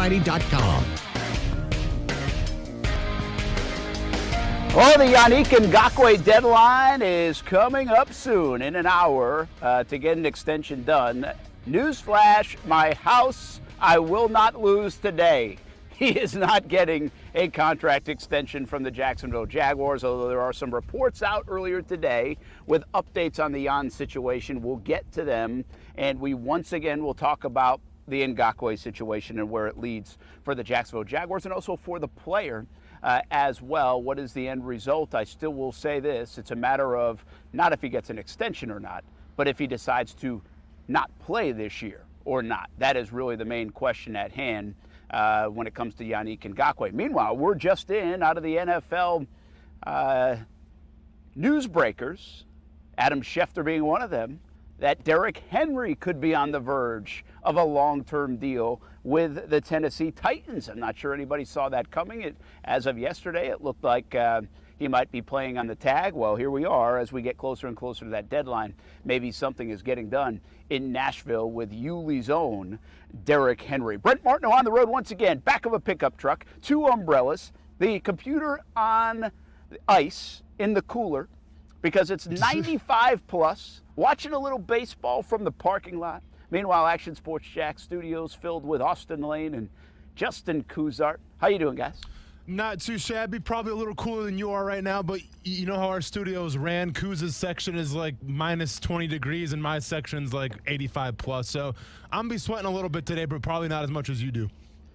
sportsnightly.com. Well, the Yannick Ngakoue deadline is coming up soon, in an hour, to get an extension done. Newsflash, my house I will not lose today. He is not getting a contract extension from the Jacksonville Jaguars, although there are some reports out earlier today with updates on the Jan situation. We'll get to them, and we once again will talk about the Ngakoue situation and where it leads for the Jacksonville Jaguars and also for the player as well. What is the end result? I still will say this. It's a matter of not if he gets an extension or not, but if he decides to not play this year or not. That is really the main question at hand when it comes to Yannick Ngakoue. Meanwhile, we're just out of the NFL newsbreakers, Adam Schefter being one of them, that Derrick Henry could be on the verge of a long-term deal with the Tennessee Titans. I'm not sure anybody saw that coming. As of yesterday, it looked like he might be playing on the tag. Well, here we are as we get closer and closer to that deadline. Maybe something is getting done in Nashville with Yuli's own Derrick Henry. Brent Martineau on the road once again, back of a pickup truck, 2 umbrellas, the computer on ice in the cooler because it's 95 plus, watching a little baseball from the parking lot. Meanwhile, Action Sports Jack studios filled with Austin Lane and Justin Kuzart. How you doing, guys? Not too shabby. Probably a little cooler than you are right now, but you know how our studios ran. Kuz's section is like minus 20 degrees, and my section's like 85 plus. So I'm be sweating a little bit today, but probably not as much as you do.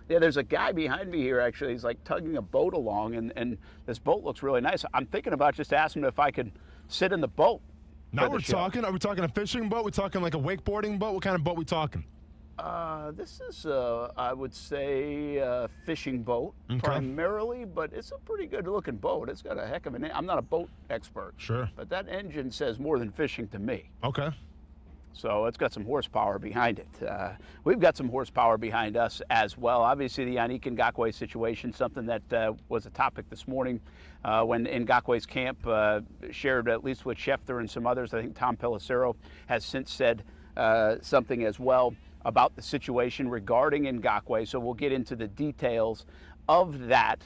Yeah, there's a guy behind me here, actually. He's like tugging a boat along, and this boat looks really nice. I'm thinking about just asking him if I could sit in the boat. Now we're talking. Are we talking a fishing boat? We're talking like a wakeboarding boat? What kind of boat we talking? This is, I would say, a fishing boat primarily, but it's a pretty good-looking boat. It's got a heck of an I'm not a boat expert. Sure. But that engine says more than fishing to me. Okay. So it's got some horsepower behind it. We've got some horsepower behind us as well. Obviously, the Yannick Ngakoue situation, something that was a topic this morning when Ngakoue's camp shared, at least with Schefter and some others. I think Tom Pelissero has since said something as well about the situation regarding Ngakoue. So we'll get into the details of that,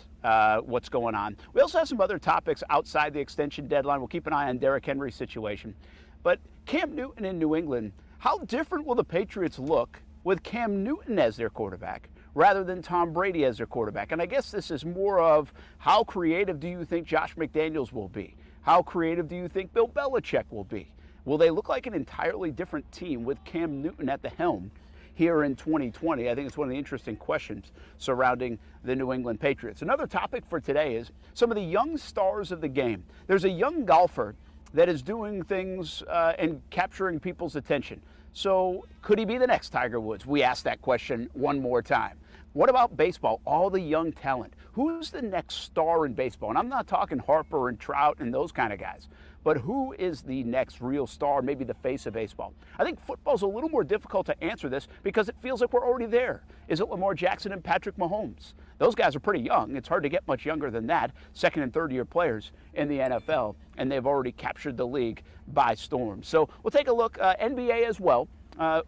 what's going on. We also have some other topics outside the extension deadline. We'll keep an eye on Derrick Henry's situation. But Cam Newton in New England, how different will the Patriots look with Cam Newton as their quarterback rather than Tom Brady as their quarterback? And I guess this is more of how creative do you think Josh McDaniels will be? How creative do you think Bill Belichick will be? Will they look like an entirely different team with Cam Newton at the helm here in 2020? I think it's one of the interesting questions surrounding the New England Patriots. Another topic for today is some of the young stars of the game. There's a young golfer that is doing things and capturing people's attention. So could he be the next Tiger Woods? We asked that question one more time. What about baseball? All the young talent. Who's the next star in baseball? And I'm not talking Harper and Trout and those kind of guys, but who is the next real star, maybe the face of baseball? I think football's a little more difficult to answer this because it feels like we're already there. Is it Lamar Jackson and Patrick Mahomes? Those guys are pretty young. It's hard to get much younger than that. Second and third year players in the NFL, and they've already captured the league by storm. So we'll take a look, NBA as well.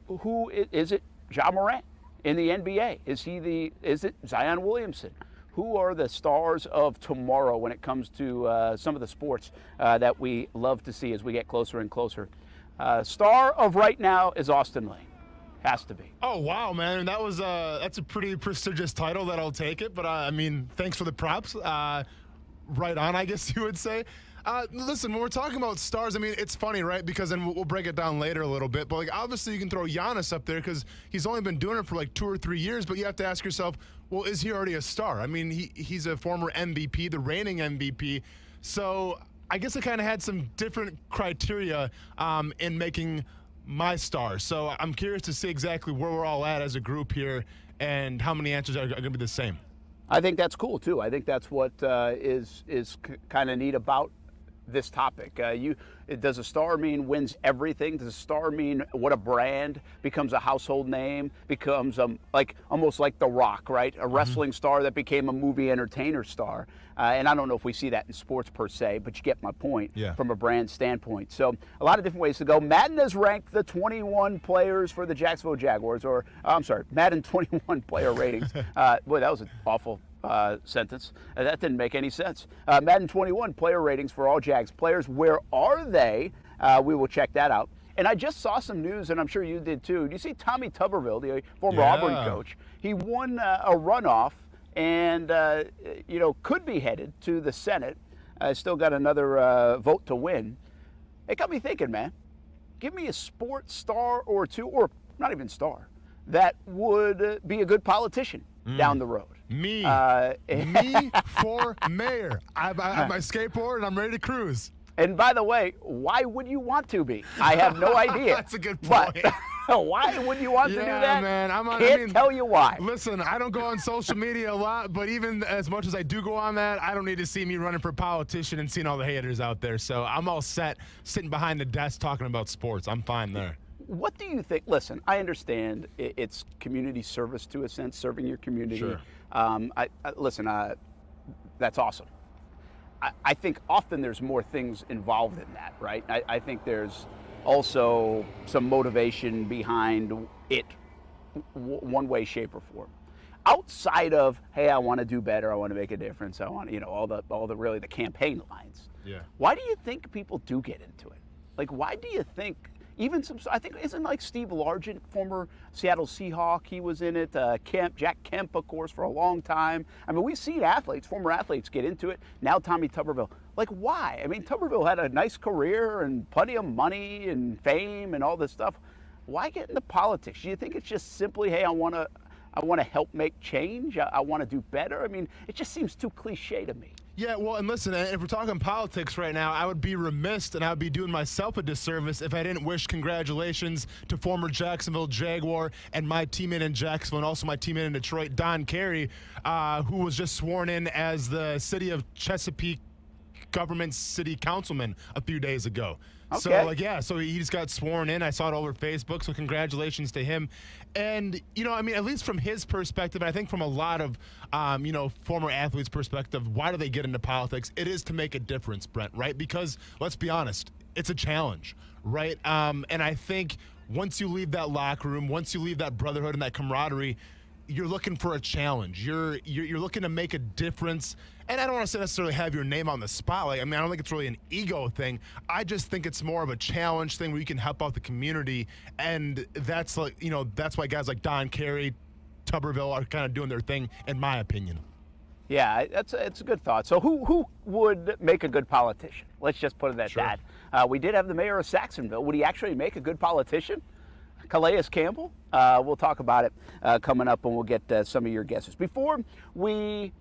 Who is it? Ja Morant in the NBA? Is it Zion Williamson? Who are the stars of tomorrow when it comes to some of the sports that we love to see as we get closer and closer? Star of right now is Austin Lane. Has to be. Oh, wow, man. That's a pretty prestigious title that I'll take it. But, I mean, thanks for the props. Right on, I guess you would say. Listen, when we're talking about stars, I mean, it's funny, right? Because then we'll break it down later a little bit. But, like, obviously you can throw Giannis up there because he's only been doing it for, like, 2 or 3 years. But you have to ask yourself, well, is he already a star? I mean, he's a former MVP, the reigning MVP. So I guess I kind of had some different criteria in making my star. So I'm curious to see exactly where we're all at as a group here and how many answers are going to be the same. I think that's cool, too. I think that's what is kind of neat about this topic. Does a star mean wins everything? Does a star mean what a brand becomes a household name, becomes like almost like The Rock, right? A wrestling star that became a movie entertainer star. And I don't know if we see that in sports per se, but you get my point from a brand standpoint. So a lot of different ways to go. Madden has ranked the 21 players for the Jacksonville Jaguars, or I'm sorry, Madden 21 player ratings. Boy, that was an awful sentence. That didn't make any sense. Madden 21 player ratings for all Jags players. Where are they? We will check that out. And I just saw some news, and I'm sure you did too. Do you see Tommy Tuberville, the former Auburn coach? He won a runoff and could be headed to the Senate. Still got another vote to win. It got me thinking, man. Give me a sports star or two, or not even star, that would be a good politician down the road. Me for mayor. I have my skateboard and I'm ready to cruise. And by the way, why would you want to be? I have no idea. That's a good point. But why would you want to do that? Man, Can't tell you why. Listen, I don't go on social media a lot, but even as much as I do go on that, I don't need to see me running for politician and seeing all the haters out there. So I'm all set sitting behind the desk talking about sports. I'm fine there. What do you think? Listen, I understand it's community service to a sense, serving your community. Sure. That's awesome. I think often there's more things involved in that, right? I think there's also some motivation behind it, one way, shape, or form. Outside of, hey, I want to do better, I want to make a difference, I want, all the really the campaign lines. Yeah. Why do you think people do get into it? Like, why do you think? Even I think, isn't like Steve Largent, former Seattle Seahawk, he was in it. Jack Kemp, of course, for a long time. I mean, we've seen former athletes get into it. Now Tommy Tuberville. Like, why? I mean, Tuberville had a nice career and plenty of money and fame and all this stuff. Why get into politics? Do you think it's just simply, hey, I want to help make change? I want to do better? I mean, it just seems too cliche to me. Yeah, well, and listen, if we're talking politics right now, I would be remiss and I would be doing myself a disservice if I didn't wish congratulations to former Jacksonville Jaguar and my teammate in Jacksonville and also my teammate in Detroit, Don Carey, who was just sworn in as the city of Chesapeake government city councilman a few days ago. Okay. So he just got sworn in. I saw it all over Facebook, so congratulations to him. And, at least from his perspective, and I think from a lot of, former athletes' perspective, why do they get into politics? It is to make a difference, Brent, right? Because, let's be honest, it's a challenge, right? And I think once you leave that locker room, once you leave that brotherhood and that camaraderie, you're looking for a challenge. You're looking to make a difference. And I don't want to say necessarily have your name on the spotlight. I mean, I don't think it's really an ego thing. I just think it's more of a challenge thing where you can help out the community. And that's that's why guys like Don Carey, Tuberville are kind of doing their thing, in my opinion. Yeah, it's a good thought. So who would make a good politician? Let's just put it at that. We did have the mayor of Saxonville. Would he actually make a good politician? Calais Campbell. We'll talk about it coming up, and we'll get some of your guesses. Before we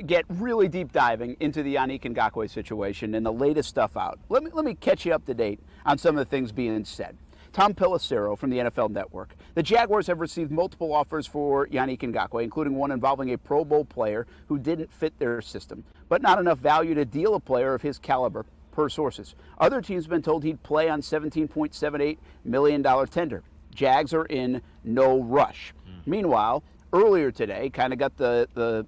get really deep diving into the Yannick Ngakoue situation and the latest stuff out, let me catch you up to date on some of the things being said. Tom Pelissero from the NFL Network. The Jaguars have received multiple offers for Yannick Ngakoue, including one involving a Pro Bowl player who didn't fit their system, but not enough value to deal a player of his caliber, per sources. Other teams have been told he'd play on $17.78 million tender. Jags are in no rush. Meanwhile, earlier today, kind of got the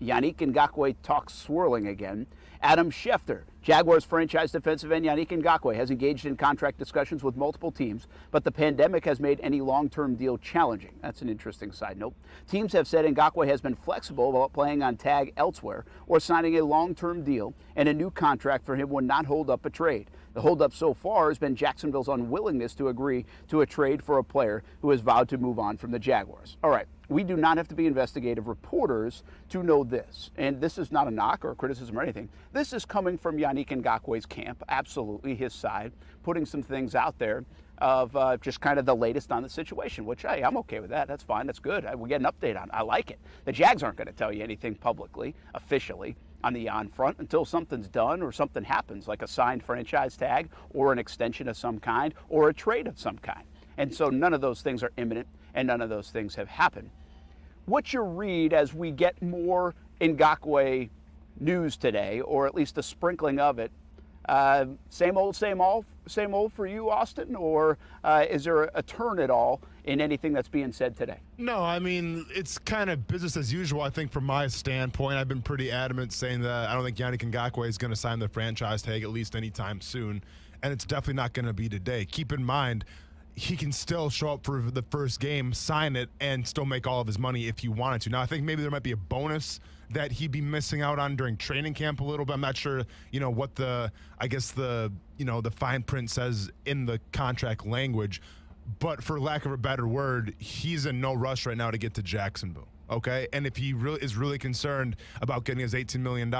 Yannick Ngakoue talk swirling again. Adam Schefter, Jaguars franchise defensive end Yannick Ngakoue, has engaged in contract discussions with multiple teams, but the pandemic has made any long-term deal challenging. That's an interesting side note. Teams have said Ngakoue has been flexible about playing on tag elsewhere or signing a long-term deal, and a new contract for him would not hold up a trade. The holdup so far has been Jacksonville's unwillingness to agree to a trade for a player who has vowed to move on from the Jaguars. All right, we do not have to be investigative reporters to know this. And this is not a knock or a criticism or anything. This is coming from Yannick Ngakoue's camp, absolutely his side, putting some things out there of just kind of the latest on the situation, which, hey, I'm okay with that. That's fine. That's good. We get an update on it. I like it. The Jags aren't going to tell you anything publicly, officially, on the on front until something's done or something happens, like a signed franchise tag or an extension of some kind or a trade of some kind. And so none of those things are imminent and none of those things have happened. What's your read as we get more Ngakoue news today, or at least a sprinkling of it, Same old for you, Austin, or is there a turn at all in anything that's being said today? No, I mean, it's kind of business as usual, I think, from my standpoint. I've been pretty adamant saying that I don't think Yannick Ngakoue is going to sign the franchise tag at least anytime soon, and it's definitely not going to be today. Keep in mind, he can still show up for the first game, sign it, and still make all of his money if he wanted to. Now, I think maybe there might be a bonus that he'd be missing out on during training camp a little bit. I'm not sure, what the fine print says in the contract language. But for lack of a better word, he's in no rush right now to get to Jacksonville, okay? And if he is really concerned about getting his $18 million,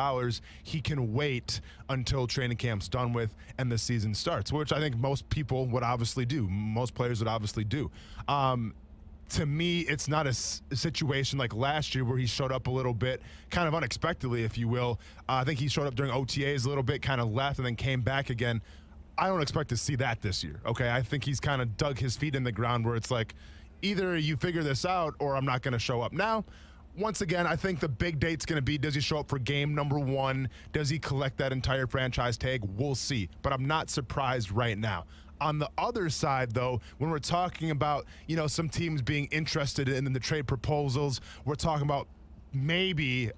he can wait until training camp's done with and the season starts, which I think most people would obviously do. Most players would obviously do. To me, it's not a situation like last year where he showed up a little bit, kind of unexpectedly, if you will. I think he showed up during OTAs a little bit, kind of left, and then came back again. I don't expect to see that this year, okay? I think he's kind of dug his feet in the ground where it's like, either you figure this out or I'm not going to show up. Now, once again, I think the big date's going to be, does he show up for game number 1? Does he collect that entire franchise tag? We'll see. But I'm not surprised right now. On the other side, though, when we're talking about, some teams being interested in the trade proposals, we're talking about maybe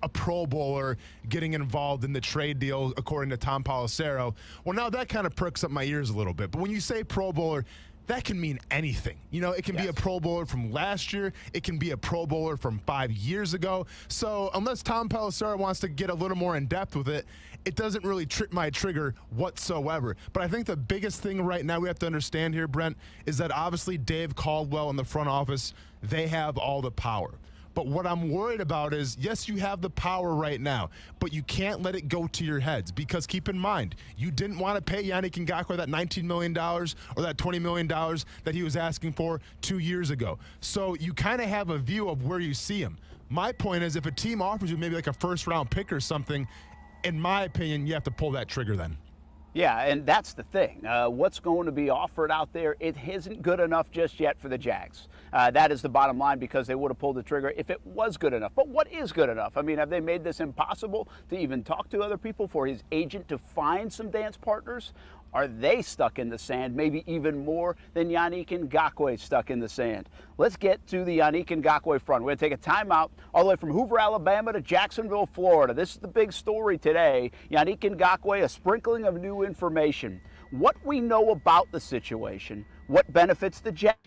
a Pro Bowler getting involved in the trade deal, according to Tom Pelissero. Well, now that kind of perks up my ears a little bit. But when you say Pro Bowler, that can mean anything. It can be a Pro Bowler from last year. It can be a Pro Bowler from 5 years ago. So unless Tom Pelissero wants to get a little more in depth with it, it doesn't really trip my trigger whatsoever. But I think the biggest thing right now we have to understand here, Brent, is that obviously Dave Caldwell and the front office, they have all the power. But what I'm worried about is, yes, you have the power right now, but you can't let it go to your heads, because keep in mind, you didn't want to pay Yannick Ngakoue that $19 million or that $20 million that he was asking for 2 years ago. So you kind of have a view of where you see him. My point is, if a team offers you maybe like a first-round pick or something, in my opinion, you have to pull that trigger then. Yeah, and that's the thing. What's going to be offered out there, it isn't good enough just yet for the Jags. That is the bottom line, because they would have pulled the trigger if it was good enough. But what is good enough? I mean, have they made this impossible to even talk to other people, for his agent to find some dance partners? Are they stuck in the sand, maybe even more than Yannick Ngakoue stuck in the sand? Let's get to the Yannick Ngakoue front. We're going to take a timeout all the way from Hoover, Alabama to Jacksonville, Florida. This is the big story today. Yannick Ngakoue, a sprinkling of new information. What we know about the situation, what benefits the Jags.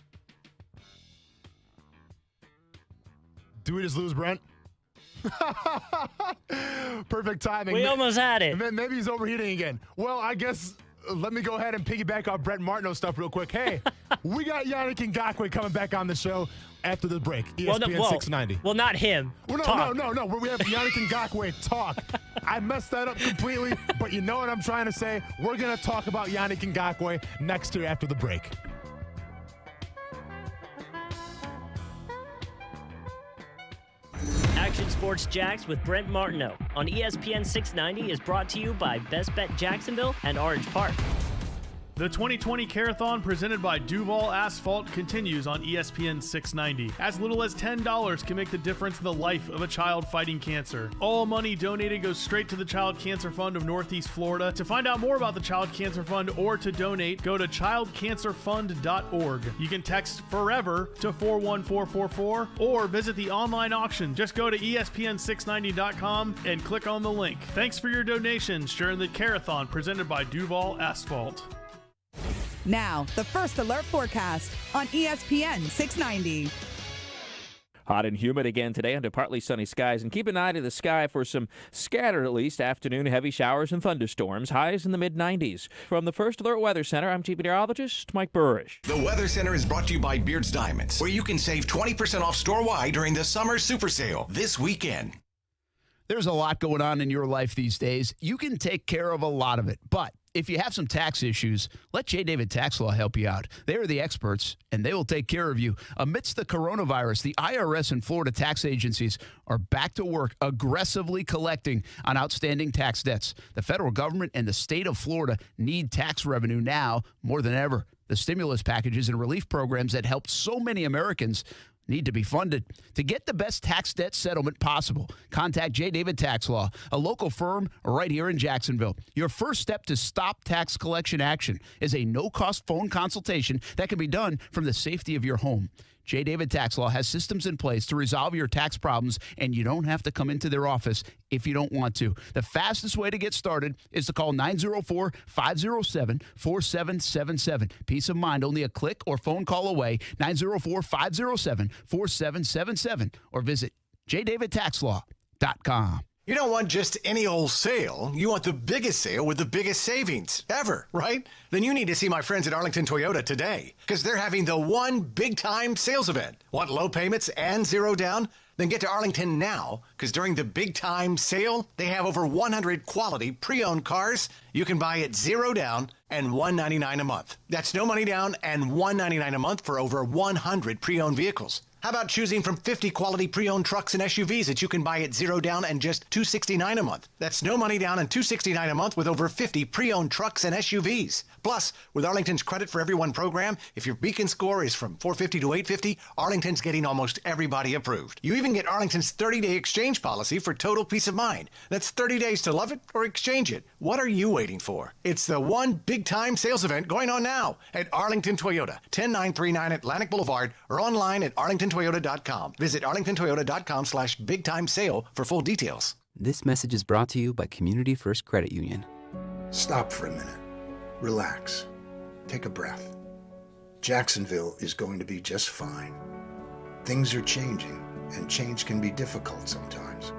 Do we just lose Brent? Perfect timing. We almost had it. Maybe he's overheating again. Well, I guess let me go ahead and piggyback off Brent Martineau's stuff real quick. Hey, we got Yannick Ngakoue coming back on the show after the break. ESPN 690. Well, not him. Well, no. We have Yannick Ngakoue talk. I messed that up completely, but you know what I'm trying to say. We're going to talk about Yannick Ngakoue next year after the break. Action Sports Jacks with Brent Martineau on ESPN 690 is brought to you by Best Bet Jacksonville and Orange Park. The 2020 Carathon presented by Duval Asphalt continues on ESPN 690. As little as $10 can make the difference in the life of a child fighting cancer. All money donated goes straight to the Child Cancer Fund of Northeast Florida. To find out more about the Child Cancer Fund or to donate, go to childcancerfund.org. You can text FOREVER to 41444 or visit the online auction. Just go to ESPN690.com and click on the link. Thanks for your donations during the Carathon presented by Duval Asphalt. Now, the first alert forecast on ESPN 690. Hot and humid again today under partly sunny skies, and keep an eye to the sky for some scattered, at least, afternoon heavy showers and thunderstorms. Highs in the mid-90s. From the First Alert Weather Center, I'm Chief Meteorologist Mike Burrish. The Weather Center is brought to you by Beards Diamonds, where you can save 20% off store-wide during the summer super sale this weekend. There's a lot going on in your life these days. You can take care of a lot of it, but if you have some tax issues, let J. David Tax Law help you out. They are the experts, and they will take care of you. Amidst the coronavirus, the IRS and Florida tax agencies are back to work aggressively collecting on outstanding tax debts. The federal government and the state of Florida need tax revenue now more than ever. The stimulus packages and relief programs that helped so many Americans need to be funded. To get the best tax debt settlement possible, contact J. David Tax Law, a local firm right here in Jacksonville. Your first step to stop tax collection action is a no-cost phone consultation that can be done from the safety of your home. J. David Tax Law has systems in place to resolve your tax problems, and you don't have to come into their office if you don't want to. The fastest way to get started is to call 904-507-4777. Peace of mind, only a click or phone call away, 904-507-4777, or visit jdavidtaxlaw.com. You don't want just any old sale. You want the biggest sale with the biggest savings ever, right? Then you need to see my friends at Arlington Toyota today, because they're having the one big-time sales event. Want low payments and zero down? Then get to Arlington now, because during the big-time sale, they have over 100 quality pre-owned cars you can buy at zero down and $199 a month. That's no money down and $199 a month for over 100 pre-owned vehicles. How about choosing from 50 quality pre-owned trucks and SUVs that you can buy at zero down and just $269 a month? That's no money down and $269 a month with over 50 pre-owned trucks and SUVs. Plus, with Arlington's Credit for Everyone program, if your Beacon score is from 450 to 850, Arlington's getting almost everybody approved. You even get Arlington's 30-day exchange policy for total peace of mind. That's 30 days to love it or exchange it. What are you waiting for? It's the one big-time sales event going on now at Arlington Toyota, 10939 Atlantic Boulevard, or online at arlingtontoyota.com. Visit arlingtontoyota.com/big-time-sale for full details. This message is brought to you by Community First Credit Union. Stop for a minute. Relax. Take a breath. Jacksonville is going to be just fine. Things are changing, and change can be difficult sometimes.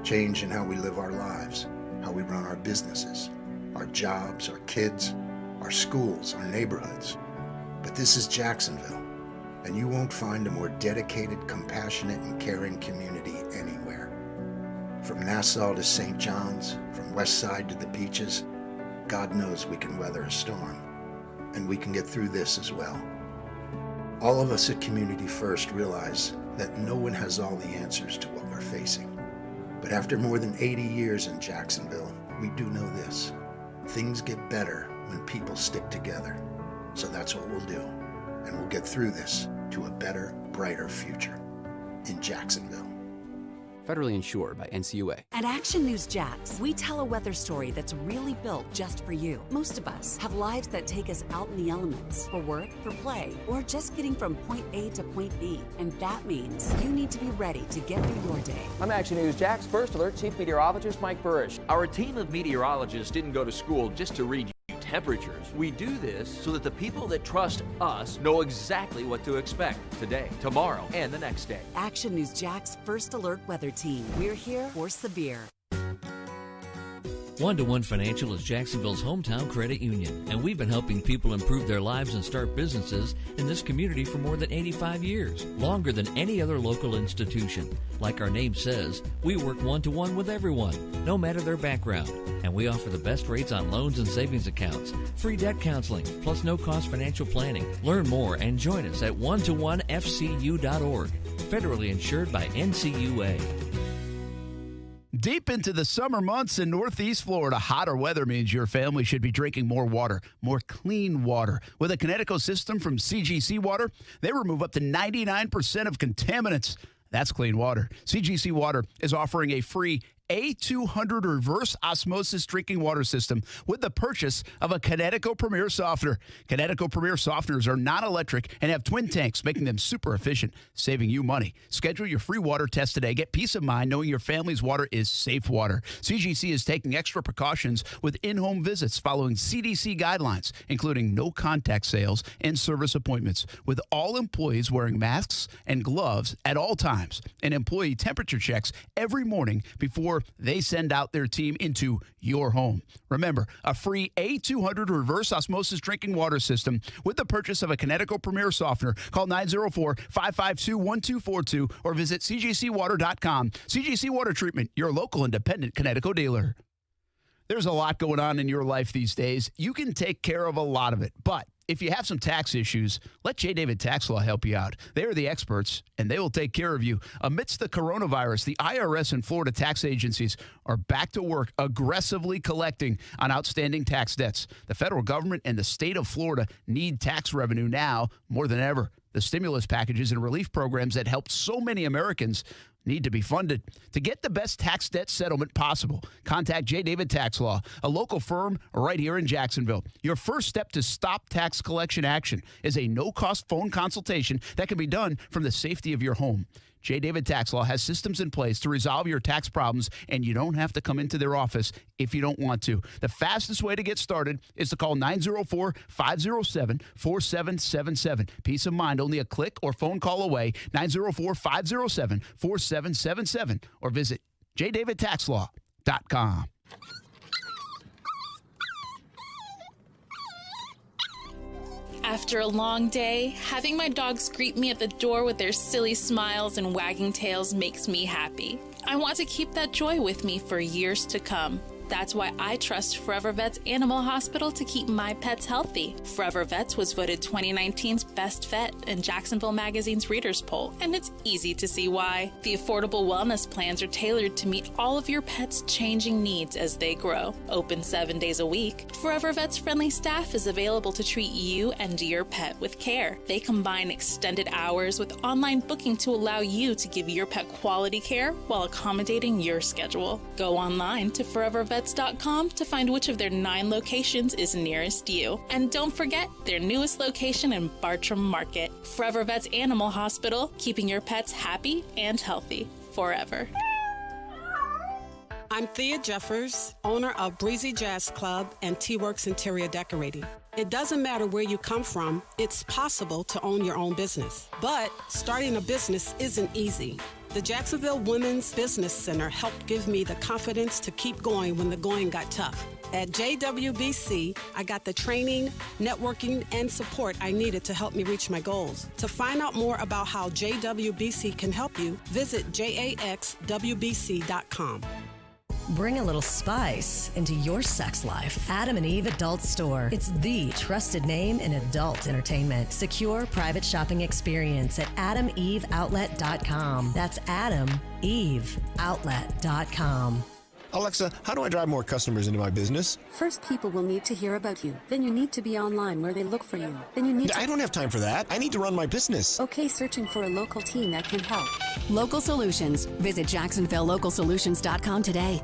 Change in how we live our lives, how we run our businesses, our jobs, our kids, our schools, our neighborhoods. But this is Jacksonville, and you won't find a more dedicated, compassionate, and caring community anywhere. From Nassau to St. John's, from West Side to the beaches, God knows we can weather a storm, and we can get through this as well. All of us at Community First realize that no one has all the answers to what we're facing. But after more than 80 years in Jacksonville, we do know this. Things get better when people stick together. So that's what we'll do. And we'll get through this to a better, brighter future in Jacksonville. Federally insured by NCUA. At Action News Jax, we tell a weather story that's really built just for you. Most of us have lives that take us out in the elements for work, for play, or just getting from point A to point B. And that means you need to be ready to get through your day. I'm Action News Jax First Alert Chief Meteorologist Mike Burrish. Our team of meteorologists didn't go to school just to read temperatures. We do this so that the people that trust us know exactly what to expect today, tomorrow, and the next day. Action News Jax First Alert Weather Team. We're here for severe. One-to-One Financial is Jacksonville's hometown credit union, and we've been helping people improve their lives and start businesses in this community for more than 85 years, longer than any other local institution. Like our name says, we work one-to-one with everyone, no matter their background, and we offer the best rates on loans and savings accounts, free debt counseling, plus no-cost financial planning. Learn more and join us at one-to-one-fcu.org, federally insured by NCUA. Deep into the summer months in Northeast Florida, hotter weather means your family should be drinking more water, more clean water. With a Connecticut system from CGC Water, they remove up to 99% of contaminants. That's clean water. CGC Water is offering a free A200 reverse osmosis drinking water system with the purchase of a Connecticut Premier softener. Connecticut Premier softeners are non-electric and have twin tanks, making them super efficient, saving you money. Schedule your free water test today. Get peace of mind knowing your family's water is safe water. CGC is taking extra precautions with in-home visits following CDC guidelines, including no contact sales and service appointments, with all employees wearing masks and gloves at all times, and employee temperature checks every morning before they send out their team into your home. Remember, a free A200 reverse osmosis drinking water system with the purchase of a Connecticut Premier softener. Call 904-552-1242 or visit cgcwater.com. CGC Water Treatment, your local independent Connecticut dealer. There's a lot going on in your life these days. You can take care of a lot of it, but if you have some tax issues, let J. David Tax Law help you out. They are the experts, and they will take care of you. Amidst the coronavirus, the IRS and Florida tax agencies are back to work aggressively collecting on outstanding tax debts. The federal government and the state of Florida need tax revenue now more than ever. The stimulus packages and relief programs that helped so many Americans need to be funded. To get the best tax debt settlement possible, contact J. David Tax Law, a local firm right here in Jacksonville. Your first step to stop tax collection action is a no-cost phone consultation that can be done from the safety of your home. J. David Tax Law has systems in place to resolve your tax problems, and you don't have to come into their office if you don't want to. The fastest way to get started is to call 904-507-4777. Peace of mind, only a click or phone call away, 904-507-4777, or visit jdavidtaxlaw.com. After a long day, having my dogs greet me at the door with their silly smiles and wagging tails makes me happy. I want to keep that joy with me for years to come. That's why I trust Forever Vets Animal Hospital to keep my pets healthy. Forever Vets was voted 2019's best vet in Jacksonville Magazine's Readers Poll, and it's easy to see why. The affordable wellness plans are tailored to meet all of your pet's changing needs as they grow. Open 7 days a week, Forever Vets friendly staff is available to treat you and your pet with care. They combine extended hours with online booking to allow you to give your pet quality care while accommodating your schedule. Go online to forevervets.com to find which of their 9 locations is nearest you. And don't forget their newest location in Bartram Market. Forever Vets Animal Hospital, keeping your pets happy and healthy forever. I'm Thea Jeffers, owner of Breezy Jazz Club and T-Works Interior Decorating. It doesn't matter where you come from, it's possible to own your own business. But starting a business isn't easy. The Jacksonville Women's Business Center helped give me the confidence to keep going when the going got tough. At JWBC, I got the training, networking, and support I needed to help me reach my goals. To find out more about how JWBC can help you, visit jaxwbc.com. Bring a little spice into your sex life. Adam and Eve Adult Store. It's the trusted name in adult entertainment. Secure private shopping experience at AdamEveOutlet.com. That's AdamEveOutlet.com. Alexa, how do I drive more customers into my business? First, people will need to hear about you. Then you need to be online where they look for you. Then you need I don't have time for that. I need to run my business. Okay, searching for a local team that can help. Local Solutions. Visit JacksonvilleLocalSolutions.com today.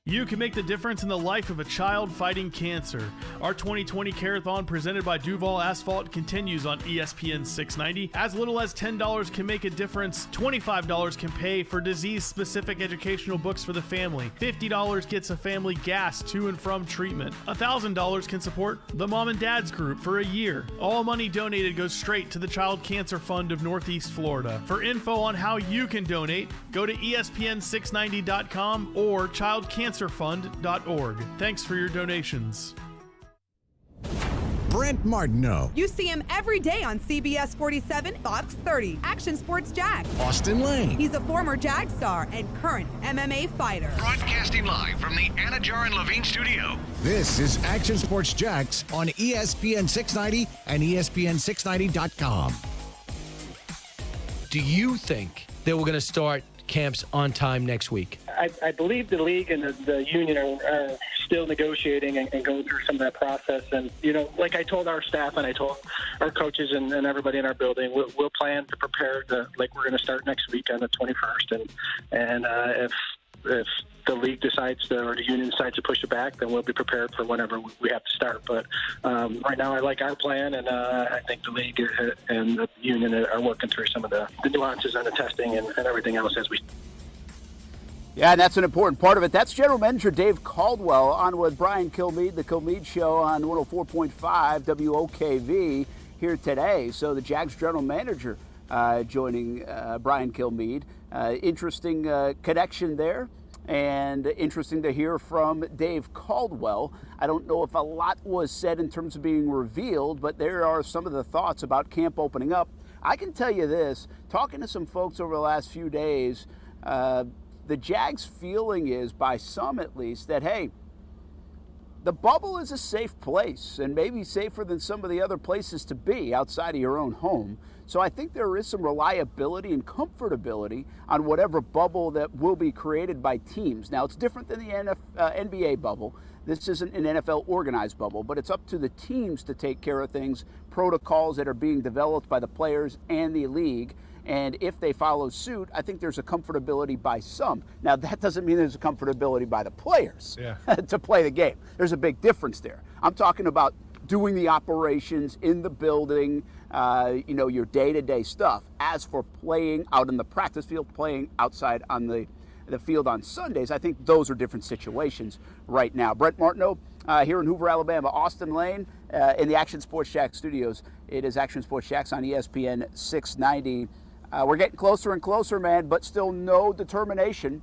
You can make the difference in the life of a child fighting cancer. Our 2020 Carathon presented by Duval Asphalt continues on ESPN 690. As little as $10 can make a difference. $25 can pay for disease-specific educational books for the family. $50 gets a family gas to and from treatment. $1,000 can support the Mom and Dad's Group for a year. All money donated goes straight to the Child Cancer Fund of Northeast Florida. For info on how you can donate, go to ESPN690.com or childcancerfund.org. Thanks for your donations. Brent Martineau. You see him every day on CBS 47, Fox 30, Action Sports Jax. Austin Lane. He's a former Jag star and current MMA fighter. Broadcasting live from the Anajar and Levine studio. This is Action Sports Jax on ESPN 690 and ESPN690.com. Do you think that we're going to start camps on time next week? I believe the league and the union are still negotiating and going through some of that process. And, you know, like I told our staff and I told our coaches and everybody in our building, we'll plan to prepare like we're going to start next week on the 21st. And if the league decides to, or the union decides to push it back, then we'll be prepared for whenever we have to start. But right now I like our plan, and I think the league and the union are working through some of the nuances on the testing and everything else as we. Yeah, and that's an important part of it. That's General Manager Dave Caldwell on with Brian Kilmeade, the Kilmeade Show on 104.5 WOKV here today. So the Jags General Manager joining Brian Kilmeade. Interesting connection there, and interesting to hear from Dave Caldwell. I don't know if a lot was said in terms of being revealed, but there are some of the thoughts about camp opening up. I can tell you this, talking to some folks over the last few days, the Jags' feeling is, by some at least, that, hey, the bubble is a safe place, and maybe safer than some of the other places to be outside of your own home. So I think there is some reliability and comfortability on whatever bubble that will be created by teams. Now, it's different than the NBA bubble. This isn't an NFL organized bubble, but it's up to the teams to take care of things, protocols that are being developed by the players and the league. And if they follow suit, I think there's a comfortability by some. Now, that doesn't mean there's a comfortability by the players to play the game. There's a big difference there. I'm talking about doing the operations in the building, your day-to-day stuff. As for playing out in the practice field, playing outside on the field on Sundays, I think those are different situations right now. Brent Martineau here in Hoover, Alabama, Austin Lane in the Action Sports Jax studios. It is Action Sports Jax on ESPN 690. We're getting closer and closer, man, but still no determination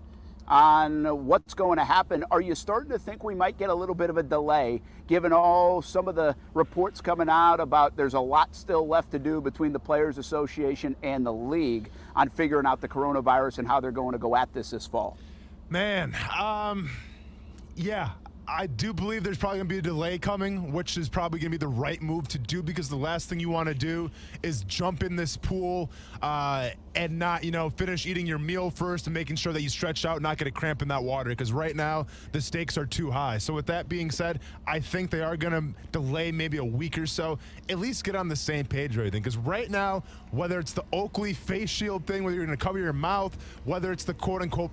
on what's going to happen. Are you starting to think we might get a little bit of a delay, given some of the reports coming out about there's a lot still left to do between the Players Association and the league on figuring out the coronavirus and how they're going to go at this fall? Man, yeah. I do believe there's probably going to be a delay coming, which is probably going to be the right move to do, because the last thing you want to do is jump in this pool and not, finish eating your meal first and making sure that you stretch out and not get a cramp in that water, because right now the stakes are too high. So with that being said, I think they are going to delay maybe a week or so, at least get on the same page or everything, because right now, whether it's the Oakley face shield thing, whether you're going to cover your mouth, whether it's the quote-unquote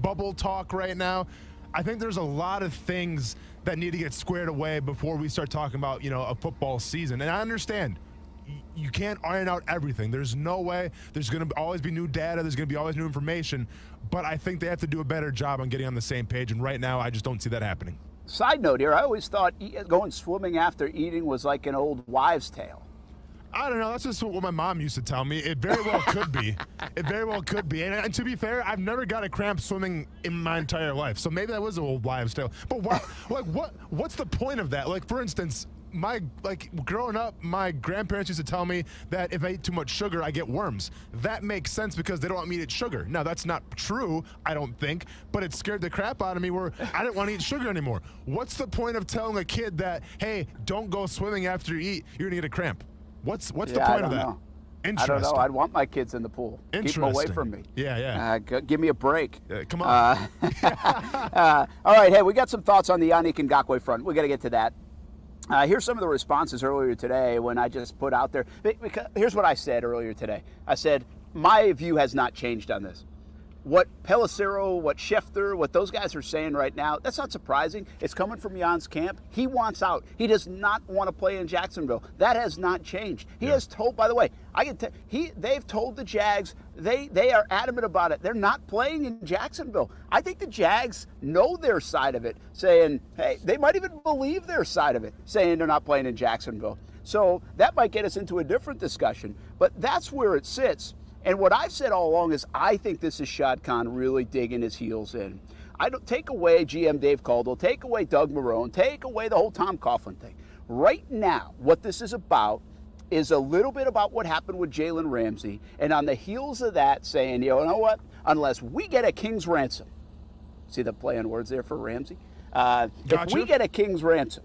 bubble talk right now, I think there's a lot of things that need to get squared away before we start talking about, a football season. And I understand you can't iron out everything. There's no way. There's going to always be new data. There's going to be always new information. But I think they have to do a better job on getting on the same page. And right now, I just don't see that happening. Side note here, I always thought going swimming after eating was like an old wives' tale. I don't know. That's just what my mom used to tell me. It very well could be. It very well could be. And to be fair, I've never got a cramp swimming in my entire life. So maybe that was an old wives' tale. But what's the point of that? Like, for instance, growing up, my grandparents used to tell me that if I eat too much sugar, I get worms. That makes sense because they don't want me to eat sugar. Now, that's not true, I don't think, but it scared the crap out of me where I didn't want to eat sugar anymore. What's the point of telling a kid that, hey, don't go swimming after you eat, you're going to get a cramp? What's the point of that? Know. I don't know. I'd want my kids in the pool. Keep them away from me. Yeah. Give me a break. Come on. All right. Hey, we got some thoughts on the Yannick Ngakoue front. We got to get to that. Here's some of the responses earlier today when I just put out there. Here's what I said earlier today. I said, my view has not changed on this. What Pelissero, what Schefter, what those guys are saying right now, that's not surprising. It's coming from Jan's camp. He wants out. He does not want to play in Jacksonville. That has not changed. He has told, by the way, they've told the Jags, they are adamant about it. They're not playing in Jacksonville. I think the Jags know their side of it, saying, hey, they might even believe their side of it, saying they're not playing in Jacksonville. So that might get us into a different discussion, but that's where it sits. And what I've said all along is I think this is Shad Khan really digging his heels in. I don't take away GM Dave Caldwell, take away Doug Marrone, take away the whole Tom Coughlin thing. Right now, what this is about is a little bit about what happened with Jalen Ramsey, and on the heels of that saying, you know what, unless we get a king's ransom, see the play on words there for Ramsey? If we get a king's ransom,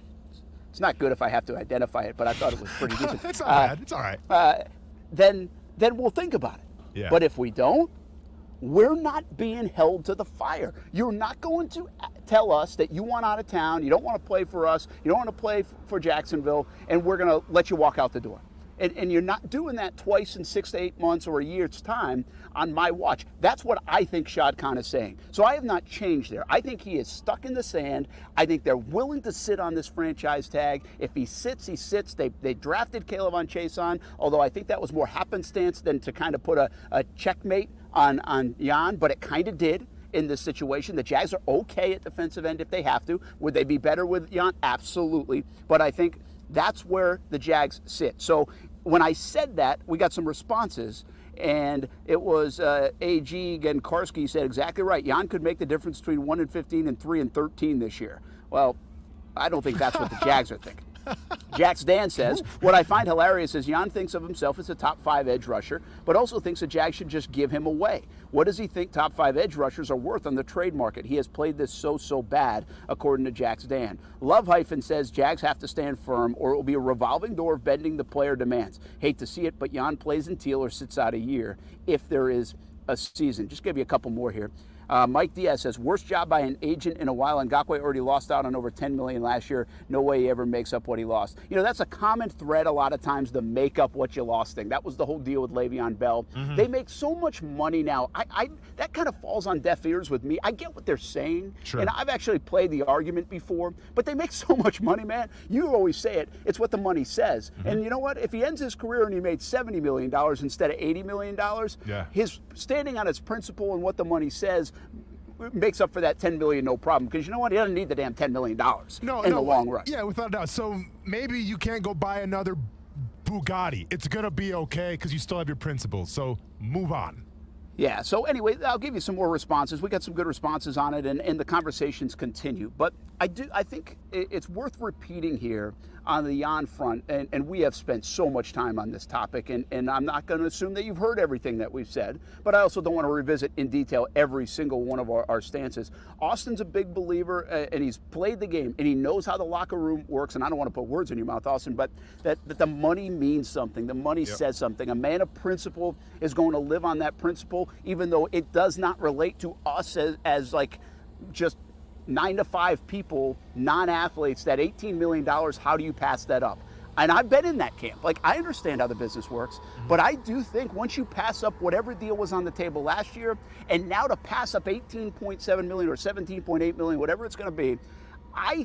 it's not good if I have to identify it, but I thought it was pretty decent. It's all right. It's all right. Then we'll think about it. Yeah. But if we don't, we're not being held to the fire. You're not going to tell us that you want out of town, you don't want to play for us, you don't want to play for Jacksonville, and we're going to let you walk out the door. And you're not doing that twice in 6 to 8 months or a year's time on my watch. That's what I think Shad Khan is saying. So I have not changed there. I think he is stuck in the sand. I think they're willing to sit on this franchise tag. If he sits, he sits. They drafted Caleb Chase on, although I think that was more happenstance than to kind of put a checkmate on Jan, but it kind of did in this situation. The Jags are okay at defensive end if they have to. Would they be better with Jan? Absolutely. But I think that's where the Jags sit. So when I said that, we got some responses, and it was A.G. Genkarski said exactly right. Jan could make the difference between 1-15 and 3-13 this year. Well, I don't think that's what the Jags are thinking. Jax Dan says, what I find hilarious is Jan thinks of himself as a top 5 edge rusher, but also thinks the Jags should just give him away. What does he think top 5 edge rushers are worth on the trade market? He has played this so bad, according to Jax Dan. Love Hyphen says Jags have to stand firm or it will be a revolving door of bending the player demands. Hate to see it, but Jan plays in teal or sits out a year if there is a season. Just give you a couple more here. Mike Diaz says, worst job by an agent in a while. Ngakoue already lost out on over $10 million last year. No way he ever makes up what he lost. You know, that's a common thread a lot of times, the make up what you lost thing. That was the whole deal with Le'Veon Bell. They make so much money now. That kind of falls on deaf ears with me. I get what they're saying. Sure. And I've actually played the argument before, but they make so much money, man. You always say it. It's what the money says. And you know what? If he ends his career and he made $70 million instead of $80 million, his standing on his principle and what the money says makes up for that $10 million, no problem. Because you know what? He doesn't need the damn $10 million in the long run. Yeah, without a doubt. So maybe you can't go buy another Bugatti. It's going to be okay because you still have your principles. So move on. Yeah, so anyway, I'll give you some more responses. We got some good responses on it, and the conversations continue. But I think it's worth repeating here on the Jan front, and we have spent so much time on this topic, and I'm not going to assume that you've heard everything that we've said, but I also don't want to revisit in detail every single one of our stances. Austin's a big believer, and he's played the game, and he knows how the locker room works, and I don't want to put words in your mouth, Austin, but that the money means something. The money says something. A man of principle is going to live on that principle, even though it does not relate to us as like just 9-to-5 people, non-athletes. That $18 million, how do you pass that up? And I've been in that camp. Like, I understand how the business works, but I do think once you pass up whatever deal was on the table last year, and now to pass up $18.7 million or $17.8 million, whatever it's going to be, I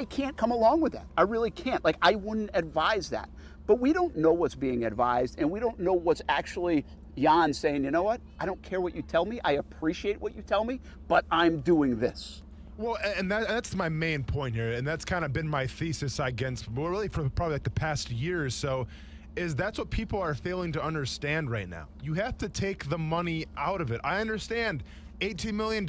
can't come along with that. I really can't. Like, I wouldn't advise that. But we don't know what's being advised, and we don't know what's actually Jan saying, you know what? I don't care what you tell me. I appreciate what you tell me, but I'm doing this. Well, and that's my main point here, and that's kind of been my thesis against, well, really for probably like the past year or so, is that's what people are failing to understand right now. You have to take the money out of it. I understand $18 million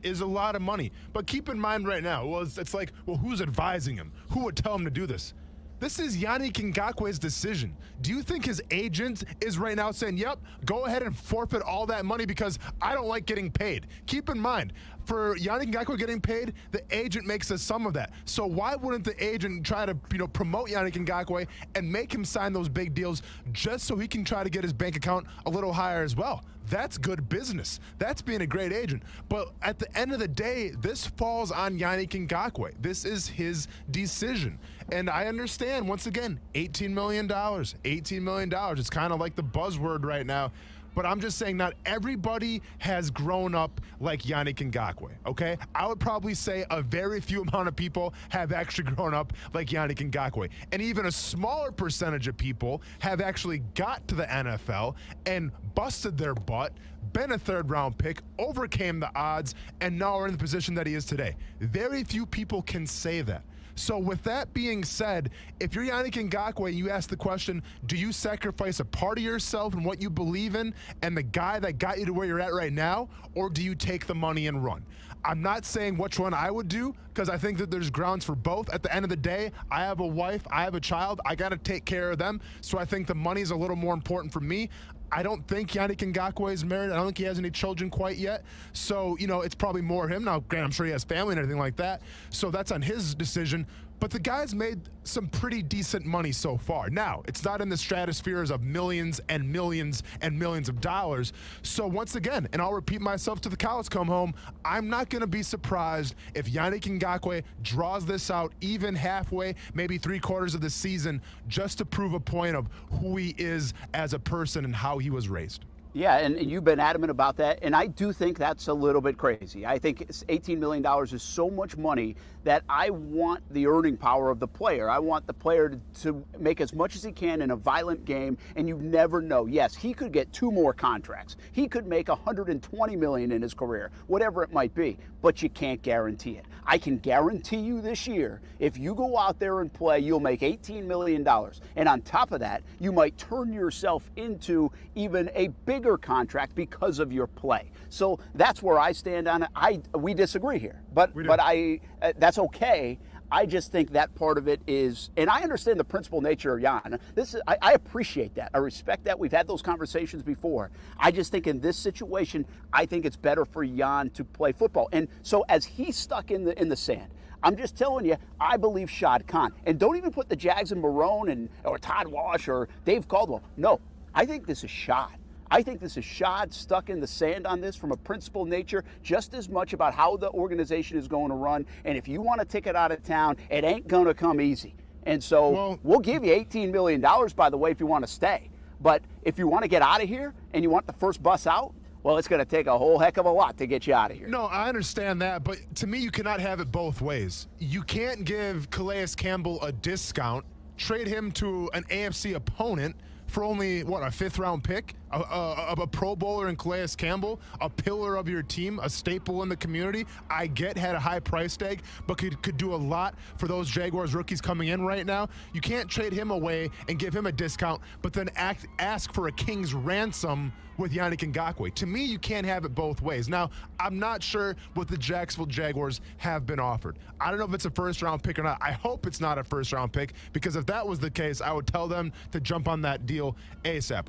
is a lot of money, but keep in mind right now, well, it's like, well, who's advising him? Who would tell him to do this? This is Yannick Ngakoue's decision. Do you think his agent is right now saying, yep, go ahead and forfeit all that money because I don't like getting paid? Keep in mind, for Yannick Ngakoue getting paid, the agent makes a sum of that. So why wouldn't the agent try to promote Yannick Ngakoue and make him sign those big deals just so he can try to get his bank account a little higher as well? That's good business. That's being a great agent. But at the end of the day, this falls on Yannick Ngakoue. This is his decision. And I understand, once again, $18 million. $18 million. It's kind of like the buzzword right now. But I'm just saying not everybody has grown up like Yannick Ngakoue, okay? I would probably say a very few amount of people have actually grown up like Yannick Ngakoue. And even a smaller percentage of people have actually got to the NFL and busted their butt, been a third-round pick, overcame the odds, and now are in the position that he is today. Very few people can say that. So with that being said, if you're Yannick Ngakoue and you ask the question, do you sacrifice a part of yourself and what you believe in and the guy that got you to where you're at right now, or do you take the money and run? I'm not saying which one I would do because I think that there's grounds for both. At the end of the day, I have a wife, I have a child, I got to take care of them. So I think the money's a little more important for me. I don't think Yannick Ngakoue is married. I don't think he has any children quite yet. So, it's probably more him. Now, granted, I'm sure he has family and everything like that. So that's on his decision. But the guy's made some pretty decent money so far. Now, it's not in the stratospheres of millions and millions and millions of dollars. So once again, and I'll repeat myself to the cows come home, I'm not going to be surprised if Yannick Ngakoue draws this out even halfway, maybe 3/4 of the season, just to prove a point of who he is as a person and how he was raised. Yeah, and you've been adamant about that, and I do think that's a little bit crazy. I think $18 million is so much money that I want the earning power of the player. I want the player to make as much as he can in a violent game, and you never know. Yes, he could get 2 more contracts. He could make $120 million in his career, whatever it might be, but you can't guarantee it. I can guarantee you this year, if you go out there and play, you'll make $18 million. And on top of that, you might turn yourself into even a bigger contract because of your play. So that's where I stand on it. We disagree here, but that's okay. I just think that part of it is, and I understand the principal nature of Jan. I appreciate that. I respect that. We've had those conversations before. I just think in this situation, I think it's better for Jan to play football. And so as he's stuck in the sand, I'm just telling you, I believe Shad Khan. And don't even put the Jags in Marone or Todd Walsh or Dave Caldwell. No, I think this is Shad. I think this is Shad stuck in the sand on this from a principled nature, just as much about how the organization is going to run. And if you want to take it out of town, it ain't going to come easy. And so we'll give you $18 million, by the way, if you want to stay. But if you want to get out of here and you want the first bus out, well, it's going to take a whole heck of a lot to get you out of here. No, I understand that, but to me, you cannot have it both ways. You can't give Calais Campbell a discount, trade him to an AFC opponent for only, a 5th-round pick, a Pro Bowler in Calais Campbell, a pillar of your team, a staple in the community. I get had a high price tag, but could do a lot for those Jaguars rookies coming in right now. You can't trade him away and give him a discount, but then ask for a king's ransom with Yannick Ngakoue. To me, you can't have it both ways. Now, I'm not sure what the Jacksonville Jaguars have been offered. I don't know if it's a first-round pick or not. I hope it's not a first-round pick, because if that was the case, I would tell them to jump on that deal ASAP.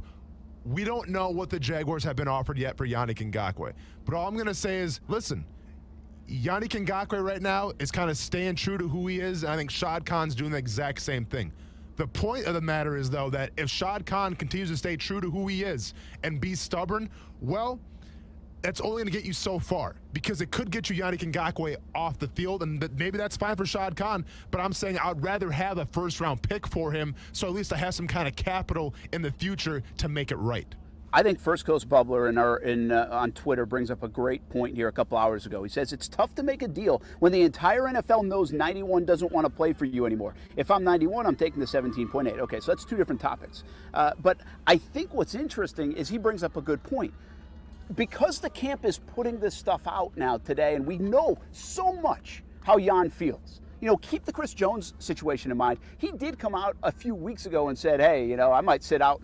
We don't know what the Jaguars have been offered yet for Yannick Ngakoue. But all I'm going to say is, listen, Yannick Ngakoue right now is kind of staying true to who he is, and I think Shad Khan's doing the exact same thing. The point of the matter is, though, that if Shad Khan continues to stay true to who he is and be stubborn, well, that's only going to get you so far, because it could get you Yannick Ngakoue off the field, and maybe that's fine for Shad Khan, but I'm saying I'd rather have a first-round pick for him, so at least I have some kind of capital in the future to make it right. I think First Coast Bubbler on Twitter brings up a great point here a couple hours ago. He says it's tough to make a deal when the entire NFL knows 91 doesn't want to play for you anymore. If I'm 91, I'm taking the 17.8. Okay, so that's two different topics. But I think what's interesting is he brings up a good point. Because the camp is putting this stuff out now today, and we know so much how Jan feels. You know, keep the Chris Jones situation in mind. He did come out a few weeks ago and said, hey, I might sit out.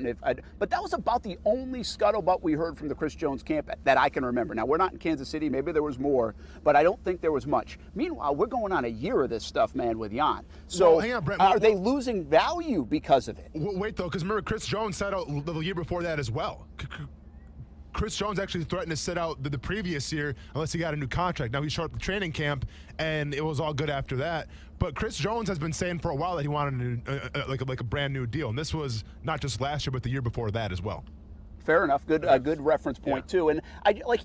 But that was about the only scuttlebutt we heard from the Chris Jones camp that I can remember. Now, we're not in Kansas City. Maybe there was more, but I don't think there was much. Meanwhile, we're going on a year of this stuff, man, with Jan. So well, hang on, Brett, are they losing value because of it? Wait, though, because remember, Chris Jones sat out the year before that as well. Chris Jones actually threatened to sit out the previous year unless he got a new contract. Now he showed up at training camp, and it was all good after that. But Chris Jones has been saying for a while that he wanted a brand new deal, and this was not just last year, but the year before that as well. Fair enough. A good reference point, too. And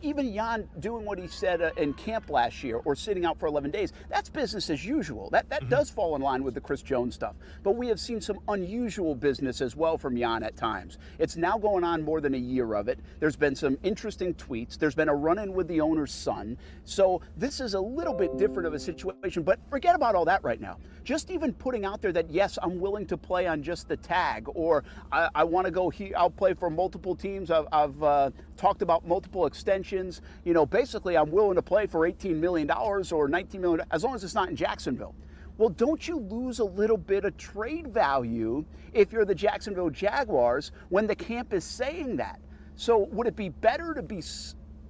even Jan doing what he said in camp last year, or sitting out for 11 days, that's business as usual. That does fall in line with the Chris Jones stuff. But we have seen some unusual business as well from Jan at times. It's now going on more than a year of it. There's been some interesting tweets. There's been a run-in with the owner's son. So this is a little bit different of a situation. But forget about all that right now. Just even putting out there that, yes, I'm willing to play on just the tag, or I want to go here, I'll play for multiple teams. I've talked about multiple extensions. Basically, I'm willing to play for $18 million or $19 million, as long as it's not in Jacksonville. Well, don't you lose a little bit of trade value if you're the Jacksonville Jaguars when the camp is saying that? So would it be better to be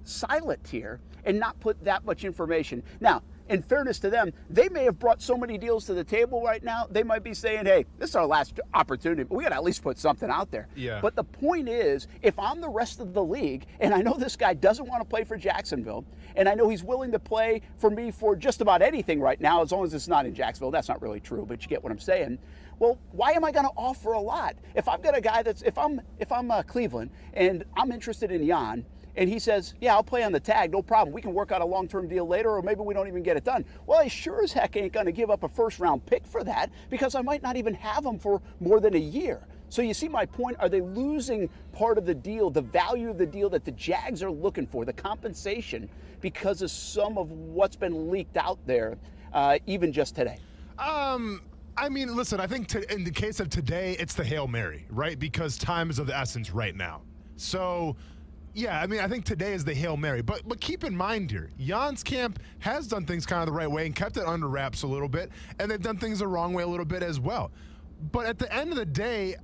silent here and not put that much information? Now, in fairness to them, they may have brought so many deals to the table right now, they might be saying, hey, this is our last opportunity, but we got to at least put something out there. Yeah. But the point is, if I'm the rest of the league, and I know this guy doesn't want to play for Jacksonville, and I know he's willing to play for me for just about anything right now, as long as it's not in Jacksonville. That's not really true, but you get what I'm saying. Well, why am I going to offer a lot? If I've got a guy if I'm Cleveland, and I'm interested in Jan, and he says, yeah, I'll play on the tag, no problem. We can work out a long-term deal later, or maybe we don't even get it done. Well, I sure as heck ain't going to give up a first-round pick for that, because I might not even have him for more than a year. So you see my point? Are they losing part of the deal, the value of the deal that the Jags are looking for, the compensation, because of some of what's been leaked out there, even just today? I mean, listen, I think in the case of today, it's the Hail Mary, right? Because time is of the essence right now. So, yeah, I mean, I think today is the Hail Mary. But keep in mind here, Jan's camp has done things kind of the right way and kept it under wraps a little bit, and they've done things the wrong way a little bit as well. But at the end of the day,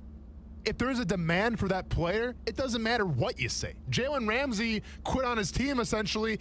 if there's a demand for that player, it doesn't matter what you say. Jalen Ramsey quit on his team essentially,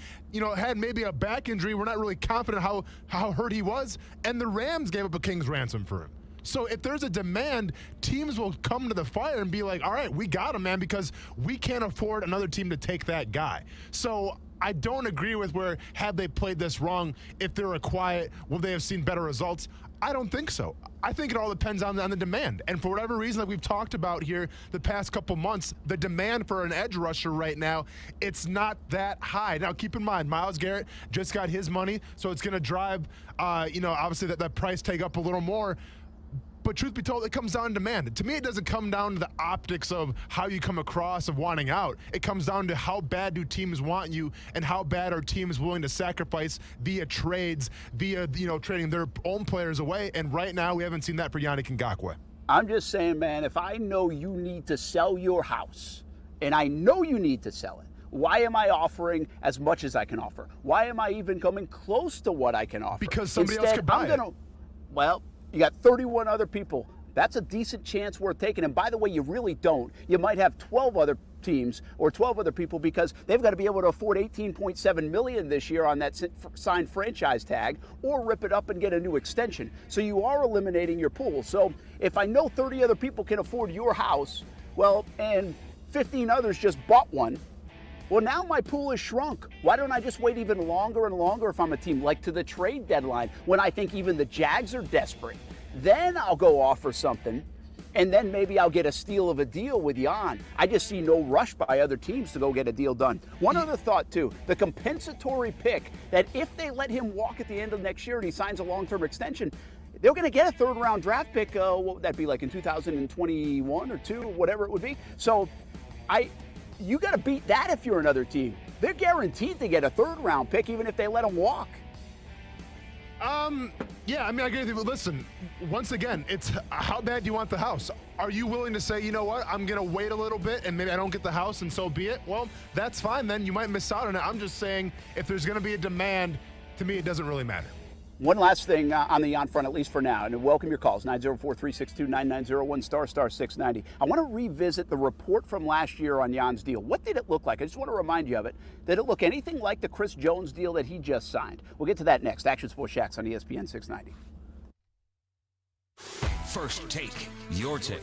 had maybe a back injury. We're not really confident how hurt he was, and the Rams gave up a king's ransom for him. So if there's a demand, teams will come to the fire and be like, all right, we got him, man, because we can't afford another team to take that guy. So I don't agree with where, had they played this wrong, if they were quiet, will they have seen better results? I don't think so. I think it all depends on the demand. And for whatever reason that we've talked about here the past couple months, the demand for an edge rusher right now, it's not that high. Now, keep in mind, Myles Garrett just got his money, so it's going to drive, obviously that price tag up a little more. But truth be told, it comes down to demand. To me, it doesn't come down to the optics of how you come across of wanting out. It comes down to how bad do teams want you and how bad are teams willing to sacrifice via trades, via, trading their own players away. And right now, we haven't seen that for Yannick Ngakoue. I'm just saying, man, if I know you need to sell your house, and I know you need to sell it, why am I offering as much as I can offer? Why am I even coming close to what I can offer? Because somebody else could buy it. Well, you got 31 other people. That's a decent chance worth taking. And by the way, you really don't. You might have 12 other teams or 12 other people because they've got to be able to afford $18.7 million this year on that signed franchise tag or rip it up and get a new extension. So you are eliminating your pool. So if I know 30 other people can afford your house, well, and 15 others just bought one, well, now my pool is shrunk. Why don't I just wait even longer and longer if I'm a team, like to the trade deadline, when I think even the Jags are desperate? Then I'll go offer something, and then maybe I'll get a steal of a deal with Jan. I just see no rush by other teams to go get a deal done. One other thought, too, the compensatory pick, that if they let him walk at the end of next year and he signs a long-term extension, they're going to get a third-round draft pick. What would that be, like in 2021 or 2, whatever it would be? So you got to beat that if you're another team. They're guaranteed to get a third-round pick even if they let them walk. Yeah, I agree with you. But listen, once again, it's how bad do you want the house? Are you willing to say, you know what, I'm going to wait a little bit and maybe I don't get the house and so be it? Well, that's fine then. You might miss out on it. I'm just saying if there's going to be a demand, to me, it doesn't really matter. One last thing on the Jan front, at least for now, and welcome your calls, 904-362-9901, star 690. I want to revisit the report from last year on Jan's deal. What did it look like? I just want to remind you of it. Did it look anything like the Chris Jones deal that he just signed? We'll get to that next. Action Sports Shacks on ESPN 690. First Take, your take.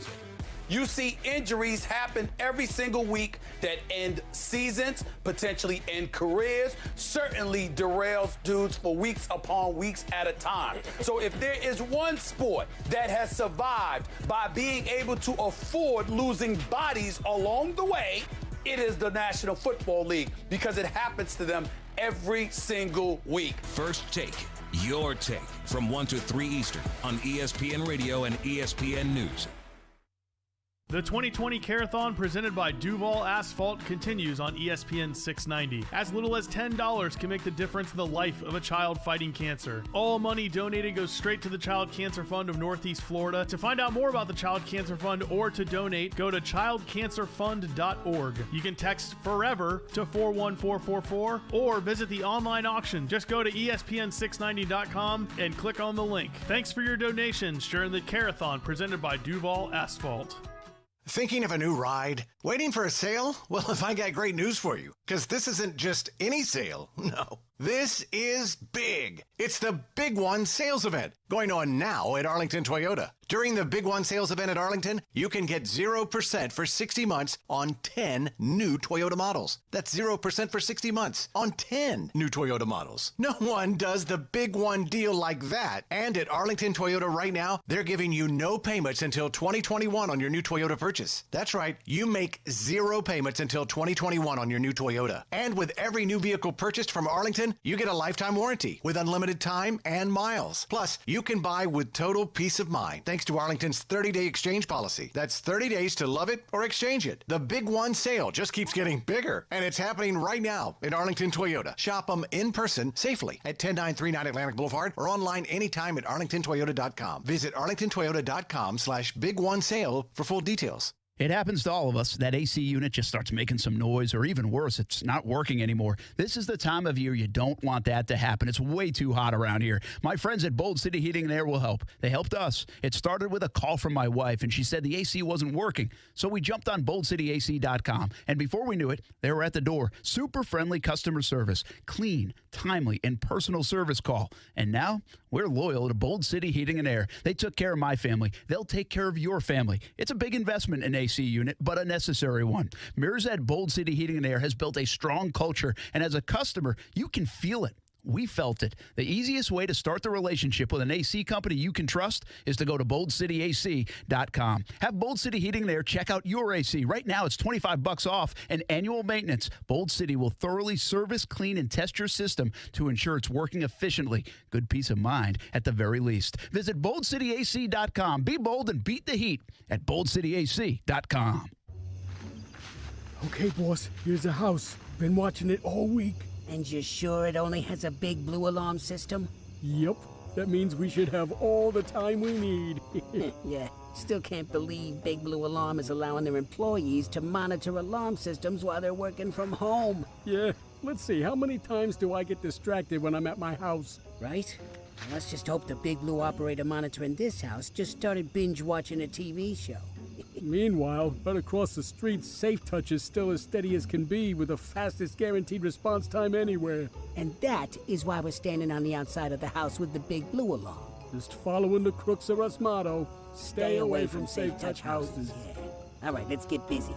You see injuries happen every single week that end seasons, potentially end careers, certainly derails dudes for weeks upon weeks at a time. So if there is one sport that has survived by being able to afford losing bodies along the way, it is the National Football League, because it happens to them every single week. First Take, your take, from 1 to 3 Eastern on ESPN Radio and ESPN News. The 2020 Carathon presented by Duval Asphalt continues on ESPN 690. As little as $10 can make the difference in the life of a child fighting cancer. All money donated goes straight to the Child Cancer Fund of Northeast Florida. To find out more about the Child Cancer Fund or to donate, go to childcancerfund.org. You can text FOREVER to 41444 or visit the online auction. Just go to ESPN690.com and click on the link. Thanks for your donations during the Carathon presented by Duval Asphalt. Thinking of a new ride? Waiting for a sale? Well, if I got great news for you, because this isn't just any sale. No. This is big. It's the Big One sales event going on now at Arlington Toyota. During the Big One sales event at Arlington, you can get 0% for 60 months on 10 new Toyota models. That's 0% for 60 months on 10 new Toyota models. No one does the Big One deal like that. And at Arlington Toyota right now, they're giving you no payments until 2021 on your new Toyota purchase. That's right. You make 0 payments until 2021 on your new Toyota. And with every new vehicle purchased from Arlington, you get a lifetime warranty with unlimited time and miles. Plus, you can buy with total peace of mind thanks to Arlington's 30-day exchange policy. That's 30 days to love it or exchange it. The Big One sale just keeps getting bigger, and it's happening right now at Arlington Toyota. Shop them in person safely at 10939 Atlantic Boulevard or online anytime at arlingtontoyota.com. Visit arlingtontoyota.com/Big One sale for full details. It happens to all of us. That AC unit just starts making some noise, or even worse, it's not working anymore. This is the time of year you don't want that to happen. It's way too hot around here. My friends at Bold City Heating and Air will help. They helped us. It started with a call from my wife, and she said the AC wasn't working. So we jumped on boldcityac.com, and before we knew it, they were at the door. Super friendly customer service, clean, timely, and personal service call. And now we're loyal to Bold City Heating and Air. They took care of my family. They'll take care of your family. It's a big investment in AC unit, but a necessary one. Mirrors at Bold City Heating and Air has built a strong culture, and as a customer, you can feel it. We felt it. The easiest way to start the relationship with an AC company you can trust is to go to boldcityac.com. Have Bold City Heating and Air check out your AC. Right now, it's $25 off and annual maintenance. Bold City will thoroughly service, clean, and test your system to ensure it's working efficiently. Good peace of mind at the very least. Visit boldcityac.com. Be bold and beat the heat at boldcityac.com. Okay, boss, here's the house. Been watching it all week. And you're sure it only has a big blue alarm system? Yep. That means we should have all the time we need. Yeah, still can't believe Big Blue Alarm is allowing their employees to monitor alarm systems while they're working from home. Yeah, let's see, how many times do I get distracted when I'm at my house? Right? Well, let's just hope the Big Blue operator monitoring this house just started binge-watching a TV show. Meanwhile, right across the street, Safe Touch is still as steady as can be with the fastest guaranteed response time anywhere. And that is why we're standing on the outside of the house with the Big Blue Alarm. Just following the Crooks of Us motto, stay away from Safe Touch houses. Yeah. All right, let's get busy.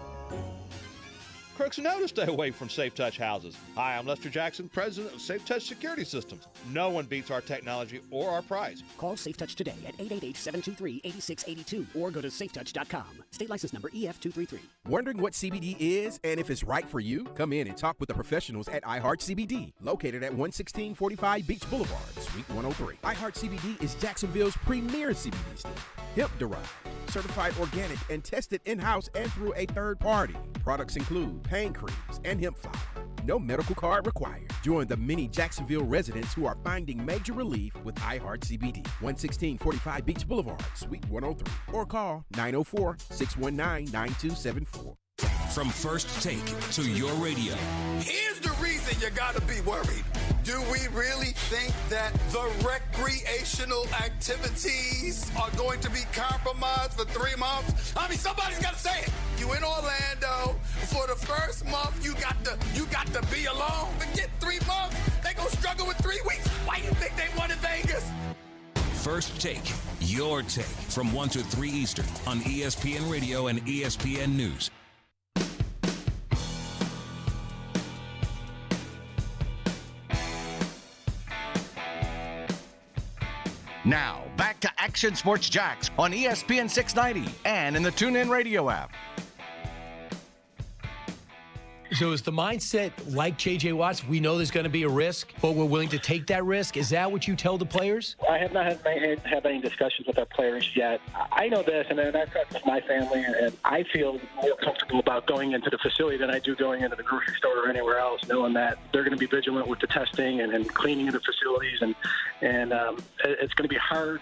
Crooks know to stay away from Safe Touch houses. Hi, I'm Lester Jackson, president of Safe Touch Security Systems. No one beats our technology or our price. Call Safe Touch today at 888-723-8682 or go to safetouch.com. State license number EF233. Wondering what CBD is and if it's right for you? Come in and talk with the professionals at iHeart CBD, located at 11645 Beach Boulevard, Suite 103. iHeart CBD is Jacksonville's premier CBD state. Hemp-derived, certified organic, and tested in-house and through a third party. Products include pain creams and hemp flower. No medical card required. Join the many Jacksonville residents who are finding major relief with iHeart CBD. 11645 Beach Boulevard, Suite 103. Or call 904-619-9274. From First Take to your radio. Here's the reason you gotta be worried. Do we really think that the recreational activities are going to be compromised for 3 months? I mean, somebody's gotta say it. You in Orlando for the first month, you got to be alone. Forget 3 months. They gonna struggle with 3 weeks. Why you think they won in Vegas? First Take, your take from 1 to 3 Eastern on ESPN Radio and ESPN News. Now, back to Action Sports Jacks on ESPN 690 and in the TuneIn Radio app. So is the mindset like J.J. Watts, we know there's going to be a risk, but we're willing to take that risk? Is that what you tell the players? I have not had any discussions with our players yet. I know this, and I've talked with my family, and I feel more comfortable about going into the facility than I do going into the grocery store or anywhere else, knowing that they're going to be vigilant with the testing and cleaning of the facilities, and it's going to be hard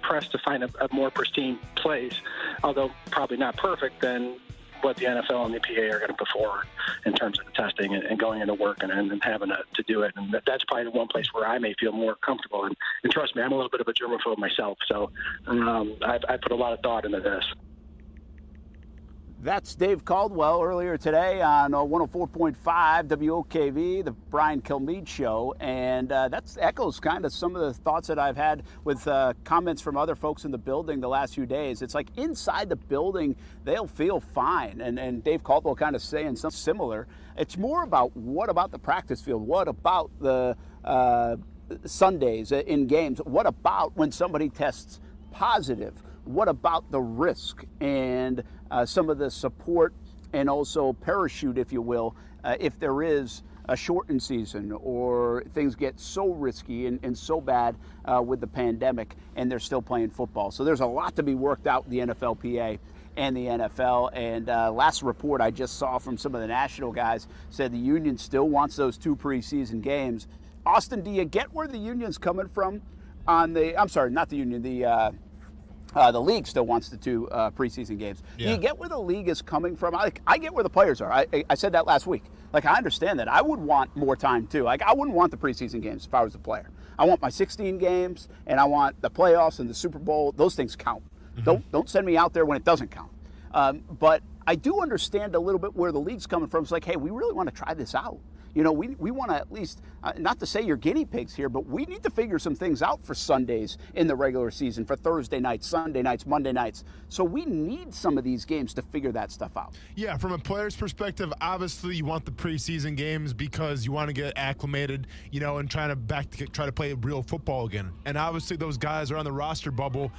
pressed to find a more pristine place, although probably not perfect, than what the NFL and the PA are going to put forward in terms of the testing and going into work and having to do it. And that's probably the one place where I may feel more comfortable. And trust me, I'm a little bit of a germaphobe myself, so I put a lot of thought into this. That's Dave Caldwell earlier today on 104.5 WOKV, the Brian Kilmeade Show. And that echoes kind of some of the thoughts that I've had with comments from other folks in the building the last few days. It's like inside the building, they'll feel fine. And Dave Caldwell kind of saying something similar. It's more about what about the practice field? What about the Sundays in games? What about when somebody tests positive? What about the risk and some of the support and also parachute, if you will, if there is a shortened season or things get so risky and so bad with the pandemic and they're still playing football. So there's a lot to be worked out in the NFLPA and the NFL. And last report I just saw from some of the national guys said the union still wants those 2 preseason games. Austin, do you get where the union's coming from on the, I'm sorry, not the union, the The league still wants the 2 preseason games. Yeah. Do you get where the league is coming from? I get where the players are. I said that last week. Like, I understand that. I would want more time, too. Like, I wouldn't want the preseason games if I was the player. I want my 16 games, and I want the playoffs and the Super Bowl. Those things count. Don't send me out there when it doesn't count. But I do understand a little bit where the league's coming from. It's like, hey, we really want to try this out. You know, we want to at least, not to say you're guinea pigs here, but we need to figure some things out for Sundays in the regular season, for Thursday nights, Sunday nights, Monday nights. So we need some of these games to figure that stuff out. Yeah, from a player's perspective, obviously you want the preseason games because you want to get acclimated, you know, and try to play real football again. And obviously those guys are on the roster bubble.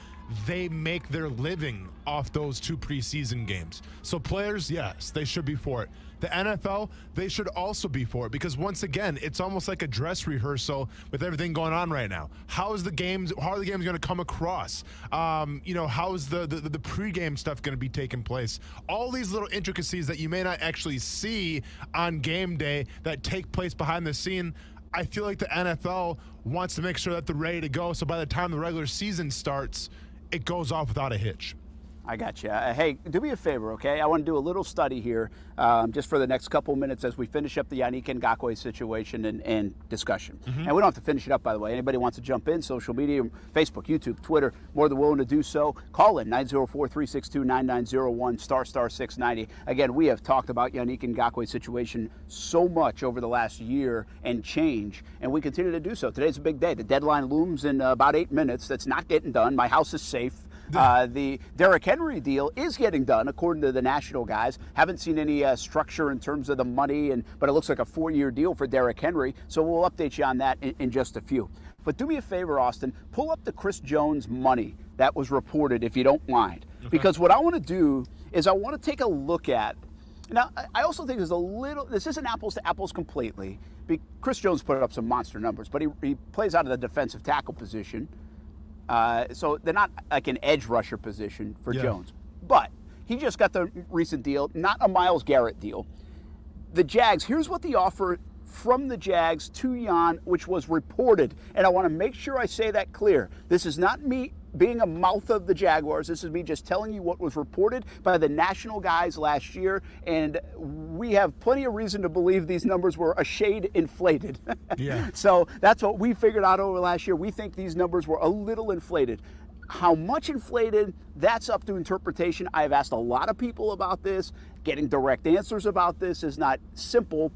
They make their living off those 2 preseason games. So players, yes, they should be for it. The NFL, they should also be for it because once again, it's almost like a dress rehearsal with everything going on right now. How are the games going to come across? You know, how is the pregame stuff going to be taking place? All these little intricacies that you may not actually see on game day that take place behind the scene. I feel like the NFL wants to make sure that they're ready to go. So by the time the regular season starts, it goes off without a hitch. I got you. Hey, do me a favor, okay? I want to do a little study here just for the next couple minutes as we finish up the Yannick Ngakoue situation and discussion. And we don't have to finish it up, by the way. Anybody wants to jump in, social media, Facebook, YouTube, Twitter, more than willing to do so. Call in 904-362-9901, *, 690. Again, we have talked about Yannick Ngakoue's situation so much over the last year and change, and we continue to do so. Today's a big day. The deadline looms in about 8 minutes. That's not getting done. My house is safe. The Derrick Henry deal is getting done, according to the national guys. Haven't seen any structure in terms of the money, but it looks like a 4-year deal for Derrick Henry. So we'll update you on that in just a few. But do me a favor, Austin, pull up the Chris Jones money that was reported, if you don't mind. Okay. Because what I want to do is I want to take a look at. Now, I also think this isn't apples to apples completely. Chris Jones put up some monster numbers, but he plays out of the defensive tackle position. So they're not like an edge rusher position for Jones. But he just got the recent deal, not a Myles Garrett deal. The Jags, here's what the offer from the Jags to Jan, which was reported. And I want to make sure I say that clear. This is not me being a mouth of the Jaguars. This is me just telling you what was reported by the national guys last year. And we have plenty of reason to believe these numbers were a shade inflated. Yeah. So that's what we figured out over last year. We think these numbers were a little inflated. How much inflated, that's up to interpretation. I have asked a lot of people about this. Getting direct answers about this is not simple,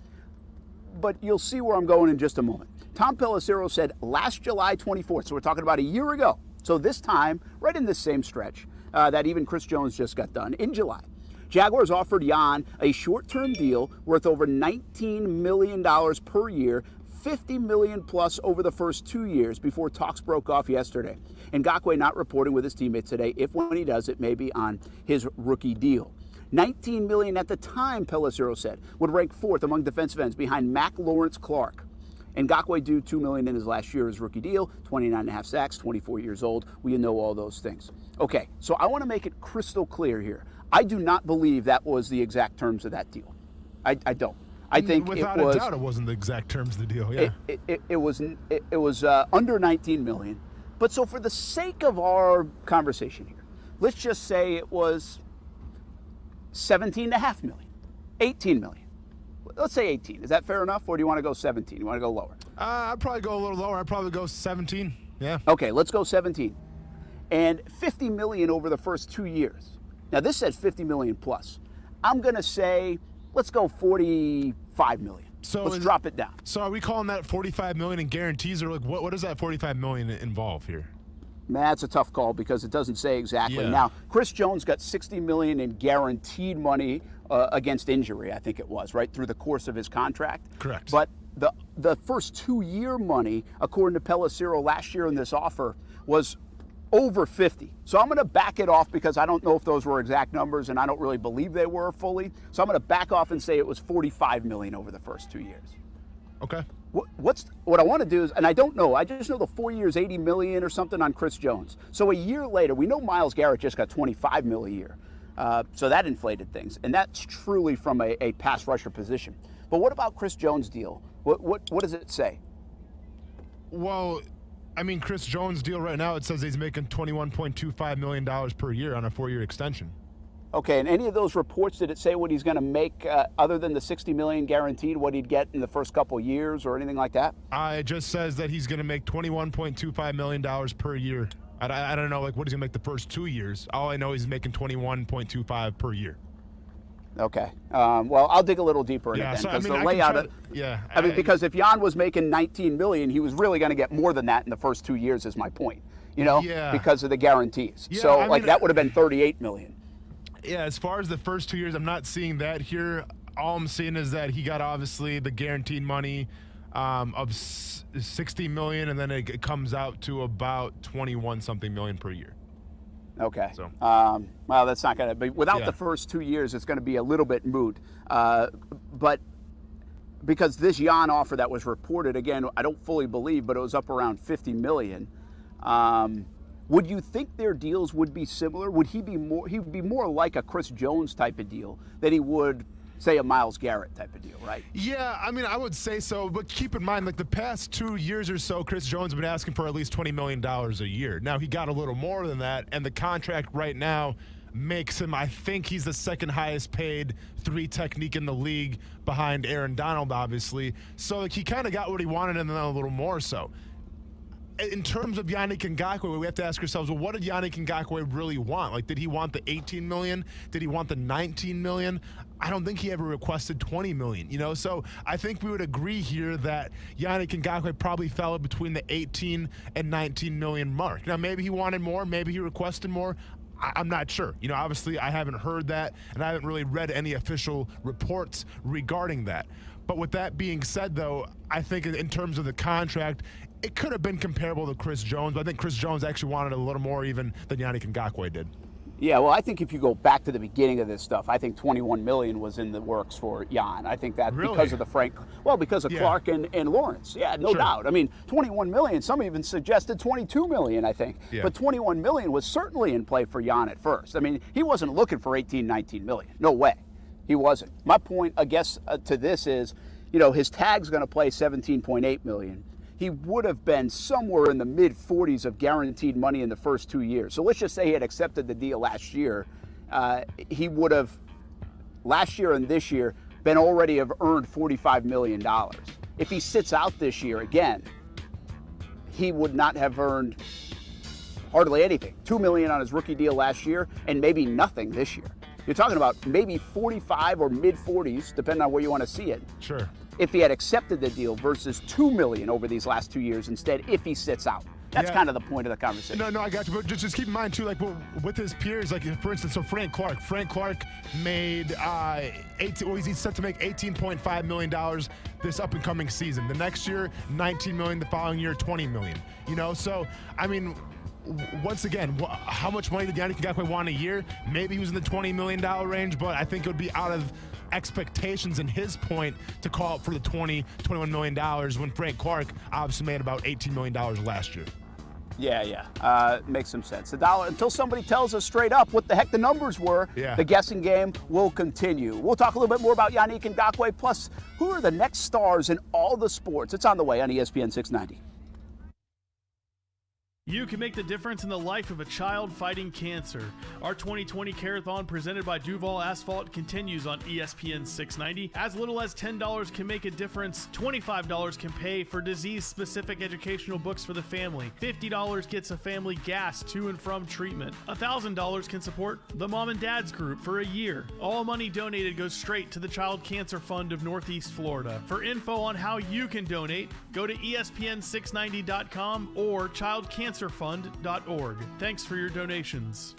but you'll see where I'm going in just a moment. Tom Pelissero said last July 24th, so we're talking about a year ago. So this time, right in this same stretch that even Chris Jones just got done, in July, Jaguars offered Jan a short-term deal worth over $19 million per year, $50 million plus over the first 2 years before talks broke off yesterday. Ngakoue not reporting with his teammates today. If when he does, it may be on his rookie deal. $19 million at the time, Pelissero said, would rank 4th among defensive ends behind Mac Lawrence Clark. Ngakoue due $2 million in his last year, his rookie deal, 29.5 sacks, 24 years old. We know all those things. Okay, so I want to make it crystal clear here. I do not believe that was the exact terms of that deal. I don't. I think without a doubt it wasn't the exact terms of the deal. Yeah, it was under $19 million. But so for the sake of our conversation here, let's just say it was $17.5 million, $18 million. Let's say 18. Is that fair enough, or do you want to go 17? You want to go lower? I'd probably go a little lower. I'd probably go 17. Yeah. Okay, let's go 17. And $50 million over the first 2 years. Now this says $50 million plus. I'm going to say let's go $45 million. So let's drop it down. So are we calling that $45 million in guarantees, or like what does that $45 million involve here? That's a tough call because it doesn't say exactly. Yeah. Now, Chris Jones got $60 million in guaranteed money against injury, I think it was, right, through the course of his contract. Correct. But the first 2-year money, according to Pelissero last year in this offer, was over 50. So I'm going to back it off because I don't know if those were exact numbers, and I don't really believe they were fully. So I'm going to back off and say it was $45 million over the first 2 years. Okay. What I want to do is, and I don't know, I just know the 4 years, $80 million or something on Chris Jones. So a year later, we know Myles Garrett just got $25 million a year. So that inflated things, and that's truly from a pass rusher position. But what about Chris Jones' deal? What does it say? Well, I mean, Chris Jones' deal right now, it says he's making $21.25 million per year on a 4-year extension. Okay, and any of those reports, did it say what he's going to make other than the $60 million guaranteed, what he'd get in the first couple years or anything like that? It just says that he's going to make $21.25 million per year. I don't know, like, what he's going to make the first 2 years. All I know is he's making $21.25 per year. Okay. Well, I'll dig a little deeper in it then, because the layout. I mean, because if Jan was making $19 million, he was really going to get more than that in the first 2 years. Is my point. Because of the guarantees. Yeah, so, that would have been $38 million. Yeah, as far as the first 2 years, I'm not seeing that here. All I'm seeing is that he got obviously the guaranteed money of $60 million, and then it comes out to about 21-something million per year. Okay. So. Well, that's not going to be, without the first 2 years, it's going to be a little bit moot. But because this Jan offer that was reported, again, I don't fully believe, but it was up around $50 million. Would you think their deals would be similar? Would he would be more like a Chris Jones type of deal than he would, say, a Myles Garrett type of deal, right? Yeah, I mean, I would say so, but keep in mind, like, the past 2 years or so, Chris Jones has been asking for at least $20 million a year. Now, he got a little more than that, and the contract right now makes him, I think he's the second highest paid 3 technique in the league behind Aaron Donald, obviously. So, like, he kind of got what he wanted and then a little more so. In terms of Yannick Ngakoue, we have to ask ourselves, well, what did Yannick Ngakoue really want? Like, did he want the $18 million? Did he want the $19 million? I don't think he ever requested $20 million, So I think we would agree here that Yannick Ngakoue probably fell between the 18 and 19 million mark. Now, maybe he wanted more. Maybe he requested more. I'm not sure. Obviously, I haven't heard that, and I haven't really read any official reports regarding that. But with that being said, though, I think in terms of the contract, it could have been comparable to Chris Jones, but I think Chris Jones actually wanted a little more even than Yannick Ngakoue did. Yeah, well, I think if you go back to the beginning of this stuff, I think $21 million was in the works for Jan. I think that because of because of Clark and Lawrence. Yeah, no doubt. I mean, $21 million, some even suggested $22 million, I think. Yeah. But $21 million was certainly in play for Jan at first. I mean, he wasn't looking for $18, $19 million. No way. He wasn't. My point, I guess, to this is, his tag's going to play $17.8 million. He would have been somewhere in the mid-40s of guaranteed money in the first 2 years. So let's just say he had accepted the deal last year. He would have, last year and this year, been already have earned $45 million. If he sits out this year again, he would not have earned hardly anything. $2 million on his rookie deal last year and maybe nothing this year. You're talking about maybe 45 or mid-40s, depending on where you want to see it. Sure. If he had accepted the deal versus $2 million over these last 2 years instead, if he sits out. That's kind of the point of the conversation. No, I got you. But just keep in mind, too, like, with his peers, like, for instance, so Frank Clark made he's set to make $18.5 million this up-and-coming season. The next year, $19 million. The following year, $20 million. So, I mean, once again, how much money did Yannick Ngakoue want a year? Maybe he was in the $20 million range, but I think it would be out of expectations in his point to call up for the $21 million when Frank Clark obviously made about $18 million last year. Yeah. Makes some sense. The dollar, until somebody tells us straight up what the heck the numbers were, the guessing game will continue. We'll talk a little bit more about Yannick Ngakoue, plus who are the next stars in all the sports. It's on the way on ESPN 690. You can make the difference in the life of a child fighting cancer. Our 2020 Carathon presented by Duval Asphalt continues on ESPN 690. As little as $10 can make a difference. $25 can pay for disease-specific educational books for the family. $50 gets a family gas to and from treatment. $1,000 can support the Mom and Dad's Group for a year. All money donated goes straight to the Child Cancer Fund of Northeast Florida. For info on how you can donate, go to ESPN690.com or childcancerfund.org. Thanks for your donations.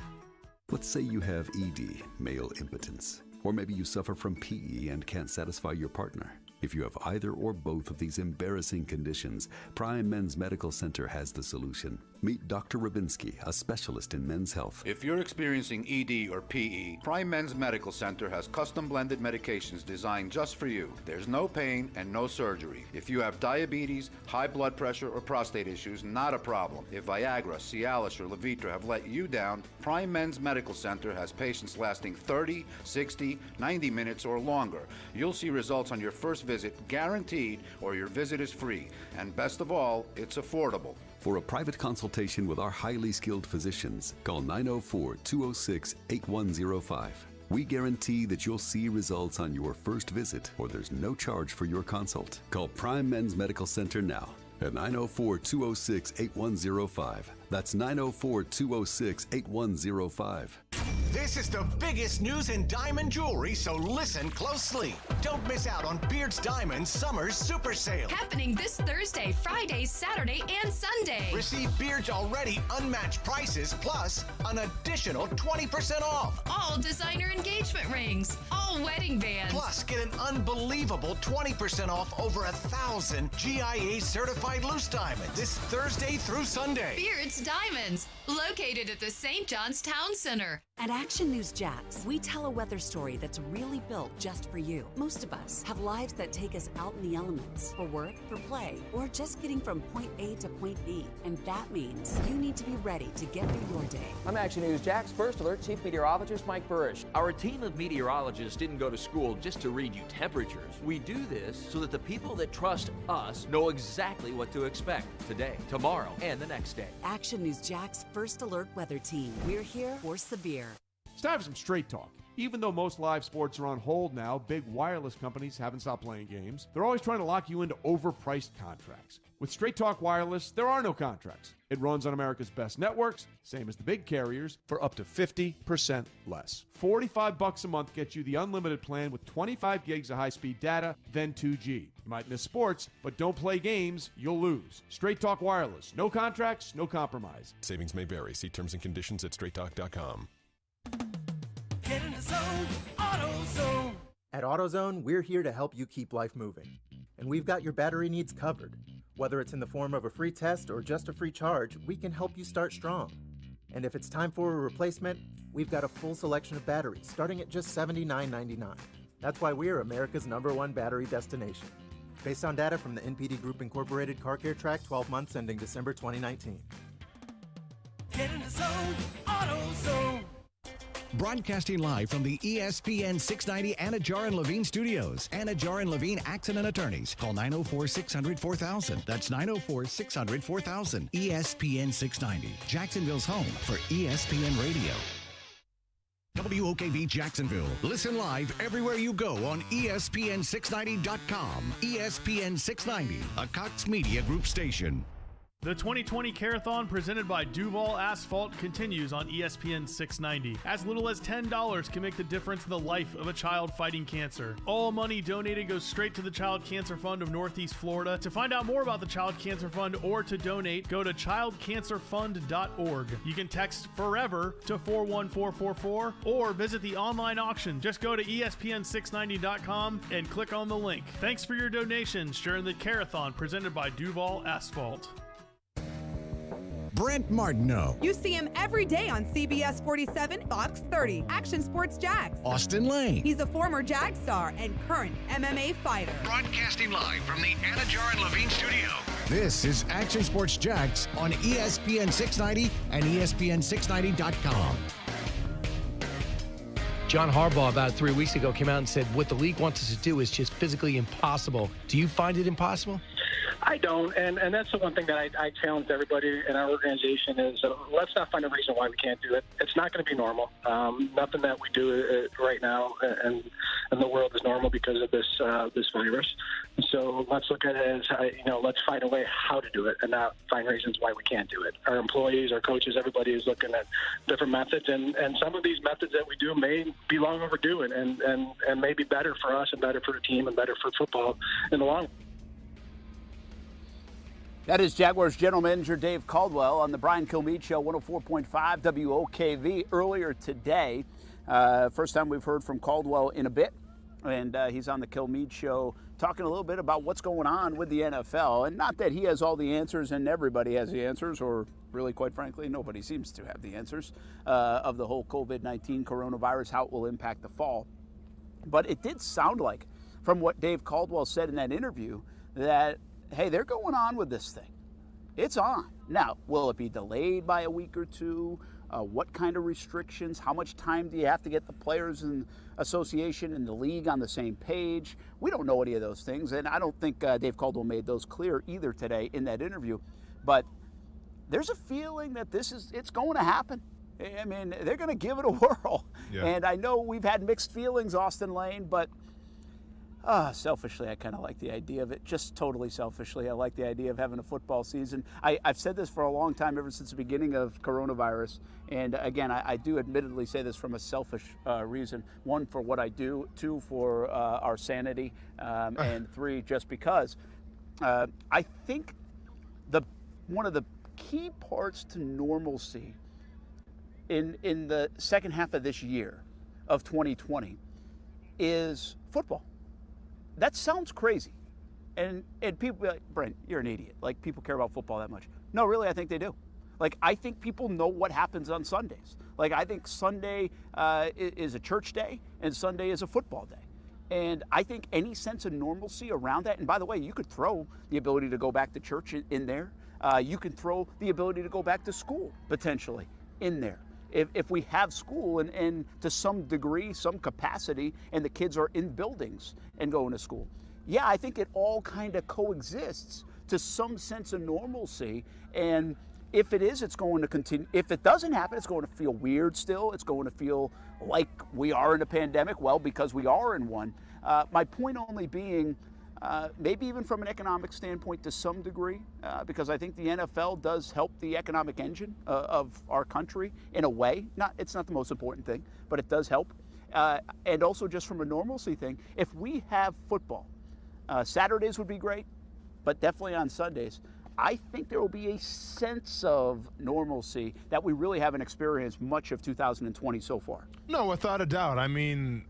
Let's say you have ED, male impotence, or maybe you suffer from PE and can't satisfy your partner. If you have either or both of these embarrassing conditions, Prime Men's Medical Center has the solution. Meet Dr. Rabinski, a specialist in men's health. If you're experiencing ED or PE, Prime Men's Medical Center has custom blended medications designed just for you. There's no pain and no surgery. If you have diabetes, high blood pressure, or prostate issues, not a problem. If Viagra, Cialis, or Levitra have let you down, Prime Men's Medical Center has patients lasting 30, 60, 90 minutes or longer. You'll see results on your first visit guaranteed, or your visit is free. And best of all, it's affordable. For a private consultation with our highly skilled physicians, call 904-206-8105. We guarantee that you'll see results on your first visit, or there's no charge for your consult. Call Prime Men's Medical Center now at 904-206-8105. That's 904-206-8105. This is the biggest news in diamond jewelry, so listen closely. Don't miss out on Beard's Diamonds Summer Super Sale. Happening this Thursday, Friday, Saturday, and Sunday. Receive Beard's already unmatched prices, plus an additional 20% off. All designer engagement rings, all wedding bands. Plus, get an unbelievable 20% off over 1,000 GIA certified loose diamonds this Thursday through Sunday. Beard's Diamonds, located at the St. John's Town Center. At Action News Jax, we tell a weather story that's really built just for you. Most of us have lives that take us out in the elements for work, for play, or just getting from point A to point B. And that means you need to be ready to get through your day. I'm Action News Jax First Alert Chief Meteorologist Mike Burrish. Our team of meteorologists didn't go to school just to read you temperatures. We do this so that the people that trust us know exactly what to expect today, tomorrow, and the next day. Action News Jax First Alert Weather Team. We're here for severe. It's time for some straight talk. Even though most live sports are on hold now, big wireless companies haven't stopped playing games. They're always trying to lock you into overpriced contracts. With Straight Talk Wireless, there are no contracts. It runs on America's best networks, same as the big carriers, for up to 50% less. $45 a month gets you the unlimited plan with 25 gigs of high-speed data, then 2G. You might miss sports, but don't play games, you'll lose. Straight Talk Wireless. No contracts, no compromise. Savings may vary. See terms and conditions at straighttalk.com. Get in the zone, AutoZone. At AutoZone, we're here to help you keep life moving. And we've got your battery needs covered. Whether it's in the form of a free test or just a free charge, we can help you start strong. And if it's time for a replacement, we've got a full selection of batteries starting at just $79.99. That's why we're America's #1 battery destination. Based on data from the NPD Group Incorporated Car Care Track 12 months ending December 2019. Get in the zone, AutoZone. Broadcasting live from the ESPN 690 Anajar and Levine studios. Anajar and Levine Accident Attorneys. Call 904-600-4000. That's 904-600-4000. ESPN 690, Jacksonville's home for ESPN Radio. WOKV Jacksonville. Listen live everywhere you go on ESPN690.com. ESPN 690, a Cox Media Group station. The 2020 Carathon presented by Duval Asphalt continues on ESPN 690. As little as $10 can make the difference in the life of a child fighting cancer. All money donated goes straight to the Child Cancer Fund of Northeast Florida. To find out more about the Child Cancer Fund or to donate, go to childcancerfund.org. You can text FOREVER to 41444 or visit the online auction. Just go to ESPN690.com and click on the link. Thanks for your donations during the Carathon presented by Duval Asphalt. Brent Martineau. You see him every day on CBS 47, Fox 30, Action Sports Jax. Austin Lane. He's a former Jag star and current MMA fighter. Broadcasting live from the Anajar and Levine studio. This is Action Sports Jax on ESPN 690 and ESPN690.com. John Harbaugh about 3 weeks ago came out and said what the league wants us to do is just physically impossible. Do you find it impossible? I don't, and that's the one thing that I challenge everybody in our organization is let's not find a reason why we can't do it. It's not going to be normal. Nothing that we do right now and the world is normal because of this virus. So let's look at it as let's find a way how to do it and not find reasons why we can't do it. Our employees, our coaches, everybody is looking at different methods, and some of these methods that we do may be long overdue and may be better for us and better for the team and better for football in the long run. That is Jaguars General Manager Dave Caldwell on the Brian Kilmeade Show, 104.5 WOKV earlier today. First time we've heard from Caldwell in a bit, and he's on the Kilmeade Show talking a little bit about what's going on with the NFL. And not that he has all the answers and everybody has the answers, or really, quite frankly, nobody seems to have the answers of the whole COVID-19 coronavirus, how it will impact the fall. But it did sound like, from what Dave Caldwell said in that interview, that hey, they're going on with this thing. It's on. Now, will it be delayed by a week or two? What kind of restrictions? How much time do you have to get the players and association and the league on the same page? We don't know any of those things, and I don't think Dave Caldwell made those clear either today in that interview. But there's a feeling that it's going to happen. I mean, they're going to give it a whirl. Yeah. And I know we've had mixed feelings, Austin Lane, but selfishly, I kind of like the idea of it. Just totally selfishly, I like the idea of having a football season. I've said this for a long time, ever since the beginning of coronavirus. And again, I do admittedly say this from a selfish reason. One, for what I do. Two, for our sanity. And three, just because. I think one of the key parts to normalcy in the second half of this year, of 2020, is football. That sounds crazy. And people be like, Brent, you're an idiot. Like, people care about football that much. No, really, I think they do. Like, I think people know what happens on Sundays. Like, I think Sunday is a church day and Sunday is a football day. And I think any sense of normalcy around that, and by the way, you could throw the ability to go back to church in there. You can throw the ability to go back to school, potentially, in there. If we have school and to some degree, some capacity, and the kids are in buildings and going to school. Yeah, I think it all kind of coexists to some sense of normalcy. And if it is, it's going to continue. If it doesn't happen, it's going to feel weird still. It's going to feel like we are in a pandemic. Well, because we are in one. My point only being, maybe even from an economic standpoint to some degree, because I think the NFL does help the economic engine of our country in a way. It's not the most important thing, but it does help. And also just from a normalcy thing, if we have football, Saturdays would be great, but definitely on Sundays, I think there will be a sense of normalcy that we really haven't experienced much of 2020 so far. No, without a doubt. I mean,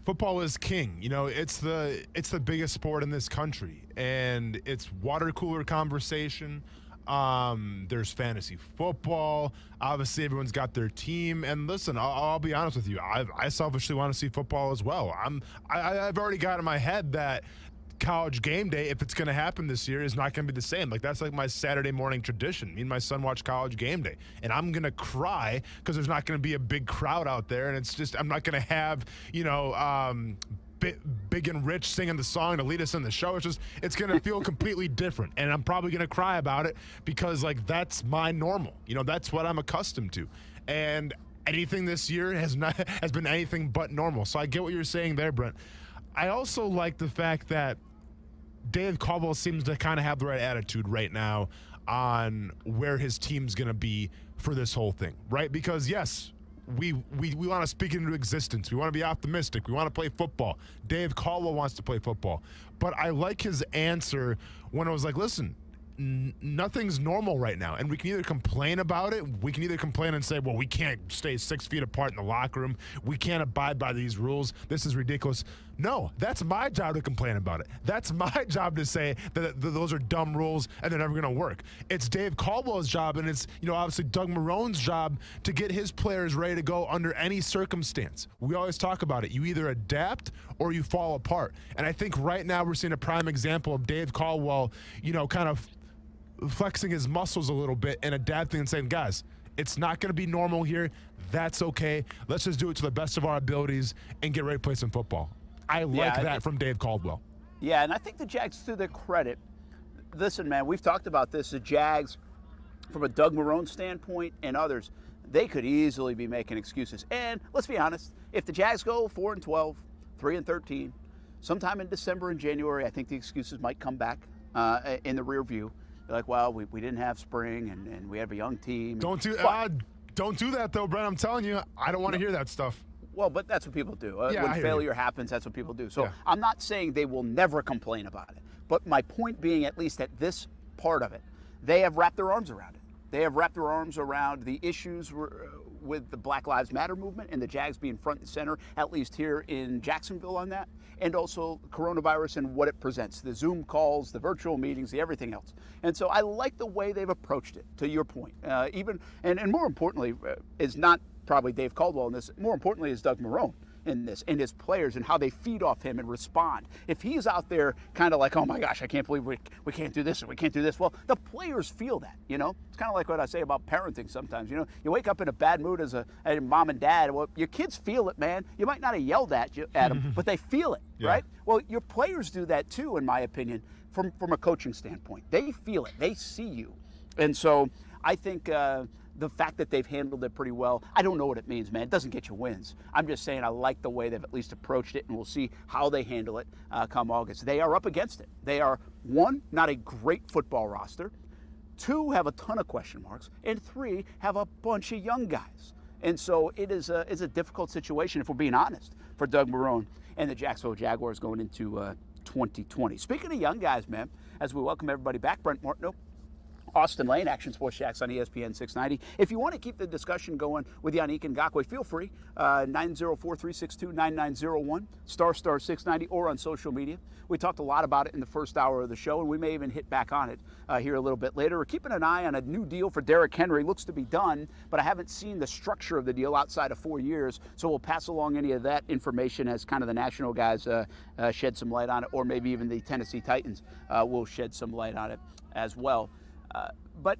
football is king. You know, it's the biggest sport in this country, and it's water cooler conversation. There's fantasy football. Obviously, everyone's got their team. And listen, I'll be honest with you. I selfishly want to see football as well. I've already got in my head that College game day, if it's going to happen this year, is not going to be the same. Like, that's like my Saturday morning tradition. Me and my son watch College game day, and I'm going to cry because there's not going to be a big crowd out there, and it's just, I'm not going to have, Big and Rich singing the song to lead us in the show. It's going to feel completely different, and I'm probably going to cry about it because, like, that's my normal. That's what I'm accustomed to, and anything this year has been anything but normal. So I get what you're saying there, Brent. I also like the fact that Dave Caldwell seems to kind of have the right attitude right now on where his team's going to be for this whole thing, right? Because, yes, we want to speak into existence. We want to be optimistic. We want to play football. Dave Caldwell wants to play football. But I like his answer when it was like, listen, nothing's normal right now, and we can either complain about it, we can either complain and say, well, we can't stay 6 feet apart in the locker room, we can't abide by these rules, this is ridiculous. No, that's my job to complain about it. That's my job to say that those are dumb rules and they're never going to work. It's Dave Caldwell's job, and it's obviously Doug Marrone's job to get his players ready to go under any circumstance. We always talk about it. You either adapt or you fall apart. And I think right now we're seeing a prime example of Dave Caldwell, kind of flexing his muscles a little bit and adapting and saying, guys, it's not going to be normal here. That's okay. Let's just do it to the best of our abilities and get ready to play some football. I like that from Dave Caldwell. Yeah, and I think the Jags, to their credit, listen, man, we've talked about this. The Jags, from a Doug Marrone standpoint and others, they could easily be making excuses. And let's be honest, if the Jags go 4-12, 3-13, sometime in December and January, I think the excuses might come back in the rear view. They're like, well, we didn't have spring, and we have a young team. Don't do that, though, Brent. I'm telling you, I don't want to hear that stuff. Well, but that's what people do. When failure happens, that's what people do. So I'm not saying they will never complain about it. But my point being, at least at this part of it, they have wrapped their arms around it. They have wrapped their arms around the issues with the Black Lives Matter movement and the Jags being front and center, at least here in Jacksonville on that, and also coronavirus and what it presents, the Zoom calls, the virtual meetings, the everything else. And so I like the way they've approached it, to your point. And more importantly, is not probably Dave Caldwell in this, more importantly is Doug Marrone in this, and his players and how they feed off him and respond. If he's out there kind of like, oh my gosh, I can't believe we can't do this or we can't do this, well, the players feel that, It's kind of like what I say about parenting sometimes, You wake up in a bad mood as a mom and dad, well, your kids feel it, man. You might not have yelled at them, but they feel it, right? Well, your players do that too, in my opinion, from a coaching standpoint. They feel it. They see you. And so I think the fact that they've handled it pretty well, I don't know what it means, man. It doesn't get you wins. I'm just saying I like the way they've at least approached it, and we'll see how they handle it come August. They are up against it. They are, 1, not a great football roster. 2, have a ton of question marks. And 3, have a bunch of young guys. And so it is a difficult situation, if we're being honest, for Doug Marrone and the Jacksonville Jaguars going into 2020. Speaking of young guys, man, as we welcome everybody back, Brent Martineau, Austin Lane, Action Sports Jacks on ESPN 690. If you want to keep the discussion going with Yannick Ngakoue, feel free. 904-362-9901, *690, or on social media. We talked a lot about it in the first hour of the show, and we may even hit back on it here a little bit later. We're keeping an eye on a new deal for Derrick Henry. Looks to be done, but I haven't seen the structure of the deal outside of 4 years, so we'll pass along any of that information as kind of the national guys shed some light on it, or maybe even the Tennessee Titans will shed some light on it as well. But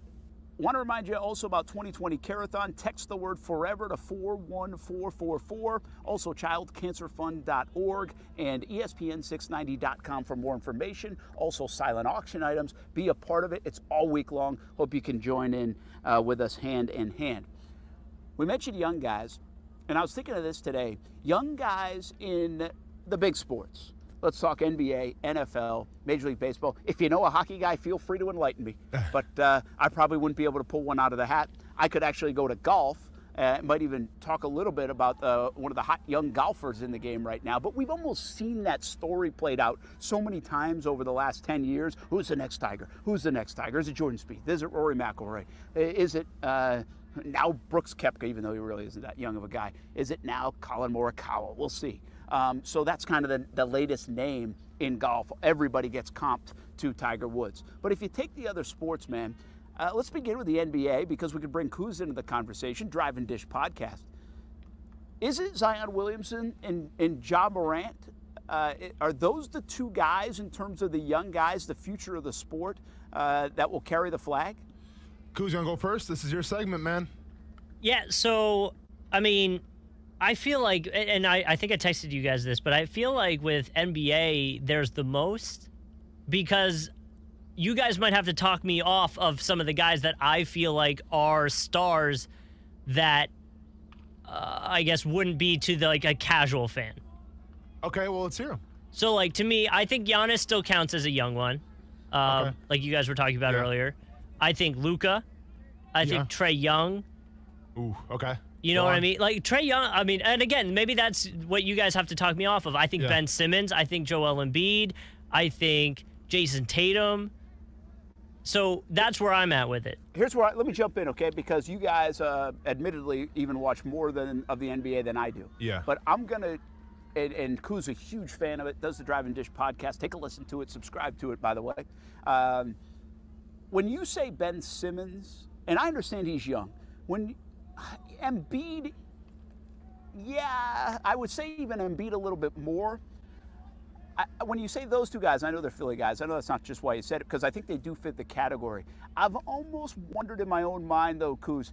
want to remind you also about 2020 Carathon. Text the word forever to 41444. Also childcancerfund.org and ESPN690.com for more information. Also silent auction items. Be a part of it. It's all week long. Hope you can join in with us hand in hand. We mentioned young guys, and I was thinking of this today. Young guys in the big sports. Let's talk NBA, NFL, Major League Baseball. If you know a hockey guy, feel free to enlighten me. But I probably wouldn't be able to pull one out of the hat. I could actually go to golf. Might even talk a little bit about one of the hot young golfers in the game right now. But we've almost seen that story played out so many times over the last 10 years. Who's the next Tiger? Who's the next Tiger? Is it Jordan Spieth? Is it Rory McIlroy? Is it now Brooks Koepka, even though he really isn't that young of a guy? Is it now Colin Morikawa? We'll see. So that's kind of the latest name in golf. Everybody gets comped to Tiger Woods. But if you take the other sports, man, let's begin with the NBA because we could bring Kuz into the conversation, Drive and Dish podcast. Is it Zion Williamson and Ja Morant? Are those the two guys in terms of the young guys, the future of the sport, that will carry the flag? Kuz, you want to go first? This is your segment, man. Yeah, so, I mean, I feel like, and I think I texted you guys this, but I feel like with NBA, there's the most because you guys might have to talk me off of some of the guys that I feel like are stars that I guess wouldn't be to a casual fan. Okay, well, let's hear them. So, to me, I think Giannis still counts as a young one, Okay. like you guys were talking about earlier. I think Luka. I think Trae Young. Ooh, okay. You know what I mean? Trae Young, and again, maybe that's what you guys have to talk me off of. I think Ben Simmons. I think Joel Embiid. I think Jason Tatum. So that's where I'm at with it. Here's where let me jump in, okay? Because you guys admittedly even watch more of the NBA than I do. Yeah. But I'm going to, and Kuz's a huge fan of it, does the Drive and Dish podcast. Take a listen to it, subscribe to it, by the way. When you say Ben Simmons, and I understand he's young, when Embiid, yeah, I would say even Embiid a little bit more. When you say those two guys, I know they're Philly guys. I know that's not just why you said it, because I think they do fit the category. I've almost wondered in my own mind, though, Kuz,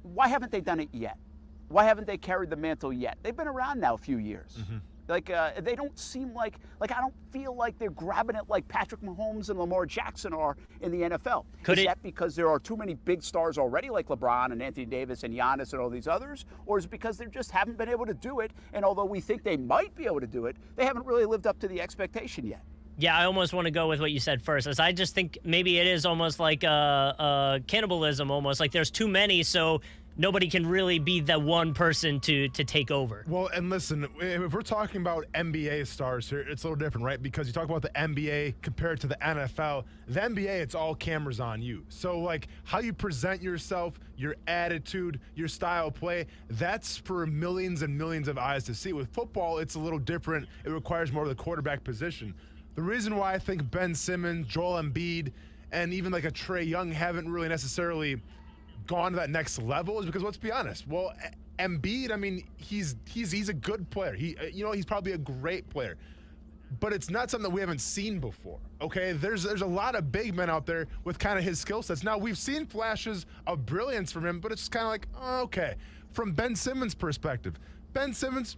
why haven't they done it yet? Why haven't they carried the mantle yet? They've been around now a few years. Mm-hmm. They don't seem like I don't feel like they're grabbing it like Patrick Mahomes and Lamar Jackson are in the NFL. Is that because there are too many big stars already like LeBron and Anthony Davis and Giannis and all these others? Or is it because they just haven't been able to do it? And although we think they might be able to do it, they haven't really lived up to the expectation yet. Yeah, I almost want to go with what you said first, as I just think maybe it is almost like cannibalism, almost like there's too many, so nobody can really be the one person to take over. Well, and listen, if we're talking about NBA stars here, it's a little different, right? Because you talk about the NBA compared to the NFL. The NBA, it's all cameras on you. So, how you present yourself, your attitude, your style of play, that's for millions and millions of eyes to see. With football, it's a little different. It requires more of the quarterback position. The reason why I think Ben Simmons, Joel Embiid, and even a Trae Young haven't really necessarily gone to that next level is because, let's be honest, well, Embiid, I mean, he's a good player. He's probably a great player, but it's not something that we haven't seen before. Okay, there's a lot of big men out there with kind of his skill sets. Now we've seen flashes of brilliance from him, but it's kind of okay. From Ben Simmons' perspective, Ben Simmons,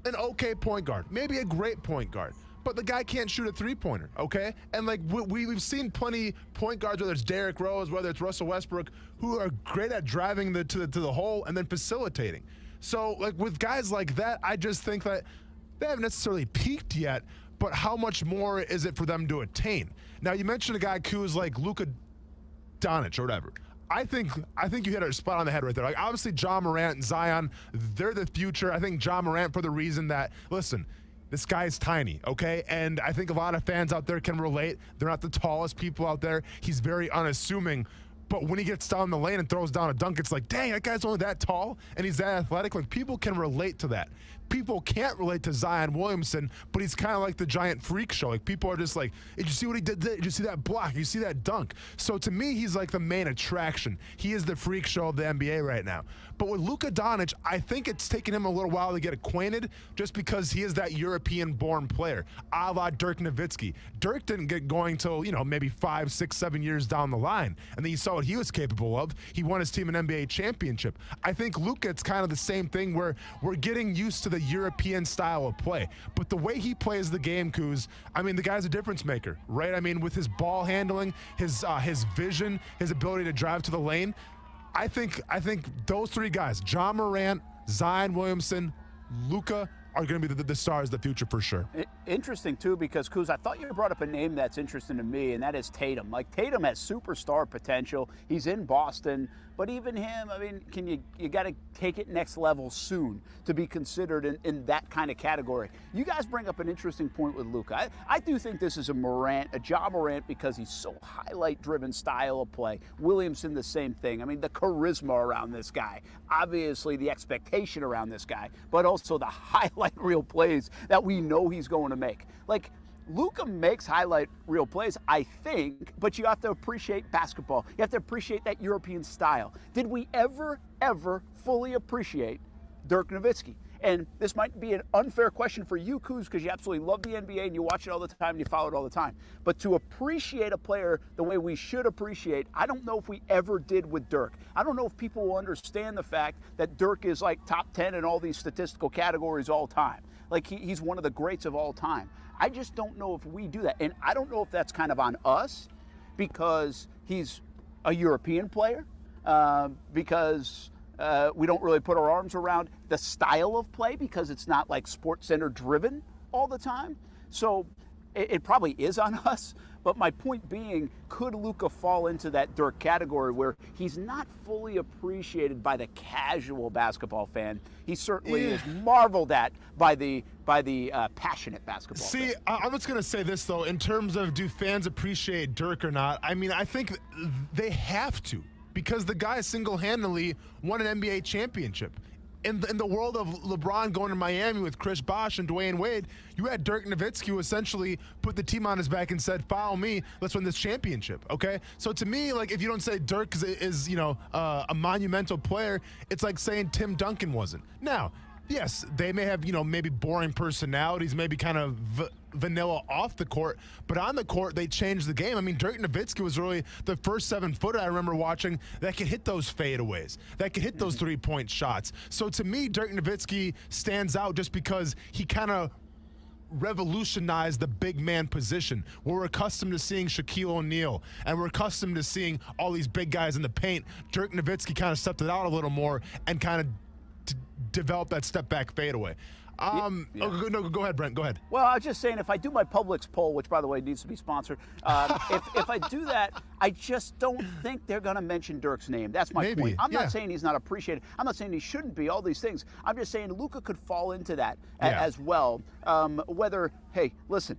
an okay point guard, maybe a great point guard. but the guy can't shoot a three-pointer, okay? And, like, we've seen plenty point guards, whether it's Derrick Rose, whether it's Russell Westbrook, who are great at driving to the hole and then facilitating. So, like, with guys like that, I just think that they haven't necessarily peaked yet, but how much more is it for them to attain? Now, you mentioned a guy who's like Luka Doncic or whatever. I think you hit a spot on the head right there. Like, obviously, Ja Morant and Zion, they're the future. I think Ja Morant for the reason that, listen, this guy's tiny, okay? And I think a lot of fans out there can relate. They're not the tallest people out there. He's very unassuming. But when he gets down the lane and throws down a dunk, it's like, dang, that guy's only that tall and he's that athletic. Like, people can relate to that. People can't relate to Zion Williamson, but he's kind of like the giant freak show. Like, people are just like, did you see what he did there? Did you see that block? Did you see that dunk? So to me, he's like the main attraction. He is the freak show of the NBA right now. But with Luka Doncic, I think it's taken him a little while to get acquainted just because he is that European-born player, a la Dirk Nowitzki. Dirk didn't get going till, maybe 5, 6, 7 years down the line. And then you saw what he was capable of. He won his team an NBA championship. I think Luka, it's kind of the same thing where we're getting used to the European style of play. But the way he plays the game, Kuz, I mean, the guy's a difference maker, right? I mean, with his ball handling, his vision, his ability to drive to the lane, I think those three guys, Ja Morant, Zion Williamson, Luka, are going to be the stars of the future for sure. Interesting, too, because, Kuz, I thought you brought up a name that's interesting to me, and that is Tatum. Like, Tatum has superstar potential. He's in Boston. But even him, I mean, you got to take it next level soon to be considered in that kind of category. You guys bring up an interesting point with Luka. I do think this is a Ja Morant, because he's so highlight-driven style of play. Williamson, the same thing. I mean, the charisma around this guy. Obviously, the expectation around this guy, but also the highlight reel plays that we know he's going to make. Like, Luka makes highlight reel plays, I think, but you have to appreciate basketball. You have to appreciate that European style. Did we ever fully appreciate Dirk Nowitzki? And this might be an unfair question for you, Kuz, because you absolutely love the NBA and you watch it all the time and you follow it all the time. But to appreciate a player the way we should appreciate, I don't know if we ever did with Dirk. I don't know if people will understand the fact that Dirk is like top 10 in all these statistical categories all time. Like, he's one of the greats of all time. I just don't know if we do that. And I don't know if that's kind of on us because he's a European player, because we don't really put our arms around the style of play because it's not like Sports Center driven all the time. So it probably is on us. But my point being, could Luka fall into that Dirk category where he's not fully appreciated by the casual basketball fan? He certainly is marveled at by the passionate basketball fan. I'm just going to say this, though, in terms of do fans appreciate Dirk or not, I mean, I think they have to, because the guy single-handedly won an NBA championship. In the world of LeBron going to Miami with Chris Bosh and Dwayne Wade, you had Dirk Nowitzki who essentially put the team on his back and said, follow me, let's win this championship, okay? So to me, like, if you don't say Dirk is a monumental player, it's like saying Tim Duncan wasn't. Now, yes, they may have, maybe boring personalities, maybe kind of vanilla off the court, but on the court, they changed the game. I mean, Dirk Nowitzki was really the first 7-footer I remember watching that could hit those fadeaways, that could hit those three-point shots. So to me, Dirk Nowitzki stands out just because he kind of revolutionized the big man position. We're accustomed to seeing Shaquille O'Neal, and we're accustomed to seeing all these big guys in the paint. Dirk Nowitzki kind of stepped it out a little more and kind of develop that step back fadeaway. No, go ahead, Brent. Go ahead. Well, I was just saying, if I do my Publix poll, which, by the way, needs to be sponsored, if I do that, I just don't think they're going to mention Dirk's name. That's my point. I'm not saying he's not appreciated. I'm not saying he shouldn't be, all these things. I'm just saying Luka could fall into that as well. Whether, hey, listen,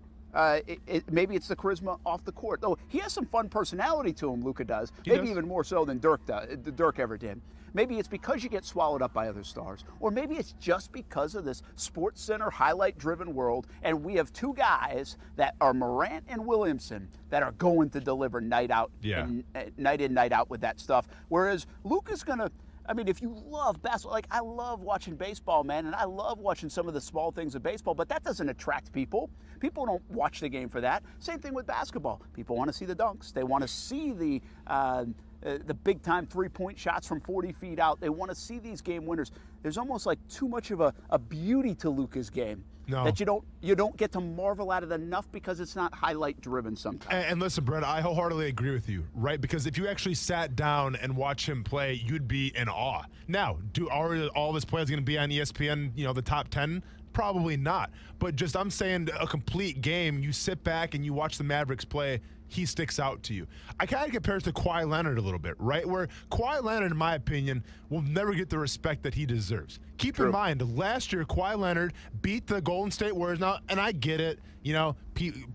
maybe it's the charisma off the court. Though he has some fun personality to him, Luka does. Maybe even more so than Dirk ever did. Maybe it's because you get swallowed up by other stars. Or maybe it's just because of this Sports Center highlight-driven world, and we have two guys that are Morant and Williamson that are going to deliver night out, and, night in, night out with that stuff. Whereas Luka's going to, I mean, if you love basketball, like I love watching baseball, man, and I love watching some of the small things of baseball, but that doesn't attract people. People don't watch the game for that. Same thing with basketball. People want to see the dunks. They want to see the big-time three-point shots from 40 feet out. They want to see these game winners. There's almost like too much of a beauty to Luka's game that you don't get to marvel at it enough because it's not highlight-driven sometimes. And listen, Brett, I wholeheartedly agree with you, right? Because if you actually sat down and watched him play, you'd be in awe. Now, are all of his plays going to be on ESPN, the top 10? Probably not. But just I'm saying a complete game, you sit back and you watch the Mavericks play, he sticks out to you. I kind of compare it to Kawhi Leonard a little bit, right? Where Kawhi Leonard, in my opinion, will never get the respect that he deserves. Keep in mind, last year, Kawhi Leonard beat the Golden State Warriors. Now, and I get it,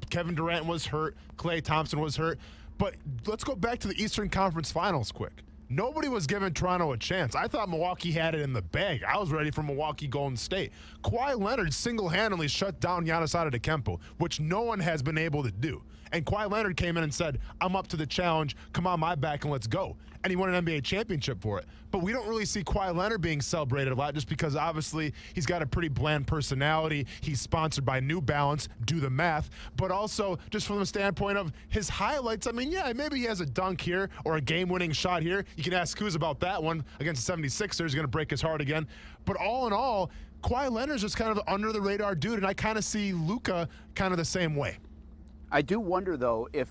Kevin Durant was hurt, Klay Thompson was hurt. But let's go back to the Eastern Conference Finals quick. Nobody was giving Toronto a chance. I thought Milwaukee had it in the bag. I was ready for Milwaukee Golden State. Kawhi Leonard single-handedly shut down Giannis Antetokounmpo, which no one has been able to do. And Kawhi Leonard came in and said, I'm up to the challenge. Come on my back and let's go. And he won an NBA championship for it. But we don't really see Kawhi Leonard being celebrated a lot just because obviously he's got a pretty bland personality. He's sponsored by New Balance, do the math. But also just from the standpoint of his highlights, I mean, yeah, maybe he has a dunk here or a game-winning shot here. You can ask Kuz about that one against the 76ers. Going to break his heart again. But all in all, Kawhi Leonard's just kind of an under-the-radar dude, and I kind of see Luka kind of the same way. I do wonder, though, if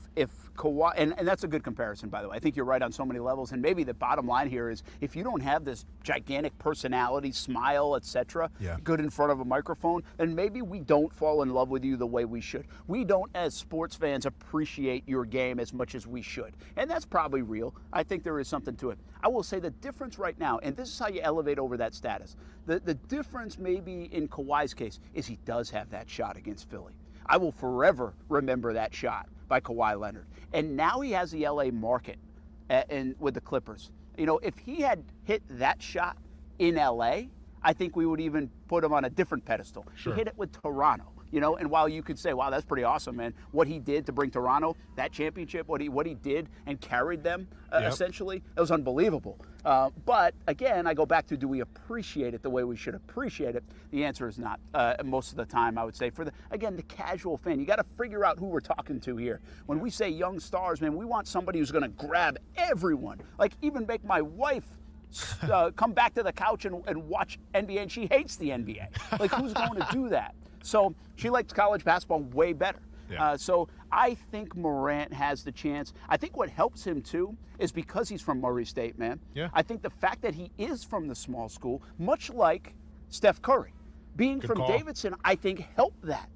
Kawhi, and that's a good comparison, by the way. I think you're right on so many levels, and maybe the bottom line here is if you don't have this gigantic personality, smile, etc., good in front of a microphone, then maybe we don't fall in love with you the way we should. We don't, as sports fans, appreciate your game as much as we should, and that's probably real. I think there is something to it. I will say the difference right now, and this is how you elevate over that status, the difference maybe in Kawhi's case is he does have that shot against Philly. I will forever remember that shot by Kawhi Leonard. And now he has the LA market with the Clippers. If he had hit that shot in LA, I think we would even put him on a different pedestal. Sure. He hit it with Toronto. And while you could say, wow, that's pretty awesome, man, what he did to bring Toronto that championship, what he did and carried them, essentially, it was unbelievable. But, again, I go back to, do we appreciate it the way we should appreciate it? The answer is not. Most of the time, I would say, for the casual fan, you got to figure out who we're talking to here. When we say young stars, man, we want somebody who's going to grab everyone, like even make my wife come back to the couch and watch NBA, and she hates the NBA. Like, who's going to do that? So she likes college basketball way better. Yeah. So I think Morant has the chance. I think what helps him, too, is because he's from Murray State, man. Yeah. I think the fact that he is from the small school, much like Steph Curry, being from Davidson, I think helped that.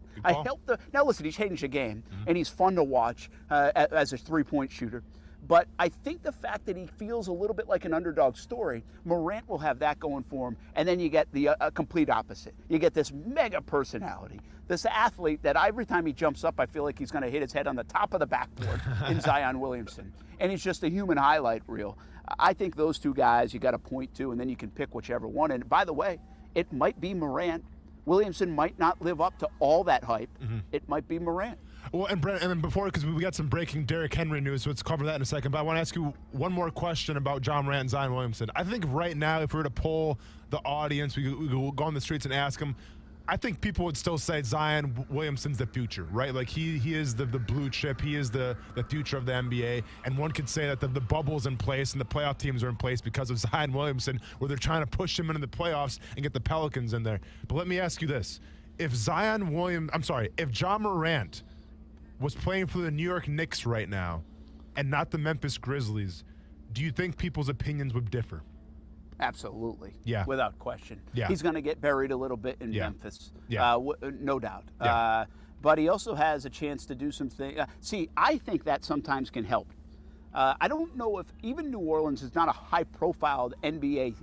Now, listen, he's changed the game, and he's fun to watch as a three-point shooter. But I think the fact that he feels a little bit like an underdog story, Morant will have that going for him. And then you get the complete opposite. You get this mega personality, this athlete that every time he jumps up, I feel like he's going to hit his head on the top of the backboard in Zion Williamson. And he's just a human highlight reel. I think those two guys you got to point to, and then you can pick whichever one. And by the way, it might be Morant. Williamson might not live up to all that hype. It might be Morant. Well, and Brent, and then before, because we got some breaking Derrick Henry news, so let's cover that in a second. But I want to ask you one more question about John Morant and Zion Williamson. I think right now, if we were to poll the audience, we go on the streets and ask them, I think people would still say Zion Williamson's the future, right? Like he is the blue chip. He is the future of the NBA. And one could say that the bubble's in place and the playoff teams are in place because of Zion Williamson, where they're trying to push him into the playoffs and get the Pelicans in there. But let me ask you this. If John Morant was playing for the New York Knicks right now and not the Memphis Grizzlies, do you think people's opinions would differ? Absolutely. Yeah. Without question. Yeah. He's going to get buried a little bit in Memphis. Yeah. No doubt. Yeah. But he also has a chance to do some things. See, I think that sometimes can help. I don't know if even New Orleans is not a high-profile NBA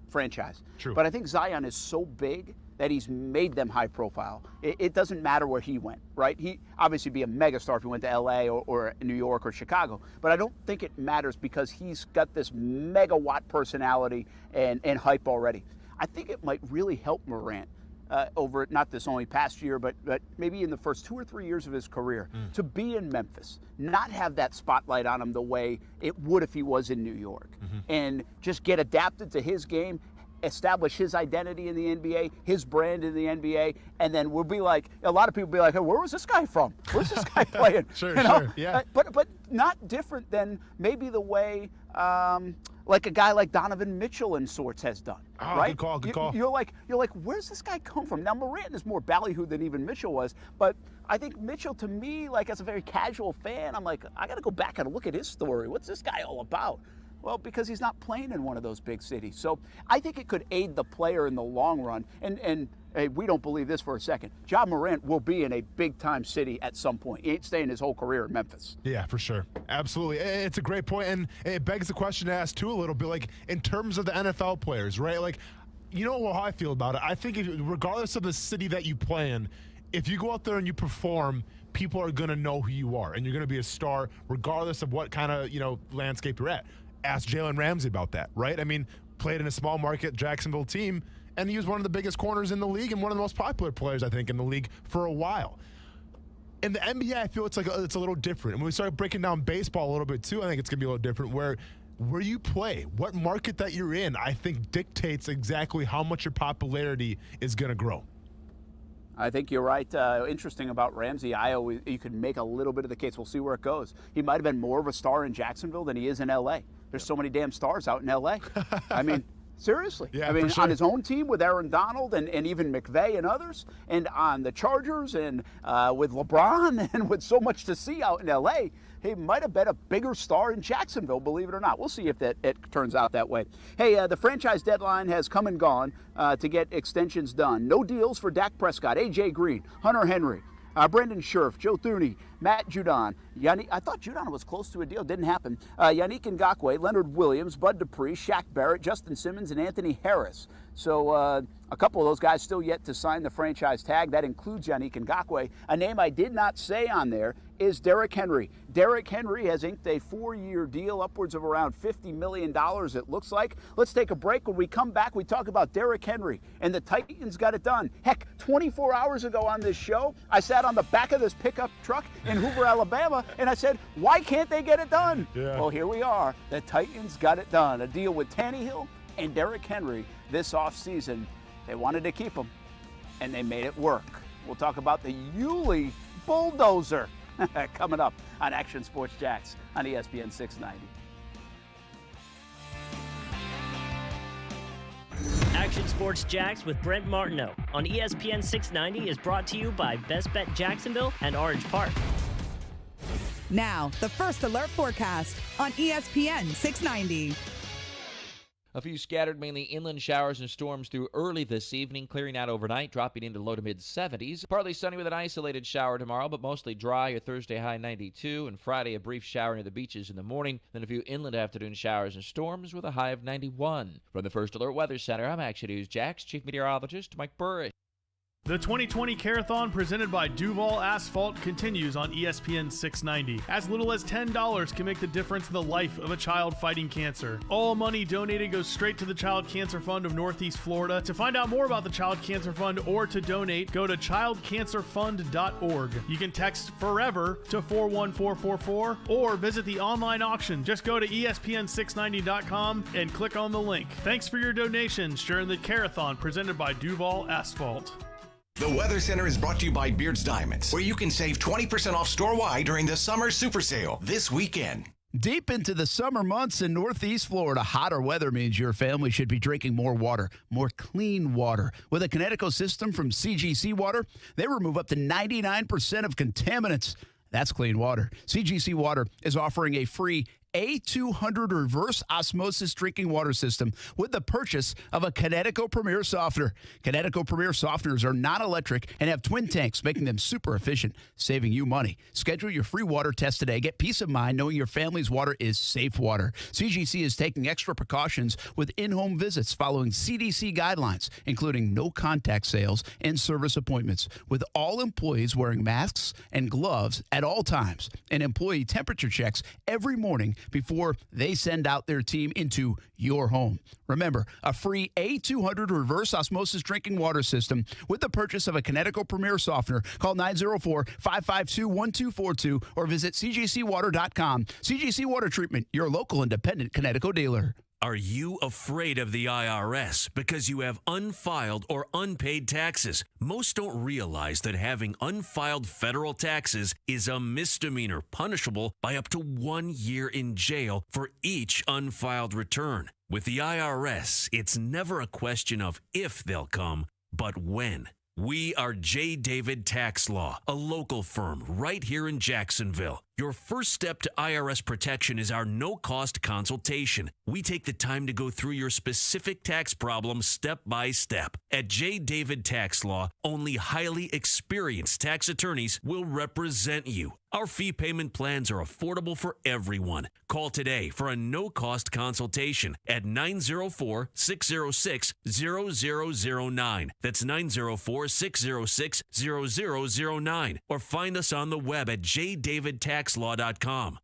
franchise. True. But I think Zion is so big that he's made them high profile. It doesn't matter where he went, right? He obviously be a megastar if he went to LA or New York or Chicago, but I don't think it matters because he's got this megawatt personality and hype already. I think it might really help Morant over not this only past year, but maybe in the first 2 or 3 years of his career to be in Memphis, not have that spotlight on him the way it would if he was in New York, and just get adapted to his game, establish his identity in the NBA, his brand in the NBA, and then we'll be like, a lot of people will be like, hey, where was this guy from? Where's this guy playing? Sure, you know? sure, yeah. But not different than maybe the way like a guy like Donovan Mitchell in sorts has done. Oh, right? good call. You're like, where's this guy come from? Now Morant is more ballyhoo than even Mitchell was, but I think Mitchell, to me, like as a very casual fan, I'm like, I got to go back and look at his story. What's this guy all about? Well, because he's not playing in one of those big cities. So I think it could aid the player in the long run. And hey, we don't believe this for a second. Ja Morant will be in a big-time city at some point. He ain't staying his whole career in Memphis. Yeah, for sure. Absolutely. It's a great point, and it begs the question to ask, too, a little bit, like, in terms of the NFL players, right? Like, you know how I feel about it. I think regardless of the city that you play in, if you go out there and you perform, people are going to know who you are, and you're going to be a star regardless of what kind of, landscape you're at. Ask Jalen Ramsey about that, right? I mean, played in a small market Jacksonville team, and he was one of the biggest corners in the league and one of the most popular players, I think, in the league for a while. In the NBA, I feel it's a little different. And when we start breaking down baseball a little bit too, I think it's going to be a little different where you play, what market that you're in, I think dictates exactly how much your popularity is going to grow. I think you're right. Interesting about Ramsey. You could make a little bit of the case. We'll see where it goes. He might have been more of a star in Jacksonville than he is in L.A. There's so many damn stars out in L.A. I mean, seriously. Yeah, I mean, sure. on his own team with Aaron Donald and even McVay and others, and on the Chargers and with LeBron and with so much to see out in L.A., he might have been a bigger star in Jacksonville, believe it or not. We'll see if it turns out that way. Hey, the franchise deadline has come and gone to get extensions done. No deals for Dak Prescott, A.J. Green, Hunter Henry, Brendan Scherf, Joe Thuney, Matt Judon. I thought Judon was close to a deal. Didn't happen. Yannick Ngakoue, Leonard Williams, Bud Dupree, Shaq Barrett, Justin Simmons, and Anthony Harris. So a couple of those guys still yet to sign the franchise tag. That includes Yannick Ngakoue. A name I did not say on there is Derrick Henry. Derrick Henry has inked a 4-year deal, upwards of around $50 million, it looks like. Let's take a break. When we come back, we talk about Derrick Henry, and the Titans got it done. Heck, 24 hours ago on this show, I sat on the back of this pickup truck in Hoover, Alabama, and I said, why can't they get it done? Yeah. Well, here we are. The Titans got it done. A deal with Tannehill and Derrick Henry this offseason. They wanted to keep him, and they made it work. We'll talk about the Yulee bulldozer coming up on Action Sports Jax on ESPN 690. Action Sports Jax with Brent Martineau on ESPN 690 is brought to you by Best Bet Jacksonville and Orange Park. Now, the First Alert forecast on ESPN 690. A few scattered, mainly inland showers and storms through early this evening, clearing out overnight, dropping into low to mid-70s. Partly sunny with an isolated shower tomorrow, but mostly dry. Your Thursday high 92, and Friday a brief shower near the beaches in the morning. Then a few inland afternoon showers and storms with a high of 91. From the First Alert Weather Center, I'm Action News Jax Chief Meteorologist Mike Burris. The 2020 Carathon presented by Duval Asphalt continues on ESPN 690. As little as $10 can make the difference in the life of a child fighting cancer. All money donated goes straight to the Child Cancer Fund of Northeast Florida. To find out more about the Child Cancer Fund or to donate, go to childcancerfund.org. You can text FOREVER to 41444 or visit the online auction. Just go to ESPN690.com and click on the link. Thanks for your donations during the Carathon presented by Duval Asphalt. The Weather Center is brought to you by Beards Diamonds, where you can save 20% off store-wide during the summer super sale this weekend. Deep into the summer months in Northeast Florida, hotter weather means your family should be drinking more water, more clean water. With a Kinetico system from CGC Water, they remove up to 99% of contaminants. That's clean water. CGC Water is offering a free A200 reverse osmosis drinking water system with the purchase of a Kinetico Premier softener. Kinetico Premier softeners are non-electric and have twin tanks, making them super efficient, saving you money. Schedule your free water test today. Get peace of mind knowing your family's water is safe water. CGC is taking extra precautions with in-home visits following CDC guidelines, including no contact sales and service appointments, with all employees wearing masks and gloves at all times, and employee temperature checks every morning before they send out their team into your home. Remember, a free A200 reverse osmosis drinking water system with the purchase of a Kinetico Premier softener. Call 904-552-1242 or visit cgcwater.com. CGC Water Treatment, your local independent Kinetico dealer. Are you afraid of the IRS because you have unfiled or unpaid taxes? Most don't realize that having unfiled federal taxes is a misdemeanor punishable by up to 1 year in jail for each unfiled return. With the IRS, it's never a question of if they'll come, but when. We are J. David Tax Law, a local firm right here in Jacksonville. Your first step to IRS protection is our no-cost consultation. We take the time to go through your specific tax problem step by step. At J. David Tax Law, only highly experienced tax attorneys will represent you. Our fee payment plans are affordable for everyone. Call today for a no-cost consultation at 904-606-0009. That's 904-606-0009. Or find us on the web at jdavidtaxlaw.com.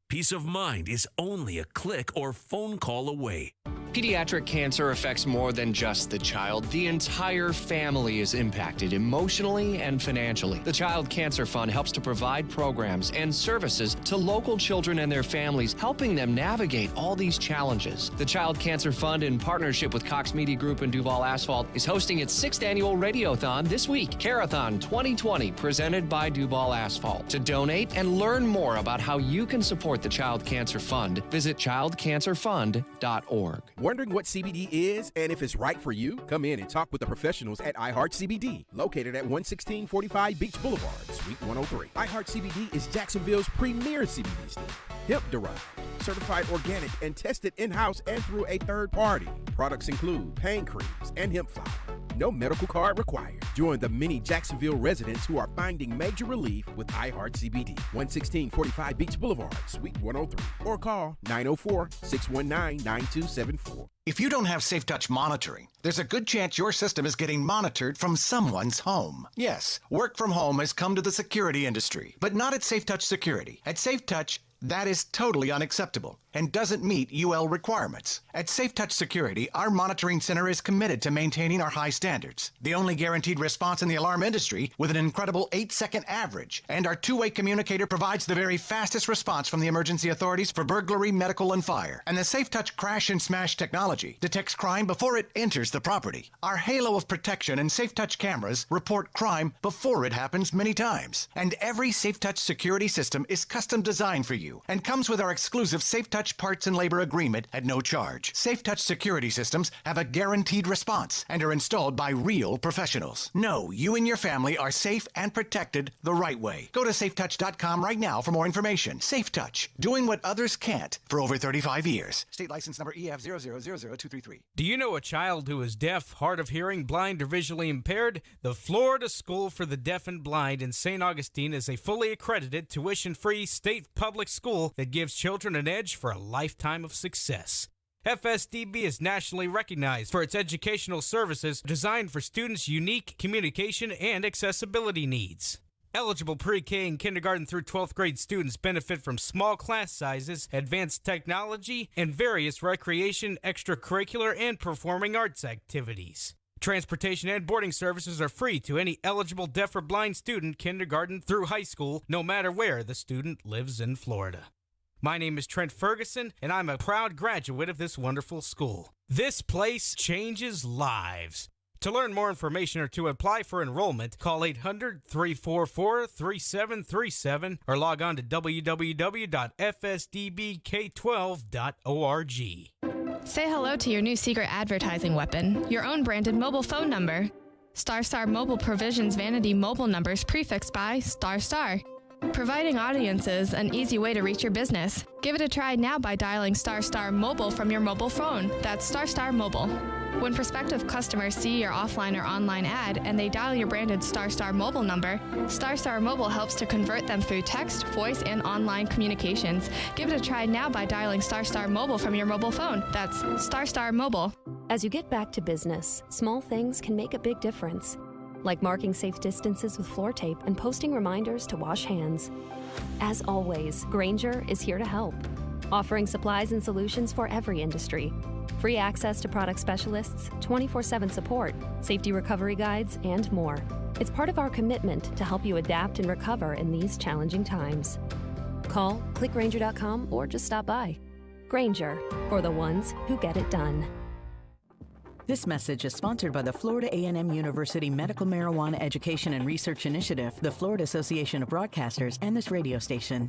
Peace of mind is only a click or phone call away. Pediatric cancer affects more than just the child. The entire family is impacted emotionally and financially. The Child Cancer Fund helps to provide programs and services to local children and their families, helping them navigate all these challenges. The Child Cancer Fund, in partnership with Cox Media Group and Duval Asphalt, is hosting its 6th annual Radiothon this week, Carathon 2020, presented by Duval Asphalt. To donate and learn more about how you can support the Child Cancer Fund, visit childcancerfund.org. Wondering what CBD is and if it's right for you? Come in and talk with the professionals at iHeart CBD, located at 11645 Beach Boulevard, Suite 103. iHeart CBD is Jacksonville's premier CBD state. Hemp-derived, certified organic, and tested in-house and through a third party. Products include pain creams and hemp flower. No medical card required. Join the many Jacksonville residents who are finding major relief with iHeart CBD. 11645 Beach Boulevard, Suite 103. Or call 904-619-9274. If you don't have SafeTouch monitoring, there's a good chance your system is getting monitored from someone's home. Yes, work from home has come to the security industry, but not at SafeTouch Security. At SafeTouch, that is totally unacceptable and doesn't meet UL requirements. At SafeTouch Security, our monitoring center is committed to maintaining our high standards. The only guaranteed response in the alarm industry with an incredible 8-second average. And our two-way communicator provides the very fastest response from the emergency authorities for burglary, medical, and fire. And the SafeTouch crash and smash technology detects crime before it enters the property. Our halo of protection and SafeTouch cameras report crime before it happens many times. And every SafeTouch security system is custom designed for you and comes with our exclusive SafeTouch parts and labor agreement at no charge. SafeTouch security systems have a guaranteed response and are installed by real professionals. Know you and your family are safe and protected the right way. Go to safetouch.com right now for more information. SafeTouch, doing what others can't for over 35 years. State license number EF0000233. Do you know a child who is deaf, hard of hearing, blind, or visually impaired? The Florida School for the Deaf and Blind in St. Augustine is a fully accredited, tuition-free state public school that gives children an edge for a lifetime of success. FSDB is nationally recognized for its educational services designed for students' unique communication and accessibility needs. Eligible pre-K and kindergarten through 12th grade students benefit from small class sizes, advanced technology, and various recreation, extracurricular, and performing arts activities. Transportation and boarding services are free to any eligible deaf or blind student, kindergarten through high school, no matter where the student lives in Florida. My name is Trent Ferguson, and I'm a proud graduate of this wonderful school. This place changes lives. To learn more information or to apply for enrollment, call 800-344-3737 or log on to www.fsdbk12.org. Say hello to your new secret advertising weapon, your own branded mobile phone number. StarStar Mobile provisions vanity mobile numbers prefixed by StarStar, providing audiences an easy way to reach your business. Give it a try now by dialing StarStar Mobile from your mobile phone. That's StarStar Mobile. When prospective customers see your offline or online ad and they dial your branded StarStar Mobile number, StarStar Mobile helps to convert them through text, voice, and online communications. Give it a try now by dialing StarStar Mobile from your mobile phone. That's StarStar Mobile. As you get back to business, small things can make a big difference, like marking safe distances with floor tape and posting reminders to wash hands. As always, Grainger is here to help, offering supplies and solutions for every industry. Free access to product specialists, 24/7 support, safety recovery guides, and more. It's part of our commitment to help you adapt and recover in these challenging times. Call, click Grainger.com, or just stop by. Grainger, for the ones who get it done. This message is sponsored by the Florida A&M University Medical Marijuana Education and Research Initiative, the Florida Association of Broadcasters, and this radio station.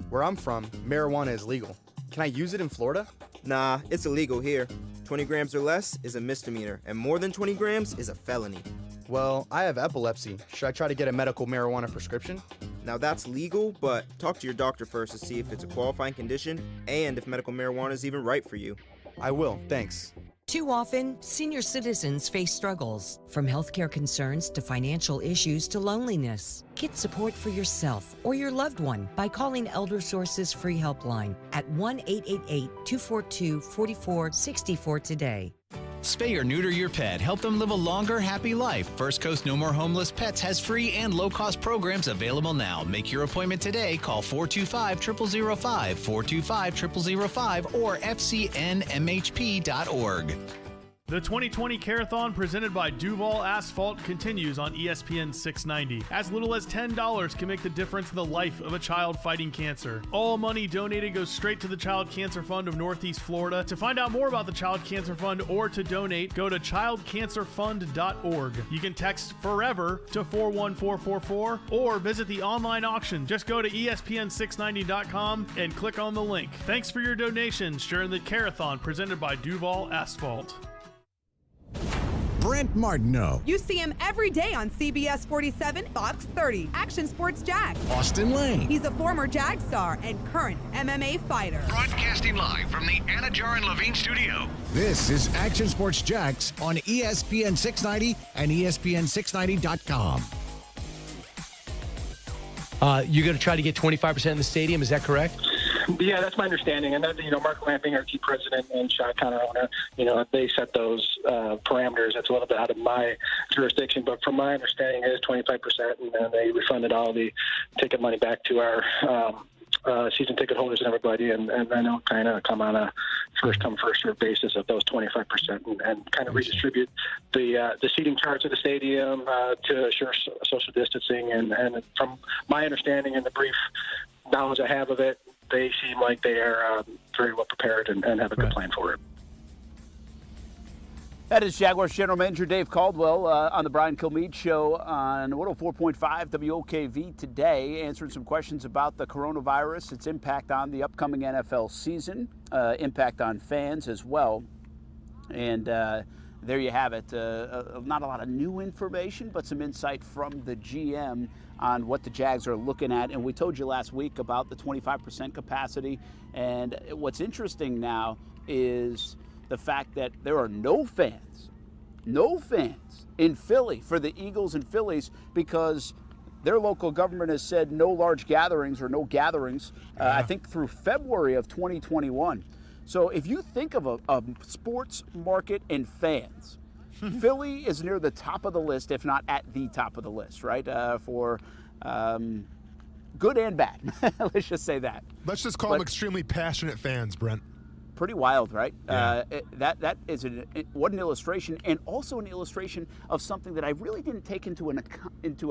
Where I'm from, marijuana is legal. Can I use it in Florida? Nah, it's illegal here. 20 grams or less is a misdemeanor, and more than 20 grams is a felony. Well, I have epilepsy. Should I try to get a medical marijuana prescription? Now that's legal, but talk to your doctor first to see if it's a qualifying condition and if medical marijuana is even right for you. I will, thanks. Too often, senior citizens face struggles, from healthcare concerns to financial issues to loneliness. Get support for yourself or your loved one by calling Elder Source's free helpline at 1-888-242-4464 today. Spay or neuter your pet. Help them live a longer, happy life. First Coast No More Homeless Pets has free and low-cost programs available now. Make your appointment today. Call 425-0005, 425-0005, or fcnmhp.org. The 2020 Carathon presented by Duval Asphalt continues on ESPN 690. As little as $10 can make the difference in the life of a child fighting cancer. All money donated goes straight to the Child Cancer Fund of Northeast Florida. To find out more about the Child Cancer Fund or to donate, go to childcancerfund.org. You can text FOREVER to 41444 or visit the online auction. Just go to ESPN690.com and click on the link. Thanks for your donations during the Carathon presented by Duval Asphalt. Brent Martineau. You see him every day on CBS 47, Fox 30, Action Sports Jax. Austin Lane. He's a former Jag star and current MMA fighter. Broadcasting live from the Anajar and Levine studio. This is Action Sports Jax on ESPN 690 and ESPN690.com. You're going to try to get 25% in the stadium, is that correct? Yeah, that's my understanding. And, Mark Lamping, our team president, and Sean Connor owner, they set those parameters. That's a little bit out of my jurisdiction. But from my understanding, it is 25%, and they refunded all the ticket money back to our season ticket holders and everybody. And then they'll kind of come on a first-come, first-served basis of those 25% and kind of redistribute the seating charts of the stadium to assure social distancing. And from my understanding and the brief knowledge I have of it, they seem like they are very well prepared and have a good plan for it. That is Jaguars General Manager Dave Caldwell on the Brian Kilmeade Show on 104.5 WOKV today, answering some questions about the coronavirus, its impact on the upcoming NFL season, impact on fans as well. And there you have it. Not a lot of new information, but some insight from the GM on what the Jags are looking at. And we told you last week about the 25% capacity. And what's interesting now is the fact that there are no fans in Philly for the Eagles and Phillies because their local government has said no large gatherings or no gatherings, I think through February of 2021. So if you think of a sports market and fans, Philly is near the top of the list, if not at the top of the list, right? For good and bad. Let's just say that. Let's just call them extremely passionate fans, Brent. Pretty wild, right? Yeah. That is what an illustration, and also an illustration of something that I really didn't take into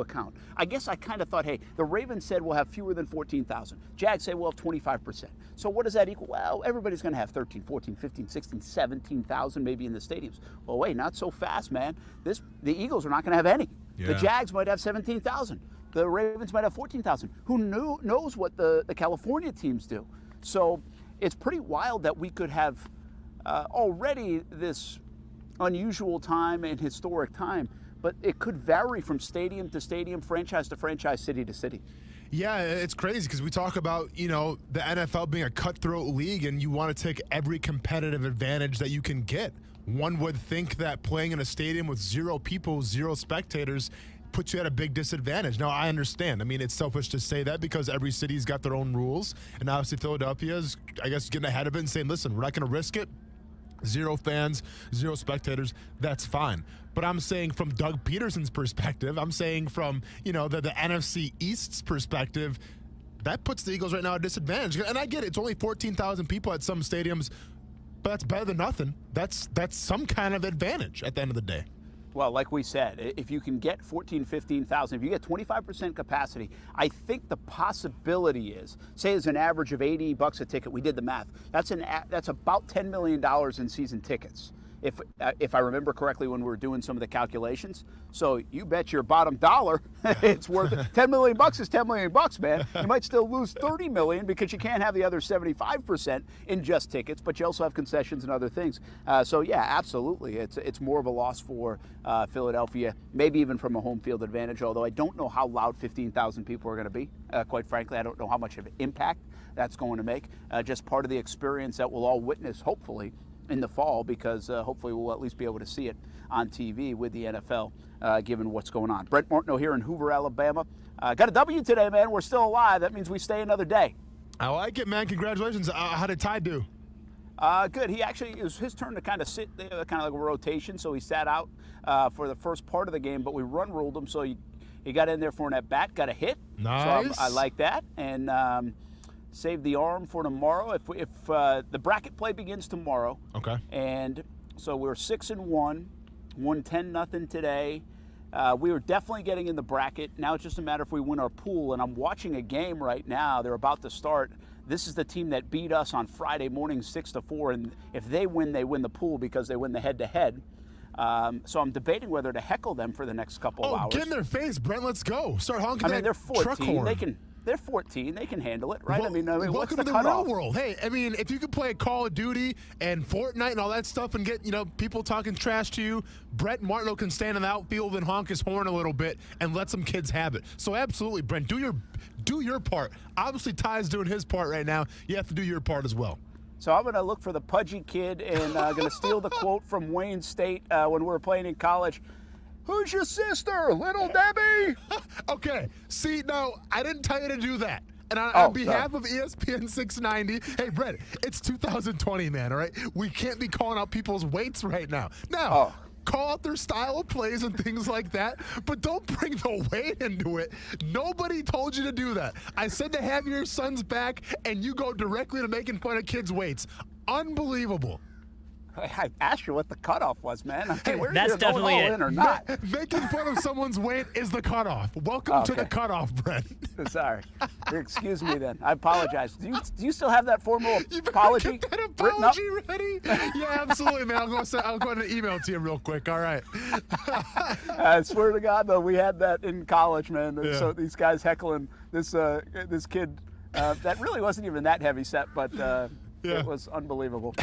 account. I guess I kind of thought, hey, the Ravens said we'll have fewer than 14,000. Jags say we'll have 25%. So what does that equal? Well, everybody's going to have 13, 14, 15, 16, 17,000 maybe in the stadiums. Well, wait, not so fast, man. The Eagles are not going to have any. Yeah. The Jags might have 17,000. The Ravens might have 14,000. Who knows what the California teams do? So it's pretty wild that we could have already this unusual time and historic time, but it could vary from stadium to stadium, franchise to franchise, city to city. Yeah, it's crazy because we talk about, the NFL being a cutthroat league and you want to take every competitive advantage that you can get. One would think that playing in a stadium with 0 people, 0 spectators, puts you at a big disadvantage. Now, I understand. I mean, it's selfish to say that because every city's got their own rules. And obviously Philadelphia is, I guess, getting ahead of it and saying, listen, we're not going to risk it. 0 fans, 0 spectators, that's fine. But I'm saying from Doug Peterson's perspective, I'm saying from, the NFC East's perspective, that puts the Eagles right now at a disadvantage. And I get it. It's only 14,000 people at some stadiums, but that's better than nothing. That's some kind of advantage at the end of the day. Well, like we said, if you can get 14, 15,000, if you get 25% capacity, I think the possibility is, say it's an average of $80 a ticket. We did the math. That's about $10 million in season tickets, if I remember correctly when we were doing some of the calculations. So you bet your bottom dollar it's worth it. $10 million is $10 million, man. You might still lose $30 million because you can't have the other 75% in just tickets, but you also have concessions and other things. So yeah, absolutely, it's more of a loss for Philadelphia, maybe even from a home field advantage. Although I don't know how loud 15,000 people are going to be. Quite frankly, I don't know how much of an impact that's going to make. Just part of the experience that we'll all witness, hopefully, in the fall, because hopefully we'll at least be able to see it on TV with the NFL, given what's going on. Brent Martineau here in Hoover, Alabama. Got a W today, man. We're still alive. That means we stay another day. I like it, man. Congratulations. How did Ty do? Good. It was his turn to kind of sit, kind of like a rotation, so he sat out for the first part of the game, but we ruled him, so he got in there for an at-bat, got a hit. Nice. So I like that. And save the arm for tomorrow. If the bracket play begins tomorrow. Okay. And so we're 6-1, won 10-0 today. We were definitely getting in the bracket. Now it's just a matter if we win our pool. And I'm watching a game right now. They're about to start. This is the team that beat us on Friday morning 6-4. And if they win the pool because they win the head-to-head. So I'm debating whether to heckle them for the next couple of hours. Get in their face, Brent. Let's go. Start honking that they're 14. truck horn. They're 14. They can handle it, right? Well, what's welcome the to the cutoff? real world. Hey, I mean, if you could play Call of Duty and Fortnite and all that stuff and get, people talking trash to you, Brent Martineau can stand in the outfield and honk his horn a little bit and let some kids have it. So absolutely, Brent, do your part. Obviously, Ty's doing his part right now. You have to do your part as well. So I'm going to look for the pudgy kid and going to steal the quote from Wayne State when we were playing in college. Who's your sister, Little Debbie? Okay. See, no, I didn't tell you to do that. And on behalf of ESPN 690, hey, Brett, it's 2020, man, all right? We can't be calling out people's weights right now. Now, call out their style of plays and things like that, but don't bring the weight into it. Nobody told you to do that. I said to have your son's back, and you go directly to making fun of kids' weights. Unbelievable. I asked you what the cutoff was, man. Hey, that's definitely all it. In or not? Making fun of someone's weight is the cutoff. Welcome to the cutoff, Brent. Sorry. Excuse me then. I apologize. Do you still have that formal apology? Get that apology ready? Yeah, absolutely, man. I'll go ahead and email it to you real quick. All right. I swear to God, though, we had that in college, man. Yeah. So these guys heckling this kid that really wasn't even that heavy set, but it was unbelievable.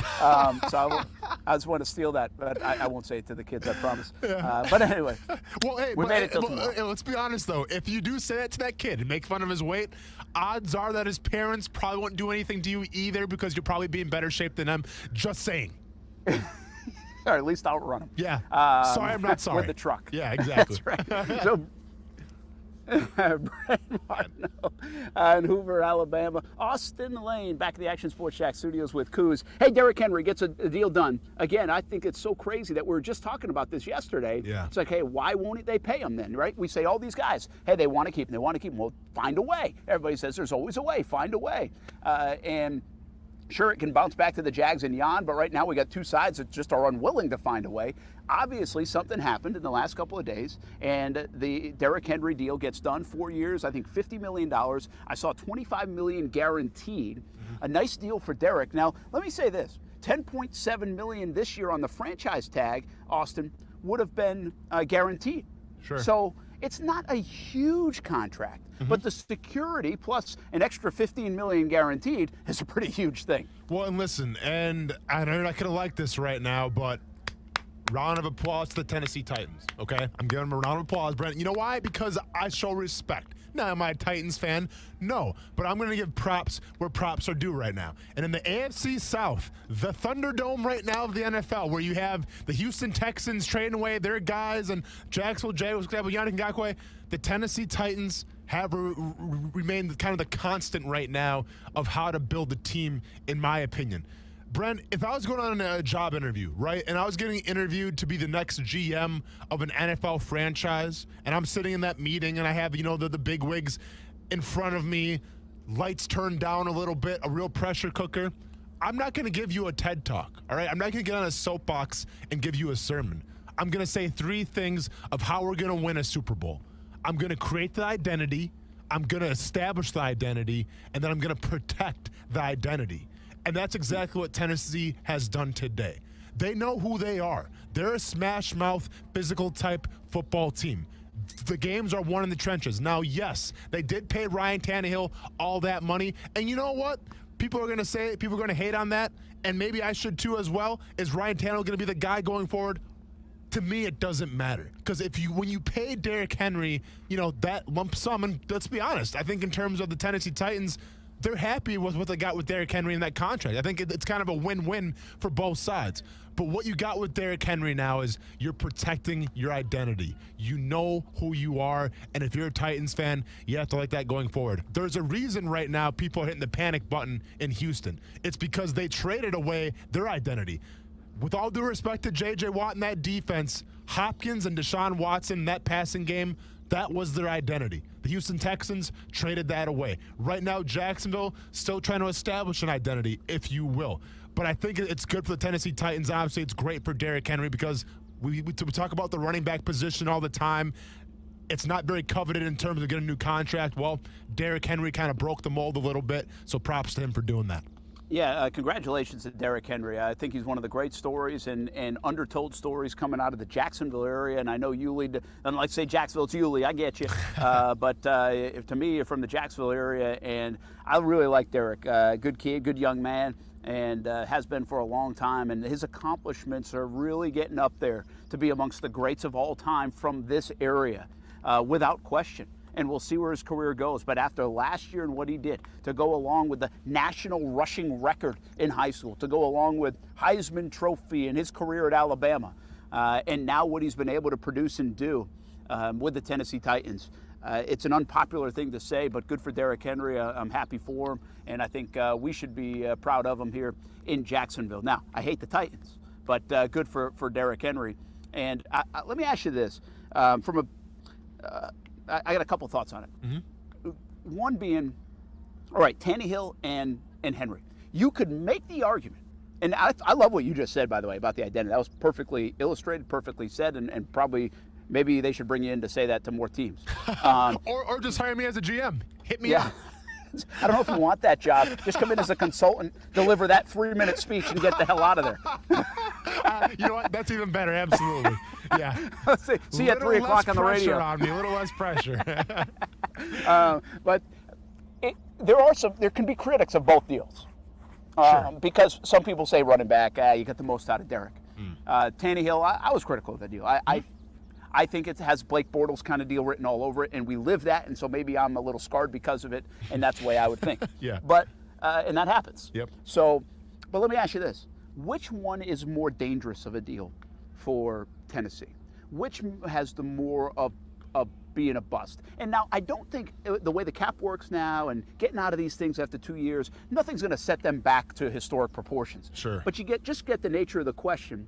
So I just want to steal that, but I won't say it to the kids, I promise. But anyway, well, hey, we made it till tomorrow. Let's be honest, though. If you do say that to that kid and make fun of his weight, odds are that his parents probably won't do anything to you either because you'll probably be in better shape than them. Just saying. Or at least outrun him. Yeah. Sorry, I'm not sorry. With the truck. Yeah, exactly. That's right. So, Brent Martineau in Hoover, Alabama. Austin Lane back at the Action Sports Shack studios with Coos. Hey, Derrick Henry gets a deal done. Again, I think it's so crazy that we were just talking about this yesterday. Yeah. It's like, hey, why won't they pay him then, right? We say all these guys, hey, they want to keep him. They want to keep him. Well, find a way. Everybody says there's always a way. Find a way. And sure, it can bounce back to the Jags and Jan, but right now we got two sides that just are unwilling to find a way. Obviously, something happened in the last couple of days, and the Derrick Henry deal gets done. 4 years, I think $50 million. I saw $25 million guaranteed. A nice deal for Derrick. Now, let me say this. $10.7 million this year on the franchise tag, Austin, would have been guaranteed. Sure. So it's not a huge contract, but the security plus an extra $15 million guaranteed is a pretty huge thing. Well, and listen, and I know you're not going to like this right now, but round of applause to the Tennessee Titans, okay? I'm giving them a round of applause, Brent. You know why? Because I show respect. Now, am I a Titans fan? No, but I'm going to give props where props are due right now. And in the AFC South, the Thunderdome right now of the NFL, where you have the Houston Texans trading away their guys and Jacksonville Jaguars, Yannick Ngakoue, the Tennessee Titans have remained kind of the constant right now of how to build a team, in my opinion. Brent, if I was going on a job interview, right, and I was getting interviewed to be the next GM of an NFL franchise, and I'm sitting in that meeting and I have, the big wigs in front of me, lights turned down a little bit, a real pressure cooker, I'm not going to give you a TED Talk, all right? I'm not going to get on a soapbox and give you a sermon. I'm going to say 3 things of how we're going to win a Super Bowl. I'm going to create the identity, I'm going to establish the identity, and then I'm going to protect the identity. And that's exactly what Tennessee has done today. They know who they are. They're a smash-mouth, physical-type football team. The games are won in the trenches. Now, yes, they did pay Ryan Tannehill all that money. And you know what? People are going to say, people are going to hate on that, and maybe I should too as well. Is Ryan Tannehill going to be the guy going forward? To me, it doesn't matter. Because when you pay Derrick Henry, that lump sum, and let's be honest, I think in terms of the Tennessee Titans, they're happy with what they got with Derrick Henry in that contract. I think it's kind of a win-win for both sides. But what you got with Derrick Henry now is you're protecting your identity. You know who you are, and if you're a Titans fan, you have to like that going forward. There's a reason right now people are hitting the panic button in Houston. It's because they traded away their identity. With all due respect to J.J. Watt and that defense, Hopkins and Deshaun Watson, that passing game, that was their identity. The Houston Texans traded that away. Right now, Jacksonville still trying to establish an identity, if you will. But I think it's good for the Tennessee Titans. Obviously, it's great for Derrick Henry because we talk about the running back position all the time. It's not very coveted in terms of getting a new contract. Well, Derrick Henry kind of broke the mold a little bit, so props to him for doing that. Yeah, congratulations to Derrick Henry. I think he's one of the great stories and undertold stories coming out of the Jacksonville area. And I know Yulee, and like say Jacksonville, it's Yulee, I get you. But to me, you're from the Jacksonville area, and I really like Derrick. Good kid, good young man, and has been for a long time. And his accomplishments are really getting up there to be amongst the greats of all time from this area, without question. And we'll see where his career goes. But after last year and what he did, to go along with the national rushing record in high school, to go along with Heisman Trophy in his career at Alabama, and now what he's been able to produce and do with the Tennessee Titans, it's an unpopular thing to say, but good for Derrick Henry. I'm happy for him, and I think we should be proud of him here in Jacksonville. Now, I hate the Titans, but good for Derrick Henry. And let me ask you this. I got a couple thoughts on it. Mm-hmm. One being, all right, Tannehill and Henry. You could make the argument, and I love what you just said, by the way, about the identity. That was perfectly illustrated, perfectly said, and probably maybe they should bring you in to say that to more teams. Or just hire me as a GM. Hit me up. I don't know if you want that job. Just come in as a consultant, deliver that 3-minute speech, and get the hell out of there. You know what? That's even better. Absolutely. Yeah. See you at 3 o'clock on the radio. On me, a little less pressure. But there can be critics of both deals. Sure. Because some people say running back, you get the most out of Derrick. Tannehill, I was critical of the deal. I think it has Blake Bortles kind of deal written all over it, and we live that, and so maybe I'm a little scarred because of it, and that's the way I would think. Yeah. But and that happens. Yep. So, but let me ask you this: which one is more dangerous of a deal for Tennessee? Which has the more of being a bust? And now I don't think the way the cap works now and getting out of these things after 2 years, nothing's going to set them back to historic proportions. Sure. But you get the nature of the question.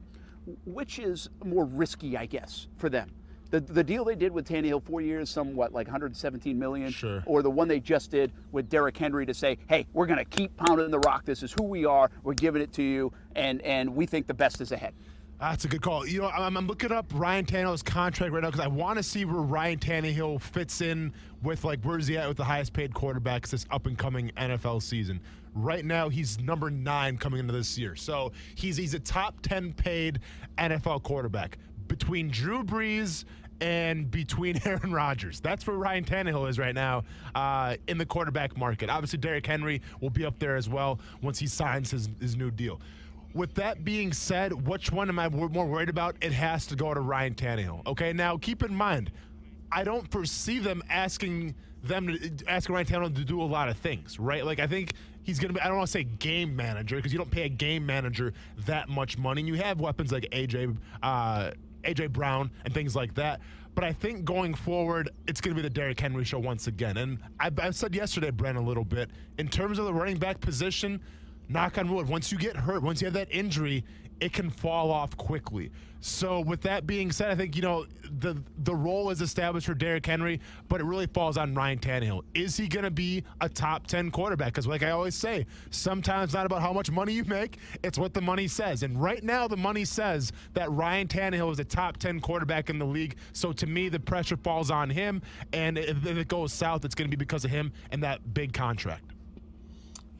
Which is more risky, I guess, for them? The deal they did with Tannehill, 4 years, somewhat like $117 million, sure, or the one they just did with Derrick Henry to say, hey, we're going to keep pounding the rock. This is who we are. We're giving it to you, and we think the best is ahead. That's a good call. You know, I'm looking up Ryan Tannehill's contract right now because I want to see where Ryan Tannehill fits in with, like, where's he at with the highest paid quarterbacks this up-and-coming NFL season. Right now, he's number 9 coming into this year. So he's a top 10 paid NFL quarterback between Drew Brees and between Aaron Rodgers. That's where Ryan Tannehill is right now in the quarterback market. Obviously, Derrick Henry will be up there as well once he signs his new deal. With that being said, which one am I more worried about? It has to go to Ryan Tannehill. Okay, now keep in mind, I don't foresee them asking Ryan Tannehill to do a lot of things, right? Like, I think he's going to be, I don't want to say game manager, because you don't pay a game manager that much money. And you have weapons like A.J. Brown and things like that. But I think going forward, it's going to be the Derrick Henry show once again. And I said yesterday, Brent, a little bit, in terms of the running back position, knock on wood, once you get hurt, once you have that injury, it can fall off quickly. So with that being said, I think, the role is established for Derrick Henry, but it really falls on Ryan Tannehill. Is he going to be a top 10 quarterback? Because like I always say, sometimes not about how much money you make, it's what the money says. And right now the money says that Ryan Tannehill is a top 10 quarterback in the league. So to me, the pressure falls on him. And if it goes south, it's going to be because of him and that big contract.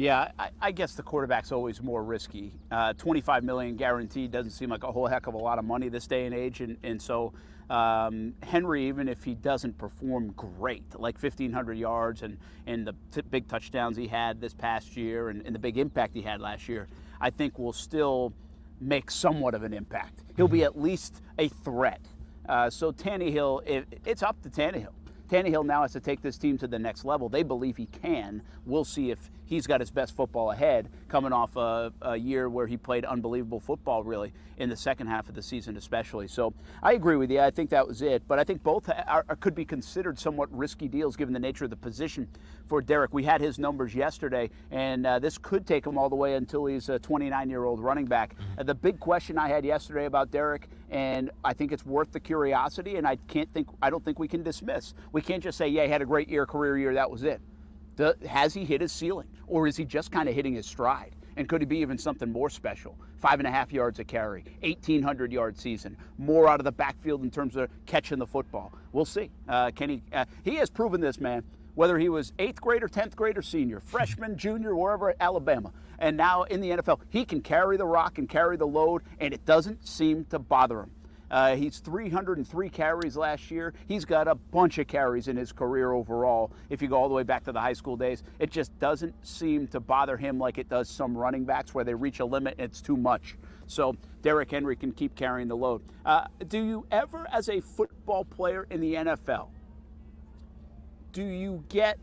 Yeah, I guess the quarterback's always more risky. $25 million guaranteed doesn't seem like a whole heck of a lot of money this day and age, and so Henry, even if he doesn't perform great, like 1,500 yards and the big touchdowns he had this past year and the big impact he had last year, I think will still make somewhat of an impact. He'll be at least a threat. So Tannehill, it's up to Tannehill. Tannehill now has to take this team to the next level. They believe he can. We'll see if he's got his best football ahead, coming off a year where he played unbelievable football, really, in the second half of the season especially. So I agree with you. I think that was it. But I think both could be considered somewhat risky deals given the nature of the position for Derrick. We had his numbers yesterday, and this could take him all the way until he's a 29-year-old running back. The big question I had yesterday about Derrick, and I think it's worth the curiosity, and I don't think we can dismiss. We can't just say, yeah, he had a great career year, that was it. Has he hit his ceiling, or is he just kind of hitting his stride? And could he be even something more special? 5.5 yards a carry, 1,800-yard season, more out of the backfield in terms of catching the football. We'll see. He has proven this, man, whether he was 8th grade or 10th grade or senior, freshman, junior, wherever at Alabama, and now in the NFL, he can carry the rock and carry the load, and it doesn't seem to bother him. He's 303 carries last year. He's got a bunch of carries in his career overall. If you go all the way back to the high school days, it just doesn't seem to bother him like it does some running backs where they reach a limit and it's too much. So Derrick Henry can keep carrying the load. Do you ever, as a football player in the NFL, do you get,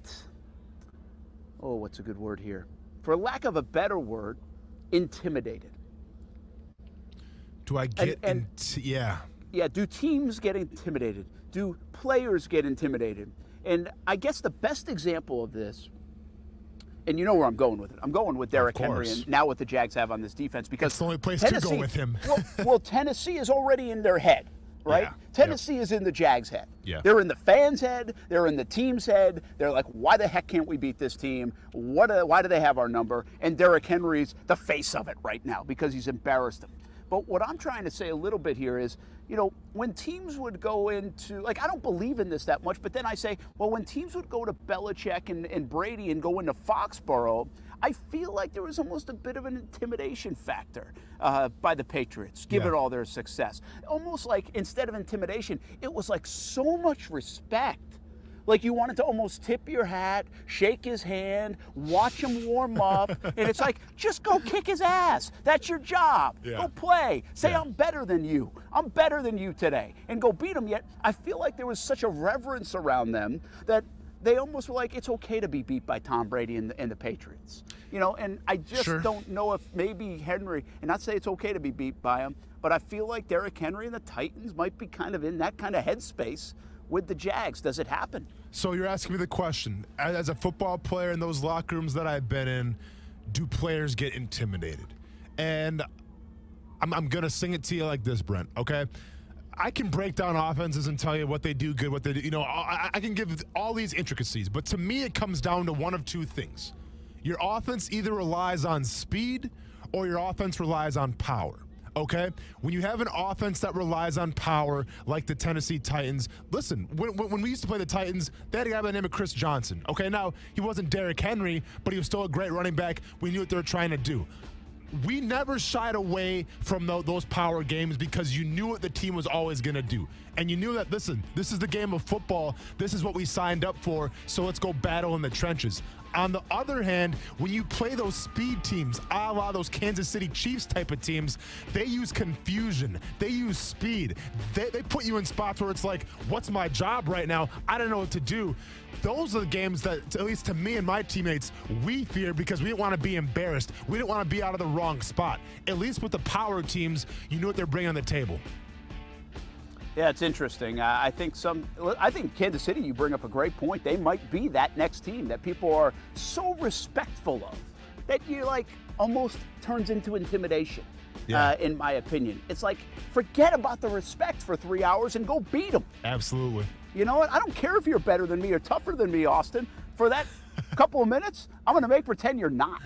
what's a good word here? For lack of a better word, intimidated? Do I get yeah. Yeah, do teams get intimidated? Do players get intimidated? And I guess the best example of this, and you know where I'm going with it. I'm going with Derrick Henry and now what the Jags have on this defense, because it's the only place to go with him. well, Tennessee is already in their head, right? Yeah. Tennessee is in the Jags' head. Yeah. They're in the fans' head. They're in the team's head. They're like, why the heck can't we beat this team? Why do they have our number? And Derrick Henry's the face of it right now because he's embarrassed them. But what I'm trying to say a little bit here is, when teams would go into, I don't believe in this that much, but then I say, well, when teams would go to Belichick and Brady and go into Foxborough, I feel like there was almost a bit of an intimidation factor by the Patriots, given all their success. Almost like, instead of intimidation, it was like so much respect. Like you wanted to almost tip your hat, shake his hand, watch him warm up, and it's like, just go kick his ass. That's your job. Yeah. Go play. Say, I'm better than you. I'm better than you today. And go beat him. Yet I feel like there was such a reverence around them that they almost were like, it's okay to be beat by Tom Brady and the Patriots. And I just don't know if maybe Henry, and not say it's okay to be beat by him, but I feel like Derrick Henry and the Titans might be kind of in that kind of headspace with the Jags. Does it happen? So you're asking me the question, as a football player in those locker rooms that I've been in, do players get intimidated? And I'm going to sing it to you like this, Brent, okay? I can break down offenses and tell you what they do good, what they do. I can give all these intricacies, but to me it comes down to one of two things. Your offense either relies on speed or your offense relies on power. Okay? When you have an offense that relies on power like the Tennessee Titans, listen, when we used to play the Titans, they had a guy by the name of Chris Johnson. Okay, now he wasn't Derrick Henry, but he was still a great running back. We knew what they were trying to do. We never shied away from those power games because you knew what the team was always going to do. And you knew that, listen, this is the game of football. This is what we signed up for, so let's go battle in the trenches. On the other hand, when you play those speed teams, a la those Kansas City Chiefs type of teams, they use confusion. They use speed. They put you in spots where it's like, what's my job right now? I don't know what to do. Those are the games that, at least to me and my teammates, we fear because we didn't want to be embarrassed. We didn't want to be out of the wrong spot. At least with the power teams, you know what they're bringing on the table. Yeah, it's interesting. I think Kansas City, you bring up a great point. They might be that next team that people are so respectful of that you're like, almost turns into intimidation. Yeah. In my opinion, it's like, forget about the respect for 3 hours and go beat them. Absolutely. You know what? I don't care if you're better than me or tougher than me, Austin. For that couple of minutes, I'm going to make pretend you're not.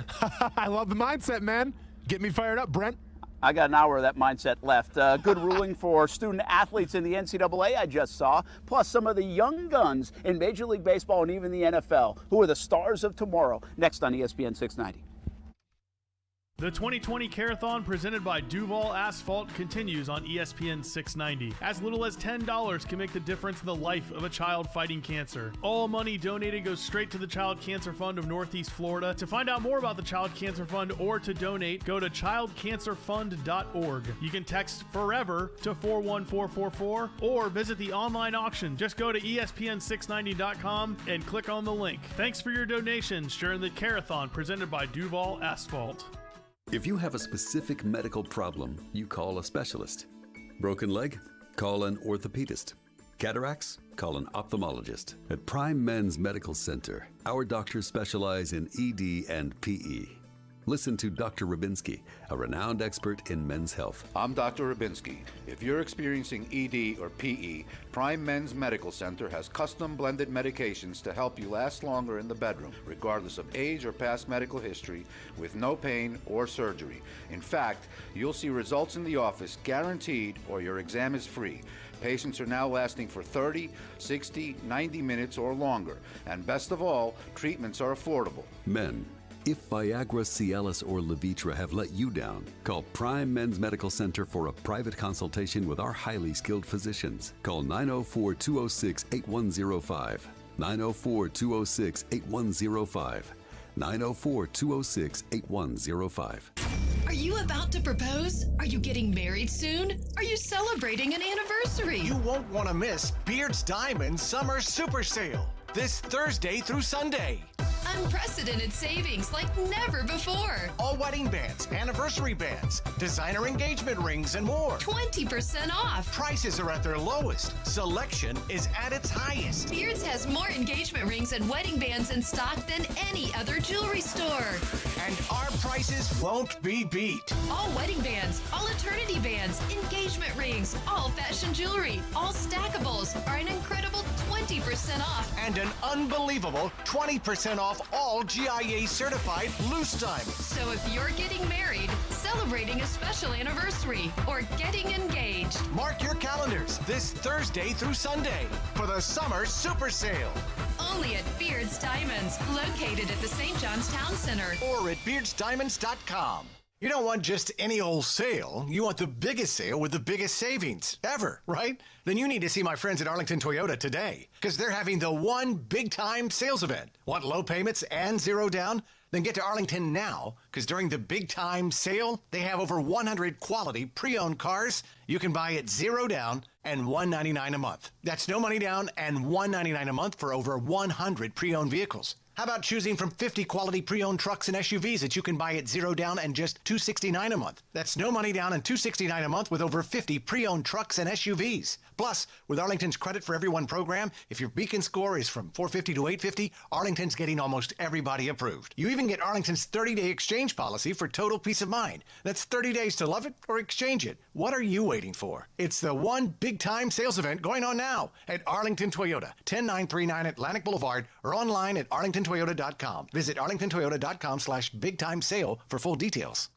I love the mindset, man. Get me fired up, Brent. I got an hour of that mindset left. Good ruling for student athletes in the NCAA I just saw, plus some of the young guns in Major League Baseball and even the NFL, who are the stars of tomorrow, next on ESPN 690. The 2020 Carathon presented by Duval Asphalt continues on ESPN 690. As little as $10 can make the difference in the life of a child fighting cancer. All money donated goes straight to the Child Cancer Fund of Northeast Florida. To find out more about the Child Cancer Fund or to donate, go to childcancerfund.org. You can text FOREVER to 41444 or visit the online auction. Just go to ESPN690.com and click on the link. Thanks for your donations during the Carathon presented by Duval Asphalt. If you have a specific medical problem, you call a specialist. Broken leg? Call an orthopedist. Cataracts? Call an ophthalmologist. At Prime Men's Medical Center, our doctors specialize in ED and PE. Listen to Dr. Rubinski, a renowned expert in men's health. I'm Dr. Rubinski. If you're experiencing ED or PE, Prime Men's Medical Center has custom blended medications to help you last longer in the bedroom, regardless of age or past medical history, with no pain or surgery. In fact, you'll see results in the office guaranteed or your exam is free. Patients are now lasting for 30, 60, 90 minutes or longer. And best of all, treatments are affordable. Men, if Viagra, Cialis, or Levitra have let you down, call Prime Men's Medical Center for a private consultation with our highly skilled physicians. Call 904-206-8105. 904-206-8105. 904-206-8105. Are you about to propose? Are you getting married soon? Are you celebrating an anniversary? You won't want to miss Beard's Diamond Summer Super Sale this Thursday through Sunday. Unprecedented savings like never before. All wedding bands, anniversary bands, designer engagement rings, and more. 20% off. Prices are at their lowest. Selection is at its highest. Beards has more engagement rings and wedding bands in stock than any other jewelry store. And our prices won't be beat. All wedding bands, all eternity bands, engagement rings, all fashion jewelry, all stackables are an incredible 20% off. And an unbelievable 20% off all GIA certified loose diamonds. So if you're getting married, celebrating a special anniversary, or getting engaged, mark your calendars this Thursday through Sunday for the Summer Super Sale. Only at Beard's Diamonds, located at the St. John's Town Center. Or at beardsdiamonds.com. You don't want just any old sale. You want the biggest sale with the biggest savings ever, right? Then you need to see my friends at Arlington Toyota today, because they're having the one big-time sales event. Want low payments and zero down? Then get to Arlington now, because during the big-time sale, they have over 100 quality pre-owned cars you can buy at zero down and $199 a month. That's no money down and $199 a month for over 100 pre-owned vehicles. How about choosing from 50 quality pre-owned trucks and SUVs that you can buy at zero down and just $269 a month? That's no money down and $269 a month with over 50 pre-owned trucks and SUVs. Plus, with Arlington's Credit for Everyone program, if your Beacon score is from 450 to 850, Arlington's getting almost everybody approved. You even get Arlington's 30-day exchange policy for total peace of mind. That's 30 days to love it or exchange it. What are you waiting for? It's the one big-time sales event going on now at Arlington Toyota, 10939 Atlantic Boulevard, or online at arlingtontoyota.com. Visit arlingtontoyota.com/big-time sale for full details.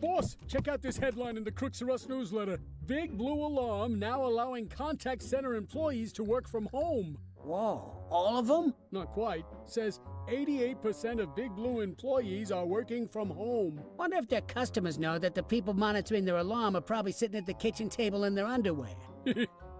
Boss, check out this headline in the Crooks R Us newsletter. Big Blue Alarm now allowing contact center employees to work from home. Whoa, all of them? Not quite. Says 88% of Big Blue employees are working from home. Wonder if their customers know that the people monitoring their alarm are probably sitting at the kitchen table in their underwear.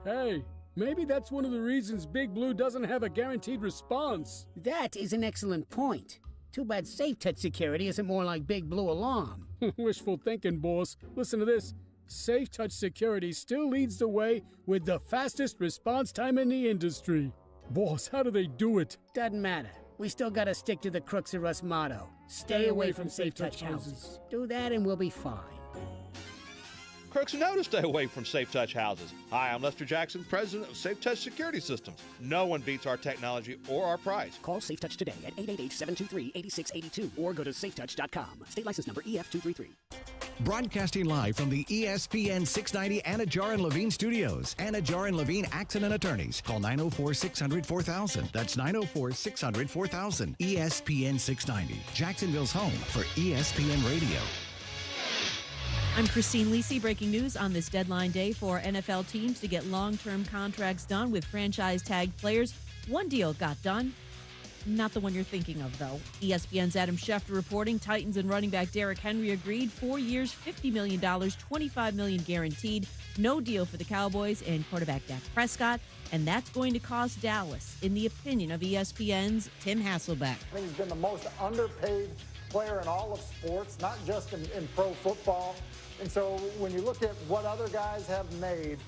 Hey, maybe that's one of the reasons Big Blue doesn't have a guaranteed response. That is an excellent point. Too bad Safe Touch Security isn't more like Big Blue Alarm. Wishful thinking, boss. Listen to this. Safe Touch Security still leads the way with the fastest response time in the industry. Boss, how do they do it? Doesn't matter. We still gotta stick to the Crooks R Us motto. Stay away from Safe Touch houses. Do that and we'll be fine. Crooks know to stay away from Safe Touch houses. Hi, I'm Lester Jackson, president of Safe Touch Security Systems. No one beats our technology or our price. Call Safe Touch today at 888-723-8682 or go to safetouch.com. State license number EF233. Broadcasting live from the ESPN 690 Anajar and Levine studios. Anajar and Levine Accident Attorneys. Call 904-600-4000. That's 904-600-4000. ESPN 690, Jacksonville's home for ESPN Radio. I'm Christine Lisi. Breaking news on this deadline day for NFL teams to get long-term contracts done with franchise tag players. One deal got done. Not the one you're thinking of, though. ESPN's Adam Schefter reporting Titans and running back Derrick Henry agreed 4 years, $50 million, $25 million guaranteed. No deal for the Cowboys and quarterback Dak Prescott. And that's going to cost Dallas, in the opinion of ESPN's Tim Hasselbeck. I think he's been the most underpaid player in all of sports, not just in pro football. And so when you look at what other guys have made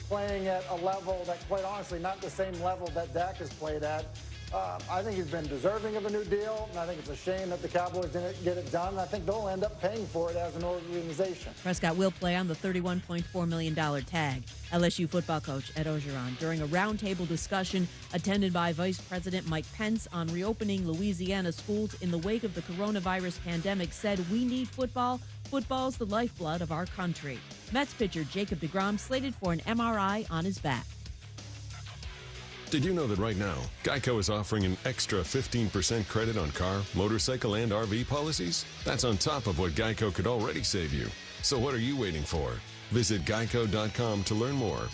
playing at a level that, quite honestly, not the same level that Dak has played at, I think he's been deserving of a new deal, and I think it's a shame that the Cowboys didn't get it done. I think they'll end up paying for it as an organization. Prescott will play on the $31.4 million tag. LSU football coach Ed Orgeron, during a roundtable discussion attended by Vice President Mike Pence on reopening Louisiana schools in the wake of the coronavirus pandemic, said, "We need football. Football's the lifeblood of our country." Mets pitcher Jacob deGrom slated for an MRI on his back. Did you know that right now, Geico is offering an extra 15% credit on car, motorcycle, and RV policies? That's on top of what Geico could already save you. So what are you waiting for? Visit geico.com to learn more.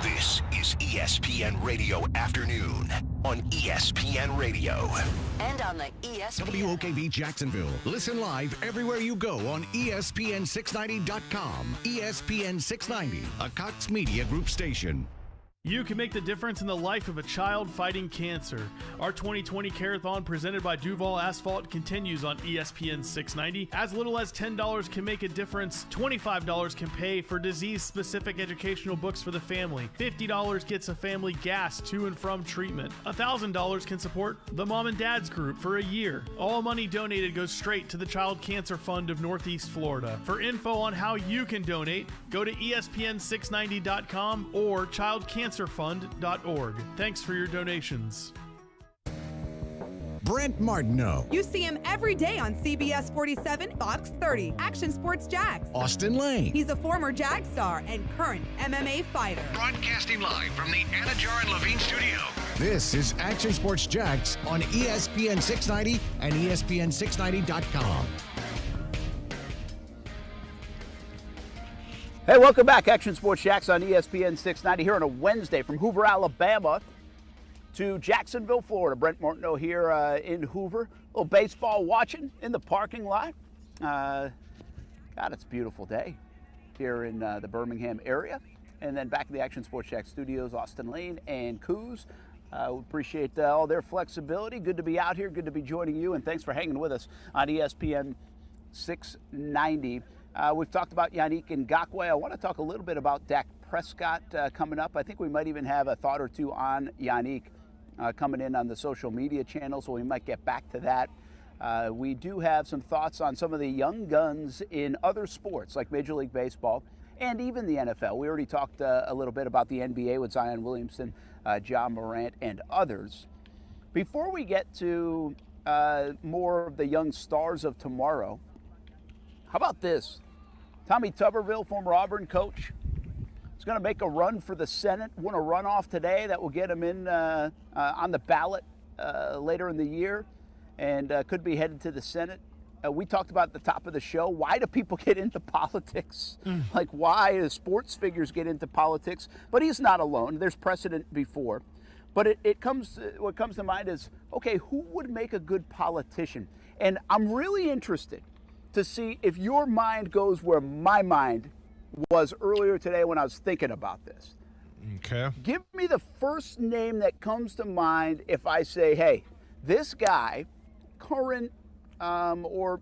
This is ESPN Radio Afternoon on ESPN Radio. And on the ESPN. WOKV Jacksonville. Listen live everywhere you go on ESPN690.com. ESPN 690, a Cox Media Group station. You can make the difference in the life of a child fighting cancer. Our 2020 Carathon presented by Duval Asphalt continues on ESPN 690. As little as $10 can make a difference. $25 can pay for disease-specific educational books for the family. $50 gets a family gas to and from treatment. $1,000 can support the Mom and Dad's Group for a year. All money donated goes straight to the Child Cancer Fund of Northeast Florida. For info on how you can donate, go to ESPN690.com or childcancerfund.org. Thanks for your donations. Brent Martineau. You see him every day on CBS 47, Fox 30, Action Sports Jax. Austin Lane. He's a former Jag star and current MMA fighter. Broadcasting live from the Anajar and Levine studio. This is Action Sports Jax on ESPN 690 and ESPN690.com. Hey, welcome back. Action Sports Jax on ESPN 690 here on a Wednesday from Hoover, Alabama to Jacksonville, Florida. Brent Martineau here in Hoover. A little baseball watching in the parking lot. God, it's a beautiful day here in the Birmingham area. And then back in the Action Sports Jax studios, Austin Lane and Coos. We appreciate all their flexibility. Good to be out here. Good to be joining you. And thanks for hanging with us on ESPN 690. We've talked about Yannick Ngakoue. I want to talk a little bit about Dak Prescott coming up. I think we might even have a thought or two on Yannick coming in on the social media channel, so we might get back to that. We do have some thoughts on some of the young guns in other sports like Major League Baseball and even the NFL. We already talked a little bit about the NBA with Zion Williamson, John Morant, and others. Before we get to more of the young stars of tomorrow, how about this? Tommy Tuberville, former Auburn coach, is going to make a run for the Senate. Won a runoff today that will get him in on the ballot later in the year and could be headed to the Senate. We talked about at the top of the show, why do people get into politics? Like, why do sports figures get into politics? But he's not alone. There's precedent before. But what comes to mind is, okay, who would make a good politician? And I'm really interested to see if your mind goes where my mind was earlier today when I was thinking about this. Okay. Give me the first name that comes to mind if I say, hey, this guy, current or,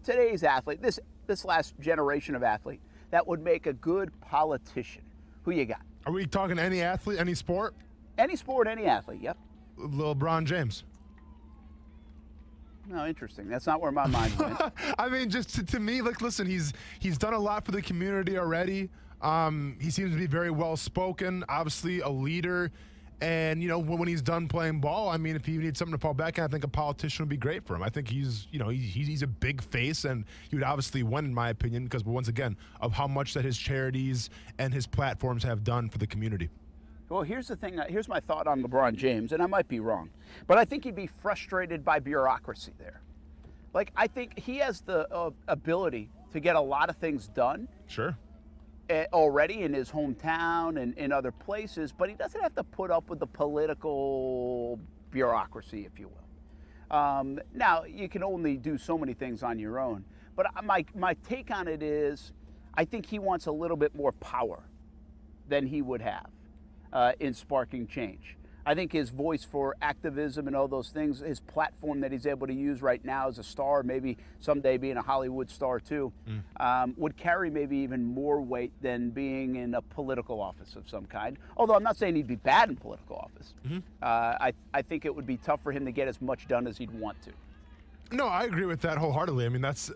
today's athlete, this last generation of athlete, that would make a good politician. Who you got? Are we talking any athlete, any sport? Any sport, any athlete, yep. LeBron James. No, interesting. That's not where my mind went. I mean, just to me, like, listen, he's done a lot for the community already. He seems to be very well spoken, obviously a leader. And, you know, when he's done playing ball, I mean, if he needs something to fall back on, I think a politician would be great for him. I think he's a big face, and he would obviously win, in my opinion, because, once again, of how much that his charities and his platforms have done for the community. Well, here's the thing. Here's my thought on LeBron James, and I might be wrong, but I think he'd be frustrated by bureaucracy there. Like, I think he has the ability to get a lot of things done. Sure. Already in his hometown and in other places, but he doesn't have to put up with the political bureaucracy, if you will. Now, you can only do so many things on your own, but my take on it is I think he wants a little bit more power than he would have in sparking change. I think his voice for activism and all those things, his platform that he's able to use right now as a star, maybe someday being a Hollywood star too, would carry maybe even more weight than being in a political office of some kind. Although I'm not saying he'd be bad in political office. I think it would be tough for him to get as much done as he'd want to. No, I agree with that wholeheartedly. I mean, that's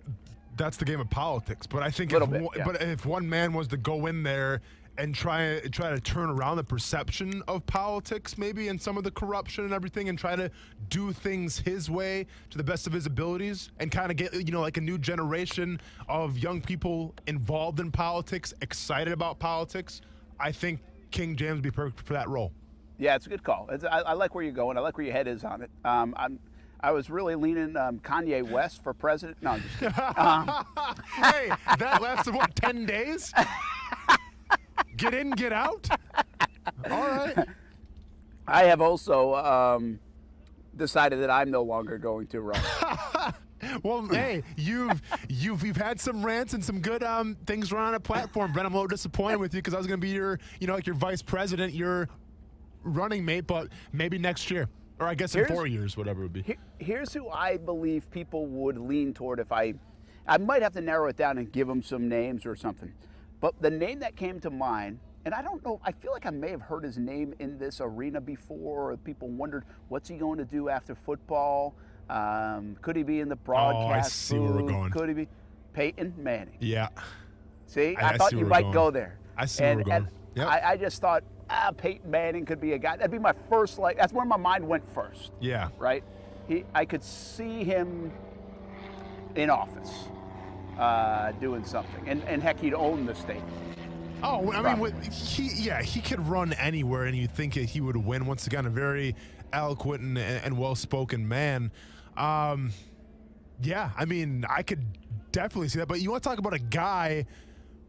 the game of politics. But I think if one man was to go in there and try to turn around the perception of politics, maybe, and some of the corruption and everything, and try to do things his way to the best of his abilities, and kind of get, you know, like a new generation of young people involved in politics, excited about politics, I think King James would be perfect for that role. Yeah, it's a good call. I like where you're going. I like where your head is on it. I was really leaning Kanye West for president. No, I'm just kidding. Hey, that lasted, what, 10 days? Get in, get out? All right. I have also decided that I'm no longer going to run. Well, hey, you've had some rants and some good things run on a platform. Brent, I'm a little disappointed with you because I was going to be your, you know, like your vice president, your running mate, but maybe next year. Or I guess in 4 years, whatever it would be. Here's who I believe people would lean toward if I might have to narrow it down and give them some names or something. But the name that came to mind, and I don't know, I feel like I may have heard his name in this arena before, or people wondered, what's he going to do after football? Could he be in the broadcast? Oh, I see where we're going. Could he be? Peyton Manning. Yeah. See, I thought you might go there. I see where we're going. Yep. I just thought, Peyton Manning could be a guy. That'd be my first, that's where my mind went first. Yeah. Right? I could see him in office doing something. And heck, he'd own the state. Oh, I mean, he could run anywhere, and you'd think he would win. Once again, a very eloquent and well-spoken man. Yeah, I mean, I could definitely see that. But you want to talk about a guy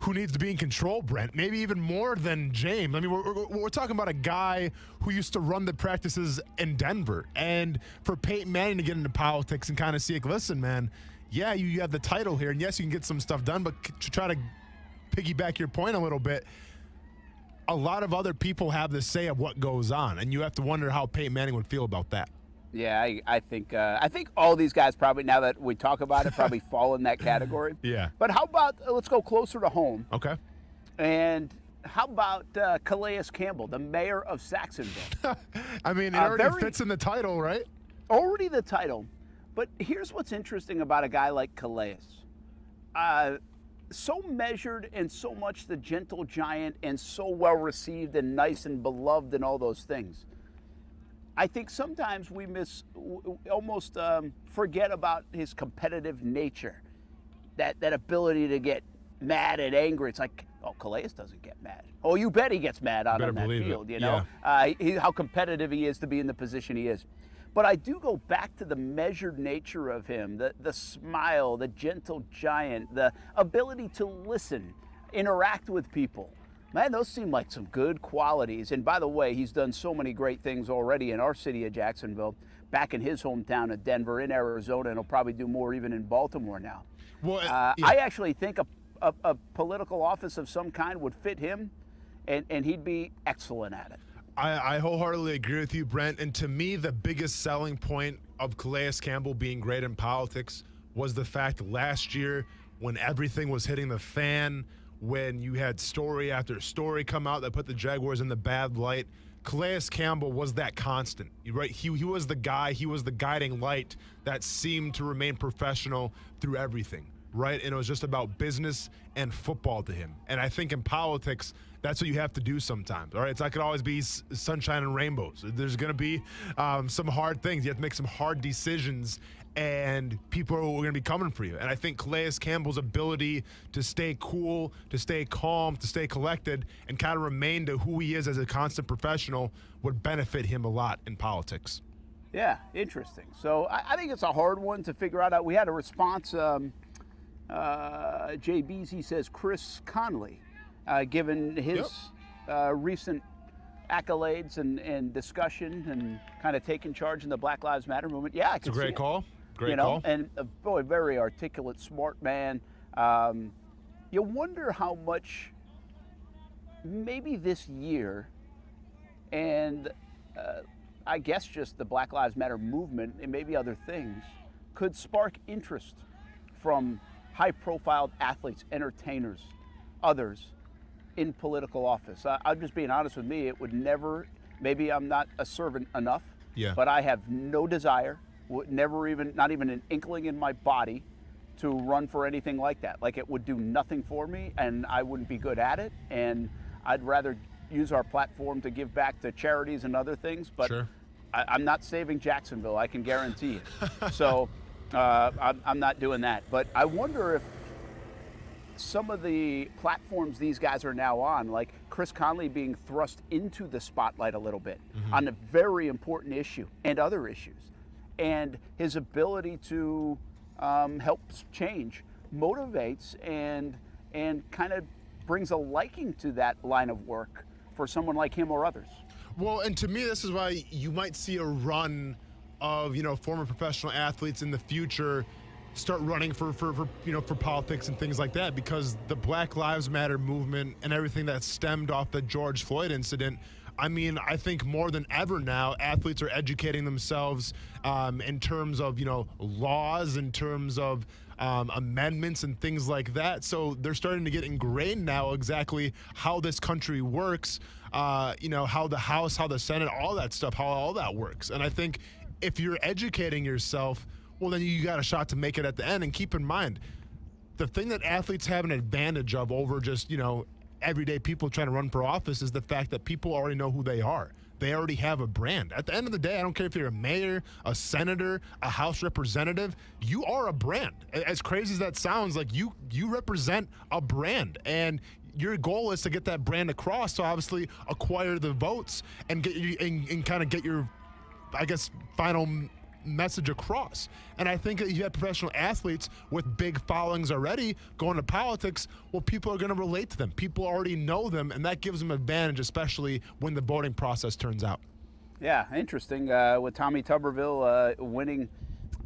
who needs to be in control, Brent, maybe even more than James. I mean, we're talking about a guy who used to run the practices in Denver. And for Peyton Manning to get into politics and kind of see, like, listen, man, yeah, you have the title here, and yes, you can get some stuff done, but to try to piggyback your point a little bit, a lot of other people have the say of what goes on, and you have to wonder how Peyton Manning would feel about that. Yeah, I think all these guys probably, now that we talk about it, probably fall in that category. Yeah. But how about, let's go closer to home. Okay. And how about Calais Campbell, the mayor of Saxonville? I mean, it already fits in the title, right? Already the title. But here's what's interesting about a guy like Calais. So measured and so much the gentle giant and so well received and nice and beloved and all those things. I think sometimes we almost forget about his competitive nature, that ability to get mad and angry. It's like, oh, Calais doesn't get mad. Oh, you bet he gets mad out on that field, you know? Yeah. How competitive he is to be in the position he is. But I do go back to the measured nature of him, the smile, the gentle giant, the ability to listen, interact with people. Man, those seem like some good qualities. And by the way, he's done so many great things already in our city of Jacksonville, back in his hometown of Denver, in Arizona, and he'll probably do more even in Baltimore now. Well, I actually think a political office of some kind would fit him, and he'd be excellent at it. I wholeheartedly agree with you, Brent. And to me, the biggest selling point of Calais Campbell being great in politics was the fact last year when everything was hitting the fan, when you had story after story come out that put the Jaguars in the bad light, Calais Campbell was that constant, right? He was the guy, he was the guiding light that seemed to remain professional through everything, right? And it was just about business and football to him. And I think in politics, that's what you have to do sometimes, all right? It's not going to always be sunshine and rainbows. There's going to be some hard things. You have to make some hard decisions, and people are going to be coming for you. And I think Calais Campbell's ability to stay cool, to stay calm, to stay collected, and kind of remain to who he is as a constant professional would benefit him a lot in politics. Yeah, interesting. So I think it's a hard one to figure out. We had a response. Jay Beasy says Chris Conley, given his recent accolades and discussion and kind of taking charge in the Black Lives Matter movement. Yeah, it's a great call. Great call. call. And a boy, very articulate, smart man. You wonder how much maybe this year and I guess just the Black Lives Matter movement and maybe other things could spark interest from high-profile athletes, entertainers, others in political office. I'm just being honest with me. It would never, maybe I'm not a servant enough, but I have no desire, not even an inkling in my body to run for anything like that. Like, it would do nothing for me, and I wouldn't be good at it, and I'd rather use our platform to give back to charities and other things, but I'm not saving Jacksonville, I can guarantee it. So I'm not doing that. But I wonder if some of the platforms these guys are now on, like Chris Conley being thrust into the spotlight a little bit on a very important issue and other issues, and his ability to help change motivates and kind of brings a liking to that line of work for someone like him or others. Well, and to me, this is why you might see a run of, former professional athletes in the future start running for politics and things like that, because the Black Lives Matter movement and everything that stemmed off the George Floyd incident, I mean, I think more than ever now, athletes are educating themselves in terms of, laws, in terms of amendments and things like that. So they're starting to get ingrained now exactly how this country works, how the House, how the Senate, all that stuff, how all that works. And I think if you're educating yourself, well, then you got a shot to make it at the end. And keep in mind, the thing that athletes have an advantage of over just, everyday people trying to run for office is the fact that people already know who they are. They already have a brand. At the end of the day, I don't care if you're a mayor, a senator, a House representative, you are a brand. As crazy as that sounds, like you represent a brand, and your goal is to get that brand across, to obviously acquire the votes and get you and kind of get your, I guess, final message across. And I think that you have professional athletes with big followings already going to politics. Well, people are going to relate to them. People already know them, and that gives them advantage, especially when the voting process turns out. Yeah, interesting. With Tommy Tuberville winning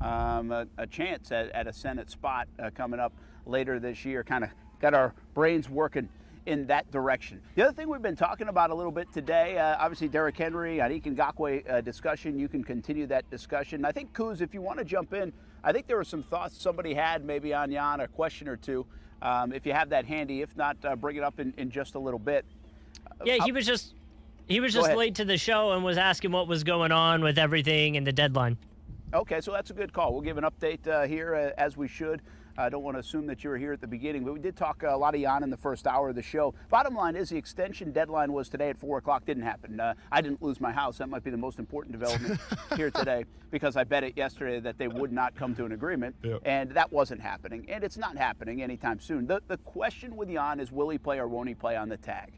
a chance at a Senate spot coming up later this year, kind of got our brains working in that direction. The other thing we've been talking about a little bit today, obviously Derrick Henry, Yannick Ngakoue discussion. You can continue that discussion. I think, Kuz, if you want to jump in, I think there were some thoughts somebody had maybe on Jan, a question or two. If you have that handy, if not, bring it up in just a little bit. Yeah, he was just late to the show and was asking what was going on with everything and the deadline. Okay, so that's a good call. We'll give an update here as we should. I don't want to assume that you were here at the beginning, but we did talk a lot of Jan in the first hour of the show. Bottom line is the extension deadline was today at 4 o'clock. Didn't happen. I didn't lose my house. That might be the most important development here today, because I bet it yesterday that they would not come to an agreement, and that wasn't happening, and it's not happening anytime soon. The question with Jan is, will he play or won't he play on the tag?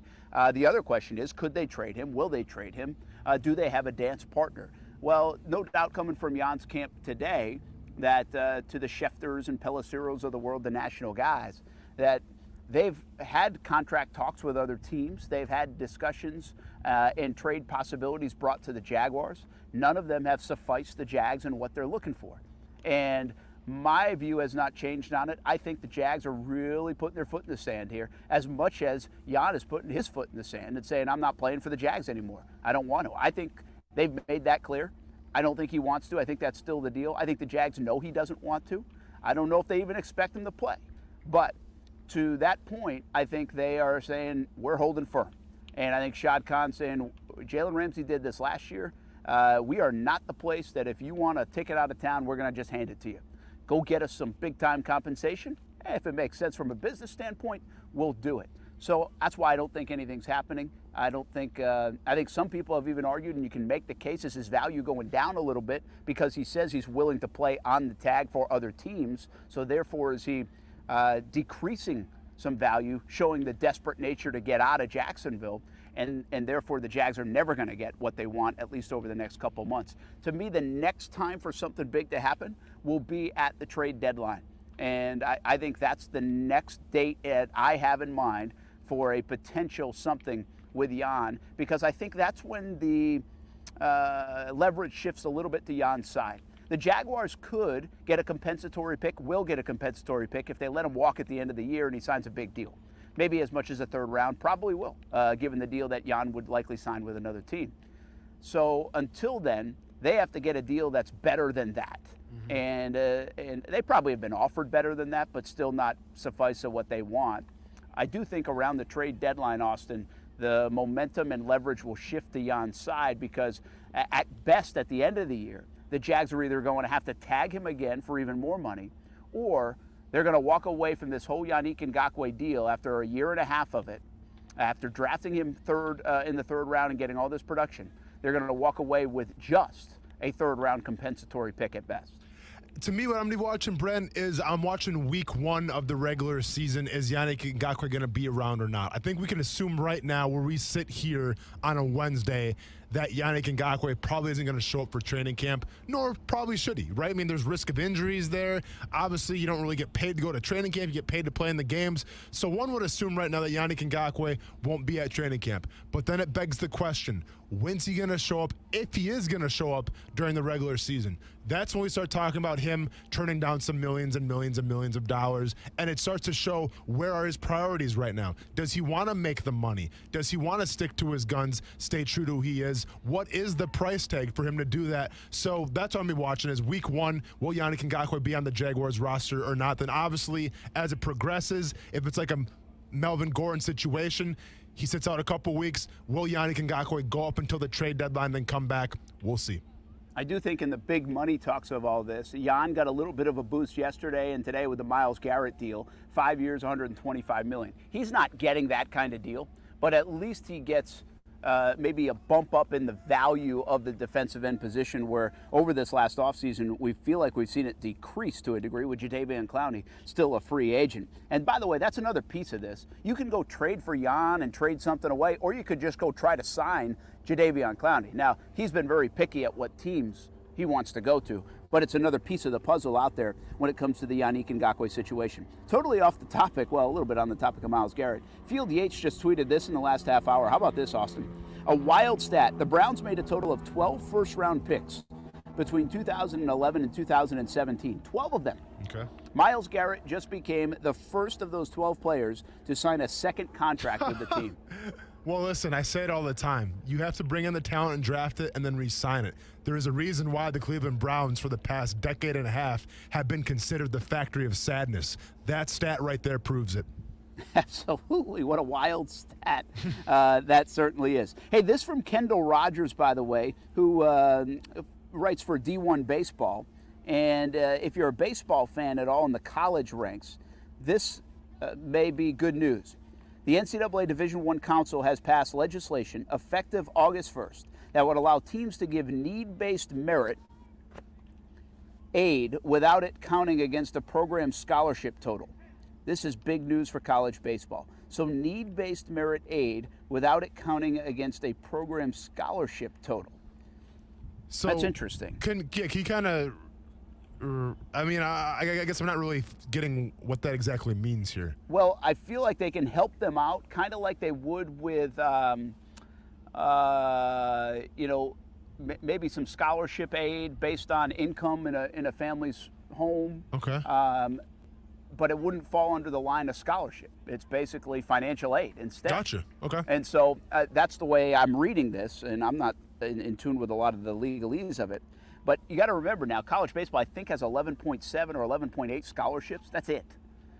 The other question is, could they trade him? Will they trade him? Do they have a dance partner? Well, no doubt coming from Jan's camp today, that to the Schefters and Pelliceros of the world, the national guys, that they've had contract talks with other teams. They've had discussions and trade possibilities brought to the Jaguars. None of them have sufficed the Jags in what they're looking for. And my view has not changed on it. I think the Jags are really putting their foot in the sand here, as much as Jan is putting his foot in the sand and saying, I'm not playing for the Jags anymore. I don't want to. I think they've made that clear. I don't think he wants to. I think that's still the deal. I think the Jags know he doesn't want to. I don't know if they even expect him to play. But to that point, I think they are saying, we're holding firm. And I think Shad Khan saying, Jalen Ramsey did this last year. We are not the place that if you want a ticket out of town, we're going to just hand it to you. Go get us some big-time compensation. If it makes sense from a business standpoint, we'll do it. So that's why I don't think anything's happening. I think some people have even argued, and you can make the case, is his value going down a little bit because he says he's willing to play on the tag for other teams. So therefore, is he decreasing some value, showing the desperate nature to get out of Jacksonville? And therefore, the Jags are never going to get what they want, at least over the next couple months. To me, the next time for something big to happen will be at the trade deadline. And I think that's the next date that I have in mind for a potential something with Jan, because I think that's when the leverage shifts a little bit to Jan's side. The Jaguars could get a compensatory pick, will get a compensatory pick if they let him walk at the end of the year and he signs a big deal. Maybe as much as a third round, probably will, given the deal that Jan would likely sign with another team. So until then, they have to get a deal that's better than that. And they probably have been offered better than that, but still not suffice of what they want. I do think around the trade deadline, Austin, the momentum and leverage will shift to Jan's side because at best at the end of the year, the Jags are either going to have to tag him again for even more money, or they're going to walk away from this whole Yannick Ngakoue deal after a year and a half of it, after drafting him in the third round and getting all this production. They're going to walk away with just a third-round compensatory pick at best. To me, what I'm going to be watching, Brent, is I'm watching week 1 of the regular season. Is Yannick Ngakoue going to be around or not? I think we can assume right now, where we sit here on a Wednesday, that Yannick Ngakoue probably isn't going to show up for training camp, nor probably should he, right? I mean, there's risk of injuries there. Obviously, you don't really get paid to go to training camp. You get paid to play in the games. So one would assume right now that Yannick Ngakoue won't be at training camp. But then it begs the question, when's he going to show up, if he is going to show up during the regular season? That's when we start talking about him turning down some millions and millions and millions of dollars, and it starts to show where are his priorities right now. Does he want to make the money? Does he want to stick to his guns, stay true to who he is? What is the price tag for him to do that? So that's what I'm going to be watching is week 1, will Yannick Ngakoue be on the Jaguars roster or not? Then obviously, as it progresses, if it's like a Melvin Gordon situation, he sits out a couple weeks. Will Yannick Ngakoue go up until the trade deadline, then come back? We'll see. I do think in the big money talks of all this, Jan got a little bit of a boost yesterday and today with the Myles Garrett deal, 5 years, $125 million. He's not getting that kind of deal, but at least he gets maybe a bump up in the value of the defensive end position, where over this last offseason, we feel like we've seen it decrease to a degree with Jadeveon Clowney still a free agent. And by the way, that's another piece of this. You can go trade for Jan and trade something away, or you could just go try to sign Jadeveon Clowney. Now, he's been very picky at what teams he wants to go to, but it's another piece of the puzzle out there when it comes to the Yannick Ngakoue situation. Totally off the topic, well, a little bit on the topic of Myles Garrett. Field Yates just tweeted this in the last half hour. How about this, Austin? A wild stat. The Browns made a total of 12 first-round picks between 2011 and 2017. 12 of them. Okay. Myles Garrett just became the first of those 12 players to sign a second contract with the team. Well, listen, I say it all the time. You have to bring in the talent and draft it and then re-sign it. There is a reason why the Cleveland Browns for the past decade and a half have been considered the factory of sadness. That stat right there proves it. Absolutely. What a wild stat that certainly is. Hey, this from Kendall Rogers, by the way, who writes for D1 Baseball. And if you're a baseball fan at all in the college ranks, this may be good news. The NCAA Division I Council has passed legislation effective August 1st that would allow teams to give need-based merit aid without it counting against a program's scholarship total. This is big news for college baseball. So need-based merit aid without it counting against a program's scholarship total. So that's interesting. Can you kind of... I mean, I guess I'm not really getting what that exactly means here. Well, I feel like they can help them out, kind of like they would with, maybe some scholarship aid based on income in a family's home. Okay. But it wouldn't fall under the line of scholarship. It's basically financial aid instead. Gotcha. Okay. And so that's the way I'm reading this, and I'm not in tune with a lot of the legalese of it. But you got to remember now, college baseball, I think, has 11.7 or 11.8 scholarships. That's it.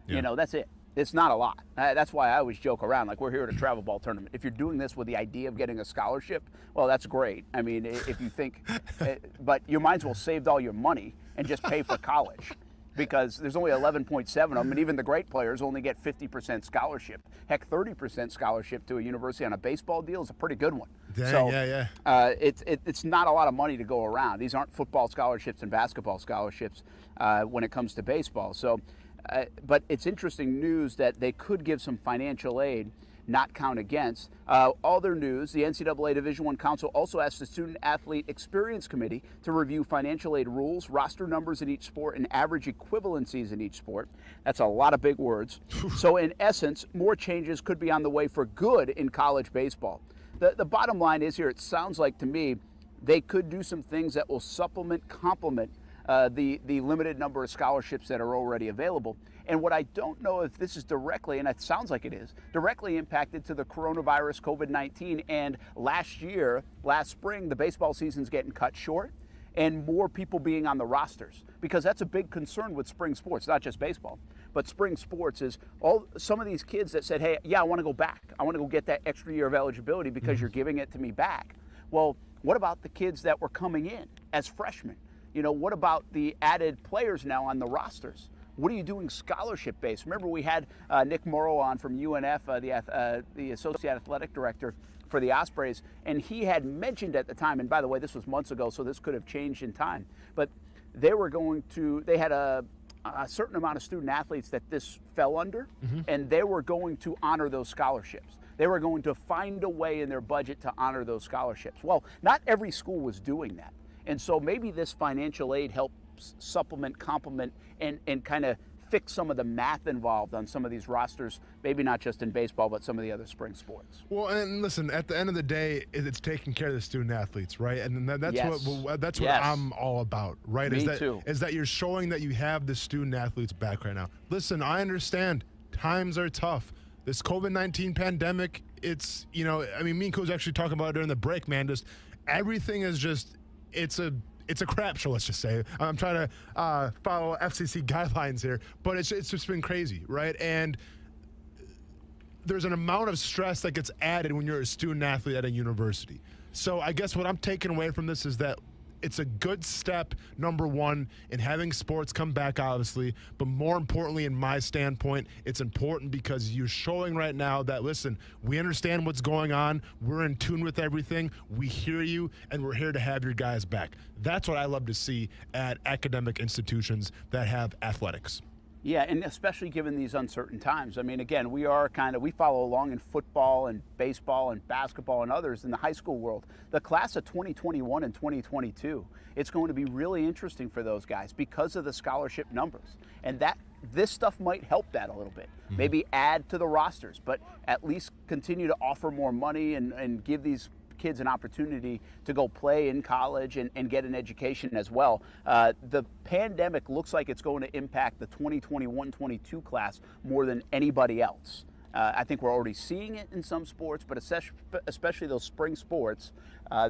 Yeah. That's it. It's not a lot. That's why I always joke around, like we're here at a travel ball tournament. If you're doing this with the idea of getting a scholarship, well, that's great. I mean, if you think, but you might as well saved all your money and just pay for college, because there's only 11.7 of them, and even the great players only get 50% scholarship. Heck, 30% scholarship to a university on a baseball deal is a pretty good one. Dang, so yeah. It's not a lot of money to go around. These aren't football scholarships and basketball scholarships when it comes to baseball. So. But it's interesting news that they could give some financial aid, not count against. Other news, the NCAA Division I Council also asked the Student Athlete Experience Committee to review financial aid rules, roster numbers in each sport, and average equivalencies in each sport. That's a lot of big words. So in essence, more changes could be on the way for good in college baseball. The bottom line is here, it sounds like to me, they could do some things that will complement the limited number of scholarships that are already available. And what I don't know if this is directly, and it sounds like it is, directly impacted to the coronavirus, COVID-19, and last spring, the baseball season's getting cut short, and more people being on the rosters, because that's a big concern with spring sports, not just baseball, but spring sports is some of these kids that said, hey, yeah, I want to go back. I want to go get that extra year of eligibility because you're giving it to me back. Well, what about the kids that were coming in as freshmen? You know, what about the added players now on the rosters? What are you doing scholarship-based? Remember, we had Nick Morrow on from UNF, the Associate Athletic Director for the Ospreys, and he had mentioned at the time, and by the way, this was months ago, so this could have changed in time, but they had a certain amount of student athletes that this fell under, and they were going to honor those scholarships. They were going to find a way in their budget to honor those scholarships. Well, not every school was doing that. And so maybe this financial aid helps supplement, complement, and kind of fix some of the math involved on some of these rosters, maybe not just in baseball, but some of the other spring sports. Well, and listen, at the end of the day, it's taking care of the student athletes, right? And that's what I'm all about, right? Me too. Is that you're showing that you have the student athletes back right now. Listen, I understand times are tough. This COVID-19 pandemic, it's, me and Coach actually talking about it during the break, man. Just everything is just, it's a crap show, let's just say. I'm trying to follow FCC guidelines here, but it's just been crazy, right? And there's an amount of stress that gets added when you're a student athlete at a university. So I guess what I'm taking away from this is that it's a good step, number one, in having sports come back, obviously. But more importantly, in my standpoint, it's important because you're showing right now that, listen, we understand what's going on. We're in tune with everything. We hear you, and we're here to have your guys back. That's what I love to see at academic institutions that have athletics. Yeah, and especially given these uncertain times. I mean, again, we follow along in football and baseball and basketball and others in the high school world. The class of 2021 and 2022, it's going to be really interesting for those guys because of the scholarship numbers. And this stuff might help that a little bit. Maybe add to the rosters, but at least continue to offer more money and give these kids an opportunity to go play in college and get an education as well. The pandemic looks like it's going to impact the 2021-22 class more than anybody else. I think we're already seeing it in some sports, but especially those spring sports,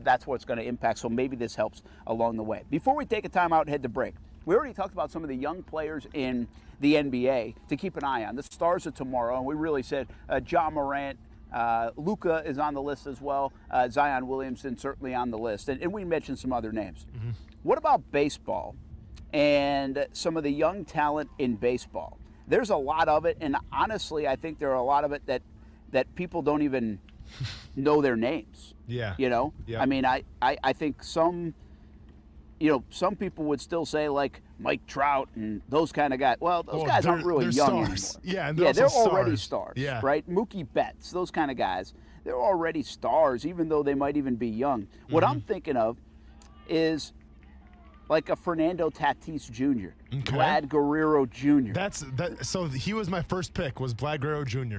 that's what it's going to impact. So maybe this helps along the way. Before we take a time out and head to break, we already talked about some of the young players in the NBA to keep an eye on. The stars of tomorrow, and we really said Ja Morant, Luka is on the list as well. Zion Williamson certainly on the list. And we mentioned some other names. What about baseball and some of the young talent in baseball? There's a lot of it, and honestly, I think there are a lot of it that people don't even know their names. Yeah. Yeah. I mean, I think some people would still say like Mike Trout and those kind of guys. Well, those guys aren't really young stars anymore. Yeah, and they're already stars. Yeah. Right? Mookie Betts, those kind of guys, they're already stars, even though they might even be young. What I'm thinking of is like a Fernando Tatis Jr., Vlad Guerrero Jr. So he was my first pick, was Vlad Guerrero Jr.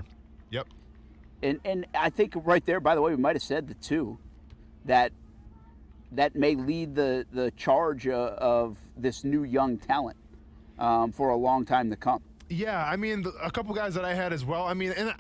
Yep. And I think right there, by the way, we might have said the two that may lead the charge of this new young talent for a long time to come. Yeah, I mean, a couple guys that I had as well. I mean, and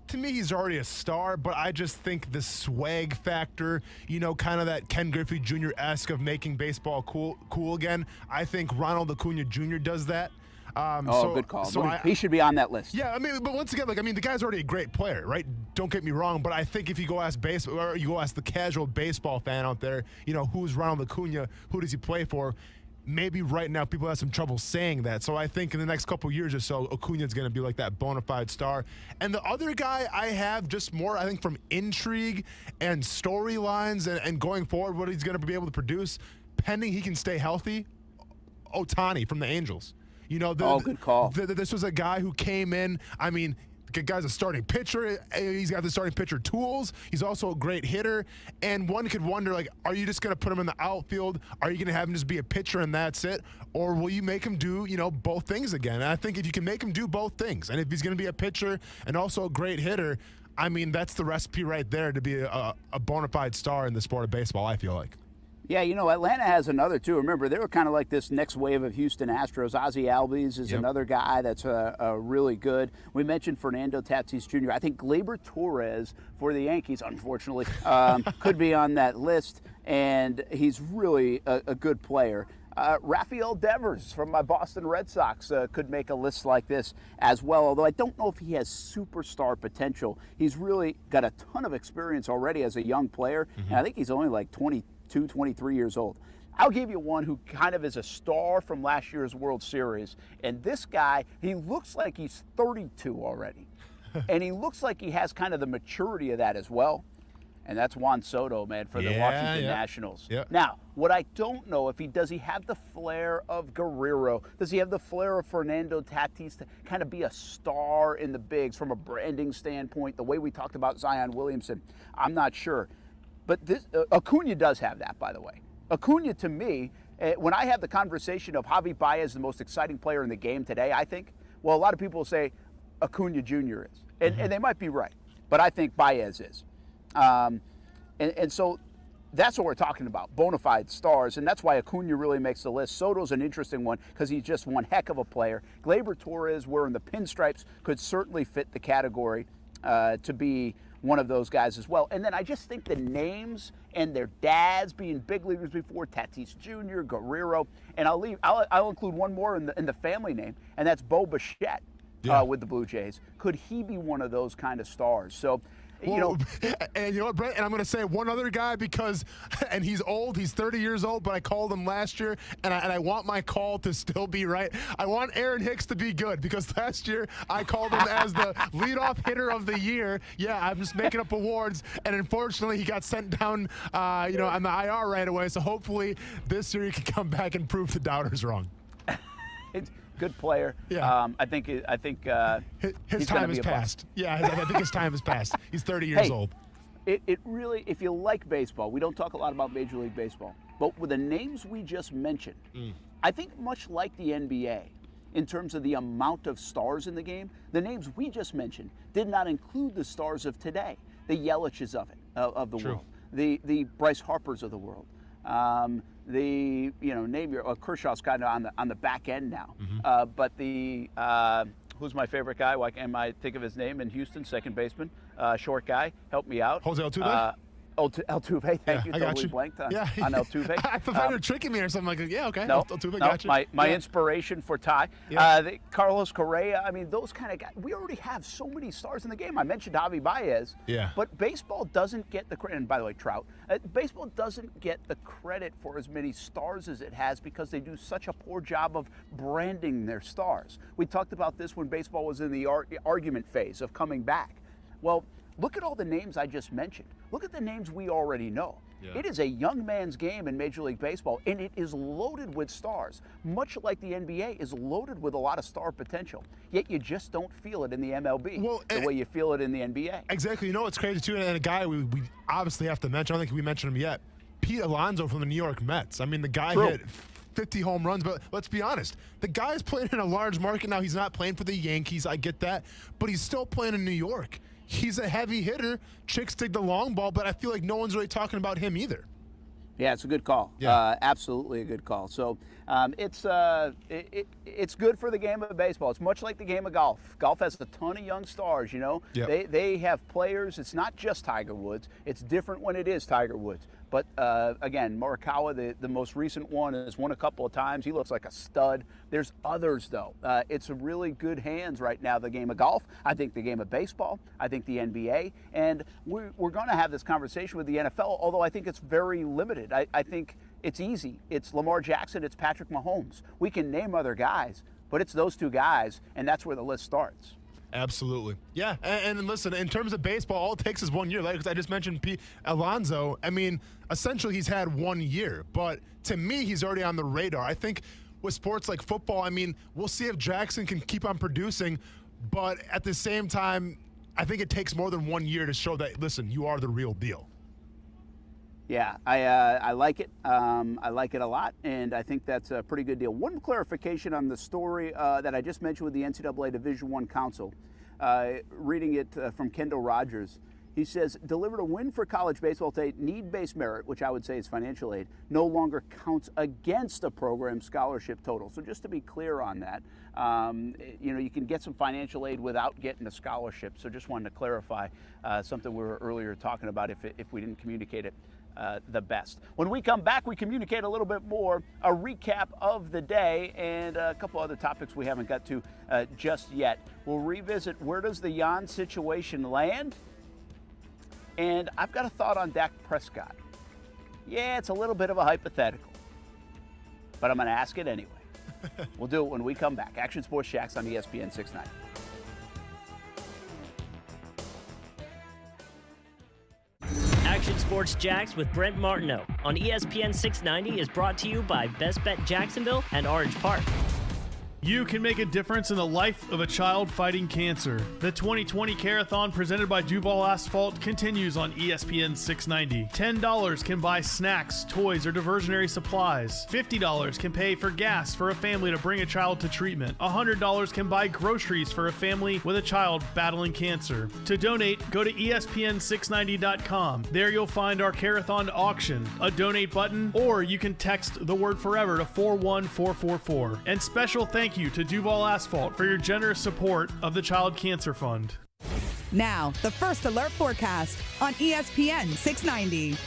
to me, he's already a star, but I just think the swag factor, kind of that Ken Griffey Jr.-esque of making baseball cool again. I think Ronald Acuna Jr. does that. Good call. He should be on that list. Yeah, I mean, but once again, the guy's already a great player, right? Don't get me wrong, but I think if you go ask the casual baseball fan out there, who's Ronald Acuna, who does he play for? Maybe right now people have some trouble saying that. So I think in the next couple years or so, Acuna's going to be like that bona fide star. And the other guy I have just more, I think, from intrigue and storylines and going forward, what he's going to be able to produce, pending he can stay healthy, Ohtani from the Angels. Good call. This was a guy who came in, the guy's a starting pitcher. He's got the starting pitcher tools. He's also a great hitter. And one could wonder, are you just going to put him in the outfield? Are you going to have him just be a pitcher and that's it? Or will you make him do, both things again? And I think if you can make him do both things, and if he's going to be a pitcher and also a great hitter, that's the recipe right there to be a bona fide star in the sport of baseball, I feel like. Yeah, Atlanta has another, too. Remember, they were kind of like this next wave of Houston Astros. Ozzie Albies is another guy that's really good. We mentioned Fernando Tatis Jr. I think Gleyber Torres for the Yankees, unfortunately, could be on that list, and he's really a good player. Rafael Devers from my Boston Red Sox could make a list like this as well, although I don't know if he has superstar potential. He's really got a ton of experience already as a young player, and I think he's only like 22, 23 years old. I'll give you one who kind of is a star from last year's World Series, and this guy, he looks like he's 32 already, and he looks like he has kind of the maturity of that as well. And that's Juan Soto, man, for the Washington Nationals. Yeah. Now, what I don't know does he have the flair of Guerrero? Does he have the flair of Fernando Tatis to kind of be a star in the bigs from a branding standpoint, the way we talked about Zion Williamson? I'm not sure. But this Acuna does have that, by the way. Acuna, to me, when I have the conversation of Javi Baez, the most exciting player in the game today, I think, well, a lot of people say Acuna Jr. is. And they might be right. But I think Baez is. And so that's what we're talking about, bona fide stars, and that's why Acuna really makes the list. Soto's an interesting one because he's just one heck of a player. Gleyber Torres, wearing the pinstripes, could certainly fit the category to be one of those guys as well. And then I just think the names and their dads being big leaguers before, Tatis Jr., Guerrero, and I'll include one more in the family name, and that's Bo Bichette with the Blue Jays. Could he be one of those kind of stars? So. And you know what, Brent? And I'm going to say one other guy and he's old. He's 30 years old, but I called him last year, and I want my call to still be right. I want Aaron Hicks to be good because last year I called him as the leadoff hitter of the year. Yeah, I'm just making up awards, and unfortunately he got sent down, on the IR right away. So hopefully this year he can come back and prove the doubters wrong. Good player. Yeah. I think his time has passed. Yeah, I think his time has passed. He's 30 years old. It really, if you like baseball, we don't talk a lot about Major League Baseball, but with the names we just mentioned, I think much like the NBA, in terms of the amount of stars in the game, the names we just mentioned did not include the stars of today, the Yelich's of the world, the Bryce Harpers of the world. Kershaw's kind of on the back end now. But who's my favorite guy? Why can't I think of his name in Houston? Second baseman, short guy. Help me out. Jose Altuve? Altuve, thank you. I totally blanked on Altuve. I thought you were tricking me or something like that. Okay. No, Altuve, got you. My inspiration for Ty. Carlos Correa, those kind of guys. We already have so many stars in the game. I mentioned Javi Baez. Yeah. But baseball doesn't get the credit. And by the way, Trout. Baseball doesn't get the credit for as many stars as it has because they do such a poor job of branding their stars. We talked about this when baseball was in the argument phase of coming back. Well, look at all the names I just mentioned. Look at the names we already know. Yeah. It is a young man's game in Major League Baseball, and it is loaded with stars, much like the NBA is loaded with a lot of star potential. Yet you just don't feel it in the MLB the way you feel it in the NBA. Exactly. You know what's crazy, too? And a guy we obviously have to mention, I don't think we mentioned him yet, Pete Alonso from the New York Mets. The guy hit 50 home runs, but let's be honest. The guy's playing in a large market now. He's not playing for the Yankees. I get that. But he's still playing in New York. He's a heavy hitter. Chicks dig the long ball, but I feel like no one's really talking about him either. Yeah, it's a good call. Yeah. Absolutely a good call. So it's good for the game of baseball. It's much like the game of golf. Golf has a ton of young stars, Yep. They have players. It's not just Tiger Woods. It's different when it is Tiger Woods. But again, Morikawa, the most recent one, has won a couple of times. He looks like a stud. There's others, though. It's a really good hands right now, the game of golf. I think the game of baseball. I think the NBA. And we're going to have this conversation with the NFL, although I think it's very limited. I think it's easy. It's Lamar Jackson. It's Patrick Mahomes. We can name other guys, but it's those two guys, and that's where the list starts. Absolutely. Yeah, and listen, in terms of baseball, all it takes is 1 year. Like I just mentioned Alonso, I mean, essentially he's had 1 year, but to me, he's already on the radar. I think with sports like football, I mean, we'll see if Jackson can keep on producing, but at the same time, I think it takes more than 1 year to show that, listen, you are the real deal. Yeah, I like it. I like it a lot, and I think that's a pretty good deal. One clarification on the story that I just mentioned with the NCAA Division I Council. Reading it from Kendall Rogers, he says, delivered a win for college baseball today. Need-based merit, which I would say is financial aid, no longer counts against a program's scholarship total. So just to be clear on that, you can get some financial aid without getting a scholarship. So just wanted to clarify something we were earlier talking about if we didn't communicate it the best. When we come back, we communicate a little bit more, a recap of the day, and a couple other topics we haven't got to just yet. We'll revisit where does the Jan situation land, and I've got a thought on Dak Prescott. Yeah, it's a little bit of a hypothetical, but I'm going to ask it anyway. We'll do it when we come back. Action Sports Shacks on ESPN 690. Action Sports Jacks with Brent Martineau on ESPN 690 is brought to you by Best Bet Jacksonville and Orange Park. You can make a difference in the life of a child fighting cancer. The 2020 Carathon presented by Duval Asphalt continues on ESPN 690. $10 can buy snacks, toys, or diversionary supplies. $50 can pay for gas for a family to bring a child to treatment. $100 can buy groceries for a family with a child battling cancer. To donate, go to ESPN690.com. There you'll find our Carathon auction, a donate button, or you can text the word forever to 41444. And special thank you to Duval Asphalt for your generous support of the Child Cancer Fund. Now, the First Alert forecast on ESPN 690.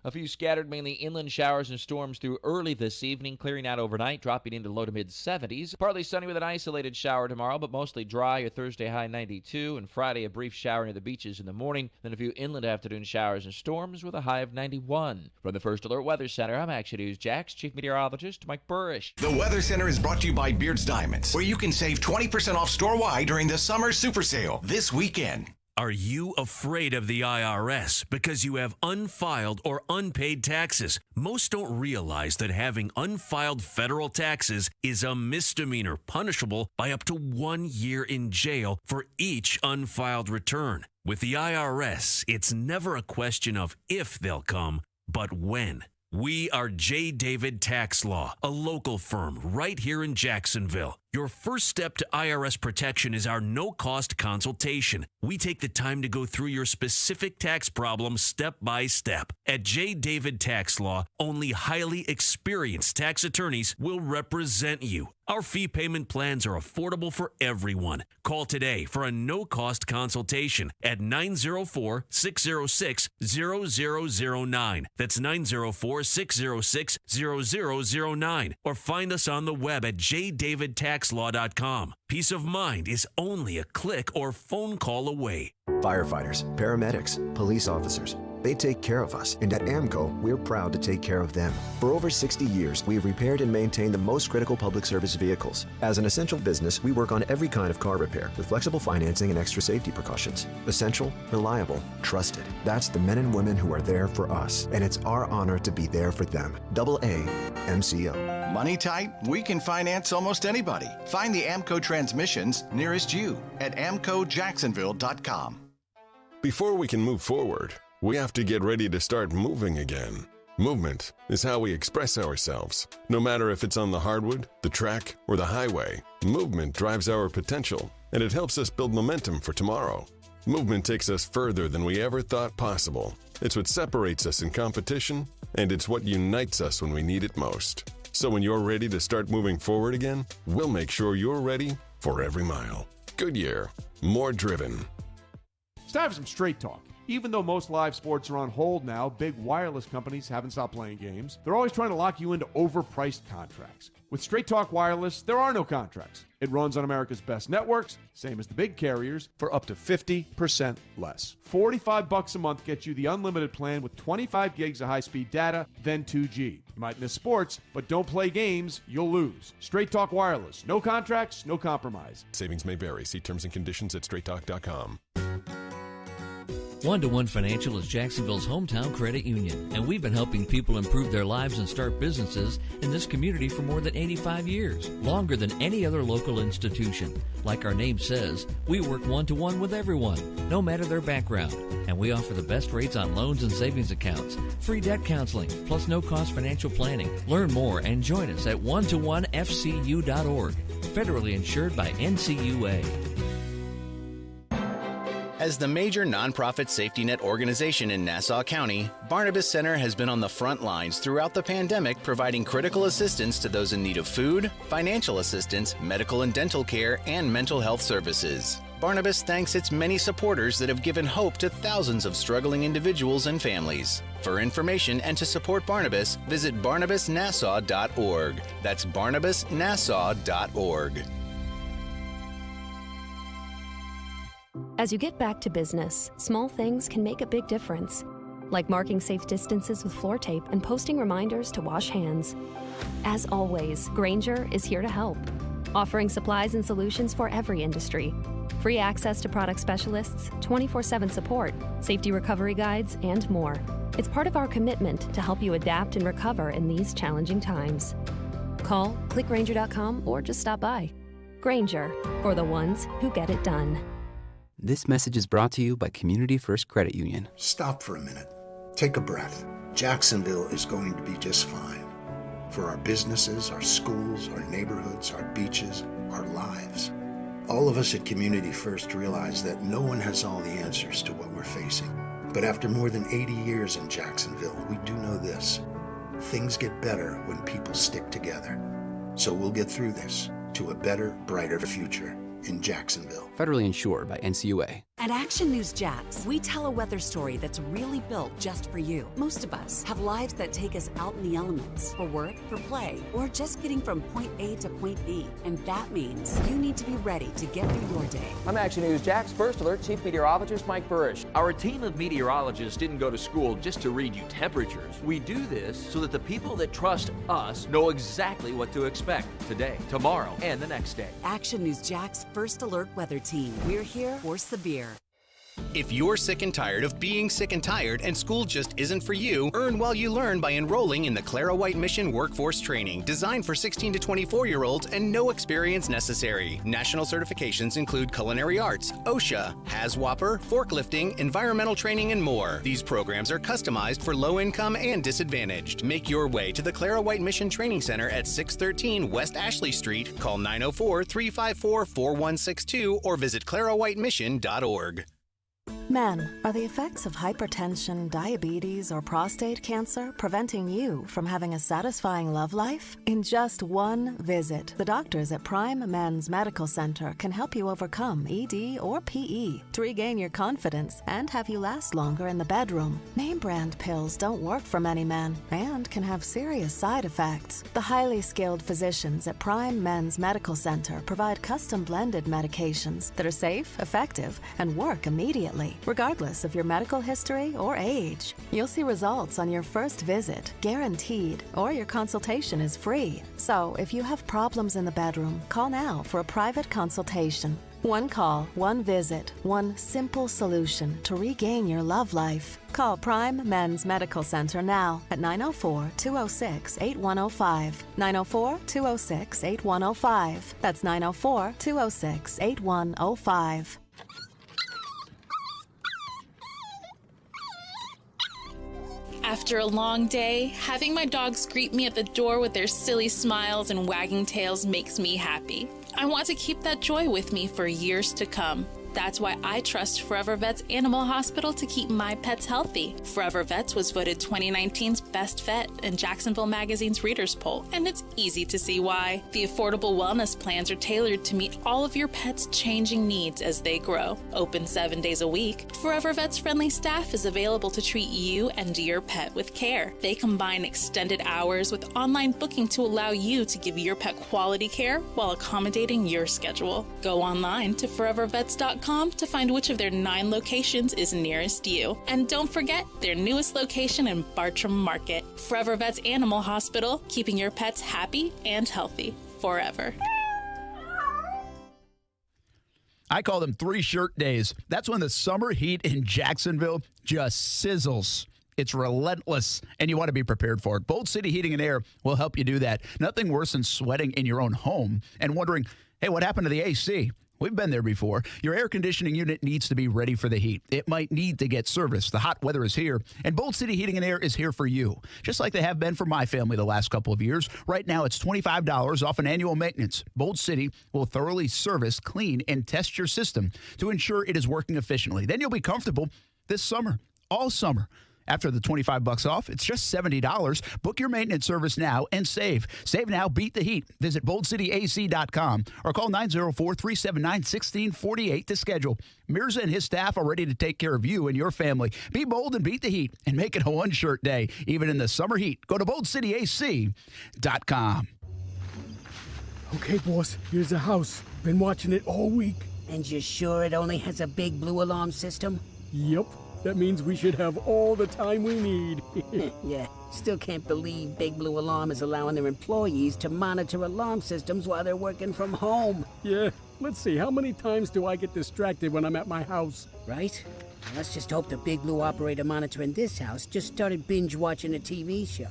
A few scattered, mainly inland showers and storms through early this evening, clearing out overnight, dropping into low to mid-70s. Partly sunny with an isolated shower tomorrow, but mostly dry. A Thursday high 92, and Friday a brief shower near the beaches in the morning. Then a few inland afternoon showers and storms with a high of 91. From the First Alert Weather Center, I'm Action News Jax Chief Meteorologist Mike Burrish. The Weather Center is brought to you by Beards Diamonds, where you can save 20% off store-wide during the summer super sale this weekend. Are you afraid of the IRS because you have unfiled or unpaid taxes? Most don't realize that having unfiled federal taxes is a misdemeanor punishable by up to 1 year in jail for each unfiled return. With the IRS, it's never a question of if they'll come, but when. We are J. David Tax Law, a local firm right here in Jacksonville. Your first step to IRS protection is our no-cost consultation. We take the time to go through your specific tax problem step by step. At J. David Tax Law, only highly experienced tax attorneys will represent you. Our fee payment plans are affordable for everyone. Call today for a no-cost consultation at 904-606-0009. That's 904-606-0009. Or find us on the web at jdavidtaxlaw.com. Peace of mind is only a click or phone call away. Firefighters, paramedics, police officers, they take care of us, and at AMCO, we're proud to take care of them. For over 60 years, we've repaired and maintained the most critical public service vehicles. As an essential business, we work on every kind of car repair with flexible financing and extra safety precautions. Essential, reliable, trusted. That's the men and women who are there for us, and it's our honor to be there for them. AA MCO. Money tight? We can finance almost anybody. Find the AMCO transmissions nearest you at amcojacksonville.com. Before we can move forward, we have to get ready to start moving again. Movement is how we express ourselves. No matter if it's on the hardwood, the track, or the highway, movement drives our potential, and it helps us build momentum for tomorrow. Movement takes us further than we ever thought possible. It's what separates us in competition, and it's what unites us when we need it most. So when you're ready to start moving forward again, we'll make sure you're ready for every mile. Goodyear, more driven. It's time for some straight talk. Even though most live sports are on hold now, big wireless companies haven't stopped playing games. They're always trying to lock you into overpriced contracts. With Straight Talk Wireless, there are no contracts. It runs on America's best networks, same as the big carriers, for up to 50% less. $45 a month gets you the unlimited plan with 25 gigs of high-speed data, then 2G. You might miss sports, but don't play games, you'll lose. Straight Talk Wireless. No contracts, no compromise. Savings may vary. See terms and conditions at straighttalk.com. One-to-One Financial is Jacksonville's hometown credit union, and we've been helping people improve their lives and start businesses in this community for more than 85 years, longer than any other local institution. Like our name says, we work one-to-one with everyone, no matter their background, and we offer the best rates on loans and savings accounts, free debt counseling, plus no-cost financial planning. Learn more and join us at one-to-one-fcu.org, federally insured by NCUA. As the major nonprofit safety net organization in Nassau County, Barnabas Center has been on the front lines throughout the pandemic, providing critical assistance to those in need of food, financial assistance, medical and dental care, and mental health services. Barnabas thanks its many supporters that have given hope to thousands of struggling individuals and families. For information and to support Barnabas, visit barnabasnassau.org. That's barnabasnassau.org. As you get back to business, small things can make a big difference, like marking safe distances with floor tape and posting reminders to wash hands. As always, Grainger is here to help, offering supplies and solutions for every industry. Free access to product specialists, 24/7 support, safety recovery guides, and more. It's part of our commitment to help you adapt and recover in these challenging times. Call, click Grainger.com, or just stop by. Grainger, for the ones who get it done. This message is brought to you by Community First Credit Union. Stop for a minute. Take a breath. Jacksonville is going to be just fine. For our businesses, our schools, our neighborhoods, our beaches, our lives. All of us at Community First realize that no one has all the answers to what we're facing. But after more than 80 years in Jacksonville, we do know this. Things get better when people stick together. So we'll get through this to a better, brighter future in Jacksonville. Federally insured by NCUA. At Action News Jax, we tell a weather story that's really built just for you. Most of us have lives that take us out in the elements, for work, for play, or just getting from point A to point B. And that means you need to be ready to get through your day. I'm Action News Jax First Alert Chief Meteorologist Mike Burrish. Our team of meteorologists didn't go to school just to read you temperatures. We do this so that the people that trust us know exactly what to expect today, tomorrow, and the next day. Action News Jax First Alert Weather Team. We're here for severe. If you're sick and tired of being sick and tired and school just isn't for you, earn while you learn by enrolling in the Clara White Mission Workforce Training, designed for 16 to 24-year-olds and no experience necessary. National certifications include culinary arts, OSHA, HAZWOPER, forklifting, environmental training, and more. These programs are customized for low income and disadvantaged. Make your way to the Clara White Mission Training Center at 613 West Ashley Street. Call 904-354-4162 or visit clarawhitemission.org. Men, are the effects of hypertension, diabetes, or prostate cancer preventing you from having a satisfying love life? In just one visit, the doctors at Prime Men's Medical Center can help you overcome ED or PE to regain your confidence and have you last longer in the bedroom. Name brand pills don't work for many men and can have serious side effects. The highly skilled physicians at Prime Men's Medical Center provide custom blended medications that are safe, effective, and work immediately, regardless of your medical history or age. You'll see results on your first visit, guaranteed, or your consultation is free. So if you have problems in the bedroom, call now for a private consultation. One call, one visit, one simple solution to regain your love life. Call Prime Men's Medical Center now at 904-206-8105. 904-206-8105. That's 904-206-8105. After a long day, having my dogs greet me at the door with their silly smiles and wagging tails makes me happy. I want to keep that joy with me for years to come. That's why I trust Forever Vets Animal Hospital to keep my pets healthy. Forever Vets was voted 2019's best vet in Jacksonville Magazine's Readers Poll, and it's easy to see why. The affordable wellness plans are tailored to meet all of your pet's changing needs as they grow. Open 7 days a week, Forever Vets friendly staff is available to treat you and your pet with care. They combine extended hours with online booking to allow you to give your pet quality care while accommodating your schedule. Go online to forevervets.com to find which of their 9 locations is nearest you. And don't forget their newest location in Bartram Market. Forever Vets Animal Hospital, keeping your pets happy and healthy forever. I call them 3 shirt days. That's when the summer heat in Jacksonville just sizzles. It's relentless, and you want to be prepared for it. Bold City Heating and Air will help you do that. Nothing worse than sweating in your own home and wondering, hey, what happened to the AC? We've been there before. Your air conditioning unit needs to be ready for the heat. It might need to get serviced. The hot weather is here, and Bold City Heating and Air is here for you, just like they have been for my family the last couple of years. Right now, it's $25 off an annual maintenance. Bold City will thoroughly service, clean, and test your system to ensure it is working efficiently. Then you'll be comfortable this summer, all summer. After the $25 off, it's just $70. Book your maintenance service now and save. Save now, beat the heat. Visit boldcityac.com or call 904-379-1648 to schedule. Mirza and his staff are ready to take care of you and your family. Be bold and beat the heat and make it a one-shirt day, even in the summer heat. Go to boldcityac.com. Okay, boss, here's the house. Been watching it all week. And you're sure it only has a big blue alarm system? Yep. That means we should have all the time we need. Yeah, still can't believe Big Blue Alarm is allowing their employees to monitor alarm systems while they're working from home. Yeah, let's see, how many times do I get distracted when I'm at my house? Right? Let's just hope the Big Blue operator monitoring this house just started binge-watching a TV show.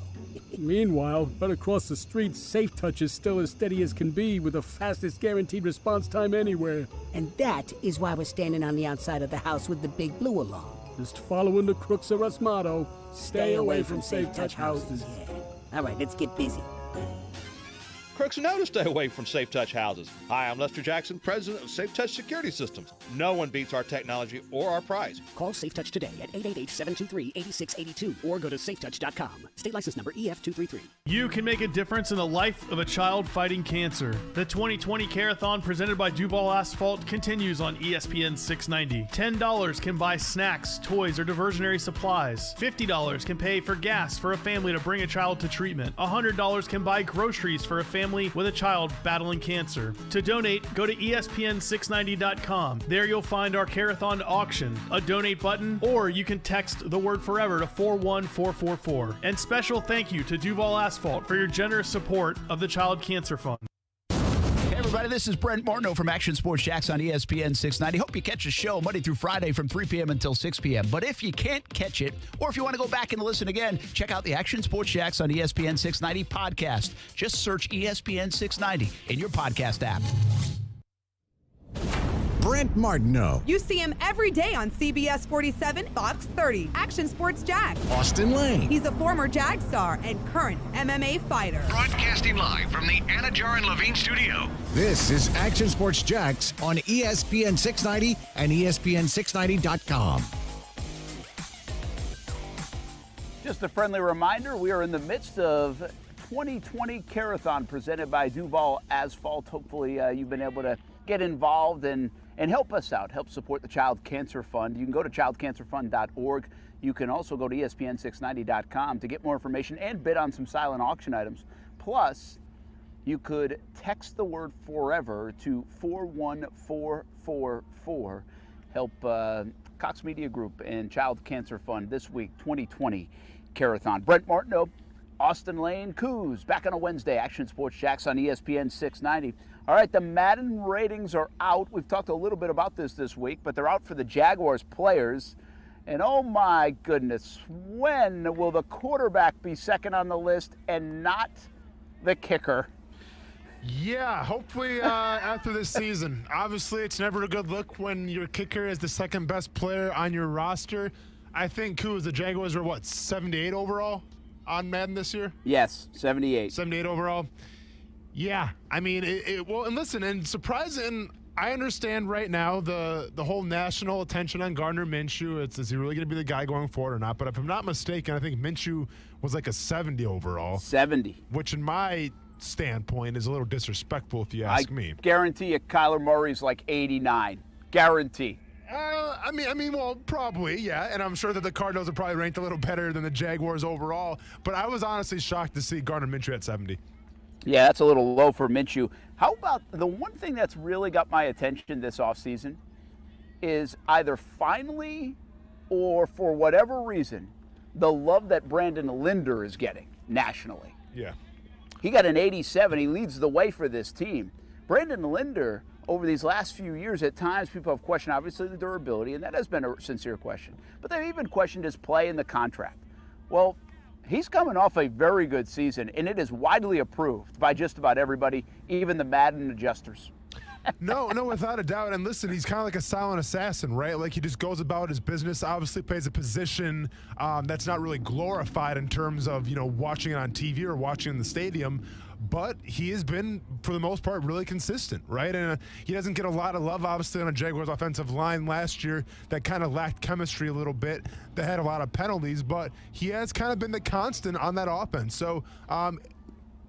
Meanwhile, right across the street, Safe Touch is still as steady as can be with the fastest guaranteed response time anywhere. And that is why we're standing on the outside of the house with the Big Blue Alarm. Just following the Crooks of Us motto, stay away from Safe Touch houses. Yeah. All right, let's get busy. Crooks know to stay away from Safe Touch houses. Hi, I'm Lester Jackson, president of Safe Touch Security Systems. No one beats our technology or our price. Call Safe Touch today at 888-723-8682 or go to safetouch.com. State license number EF233. You can make a difference in the life of a child fighting cancer. The 2020 Carathon presented by Duval Asphalt continues on ESPN 690. $10 can buy snacks, toys, or diversionary supplies. $50 can pay for gas for a family to bring a child to treatment. $100 can buy groceries for a family with a child battling cancer. To donate, go to ESPN690.com. There you'll find our Carathon auction, a donate button, or you can text the word forever to 41444. And special thank you to Duval Asphalt for your generous support of the Child Cancer Fund. Hey everybody, this is Brent Martineau from Action Sports Jacks on ESPN 690. Hope you catch the show Monday through Friday from 3 p.m. until 6 p.m. But if you can't catch it, or if you want to go back and listen again, check out the Action Sports Jacks on ESPN 690 podcast. Just search ESPN 690 in your podcast app. Brent Martineau. You see him every day on CBS 47, Fox 30, Action Sports Jack. Austin Lane. He's a former Jag star and current MMA fighter. Broadcasting live from the Anajar and Levine studio. This is Action Sports Jacks on ESPN 690 and ESPN690.com. Just a friendly reminder, we are in the midst of 2020 Carathon presented by Duval Asphalt. Hopefully you've been able to get involved and help us out, help support the Child Cancer Fund. You can go to childcancerfund.org. You can also go to ESPN690.com to get more information and bid on some silent auction items. Plus, you could text the word forever to 41444. Help Cox Media Group and Child Cancer Fund this week, 2020 Carathon. Brent Martineau, Austin Lane, Coos, back on a Wednesday. Action Sports Jacks on ESPN 690. All right, the Madden ratings are out. We've talked a little bit about this week, but they're out for the Jaguars players. And oh my goodness, when will the quarterback be second on the list and not the kicker? Yeah, hopefully after this season. Obviously, it's never a good look when your kicker is the second best player on your roster. I think the Jaguars were, 78 overall on Madden this year? Yes, 78. 78 overall. Yeah, I mean, and listen, and surprising, I understand right now the whole national attention on Gardner Minshew. Is he really going to be the guy going forward or not? But if I'm not mistaken, I think Minshew was like a 70 overall. 70. Which in my standpoint is a little disrespectful if you ask me. Guarantee you Kyler Murray's like 89. Guarantee. I mean, well, probably, yeah. And I'm sure that the Cardinals are probably ranked a little better than the Jaguars overall. But I was honestly shocked to see Gardner Minshew at 70. Yeah, that's a little low for Minshew. How about the one thing that's really got my attention this offseason is either finally or for whatever reason, the love that Brandon Linder is getting nationally. Yeah. He got an 87. He leads the way for this team. Brandon Linder, over these last few years, at times people have questioned, obviously, the durability, and that has been a sincere question. But they've even questioned his play in the contract. Well, he's coming off a very good season, and it is widely approved by just about everybody, even the Madden adjusters. No, without a doubt. And listen, he's kind of like a silent assassin, right? Like he just goes about his business, obviously plays a position that's not really glorified in terms of, watching it on TV or watching in the stadium. But he has been, for the most part, really consistent, right? And he doesn't get a lot of love, obviously, on a Jaguars offensive line last year that kind of lacked chemistry a little bit. They had a lot of penalties, but he has kind of been the constant on that offense. So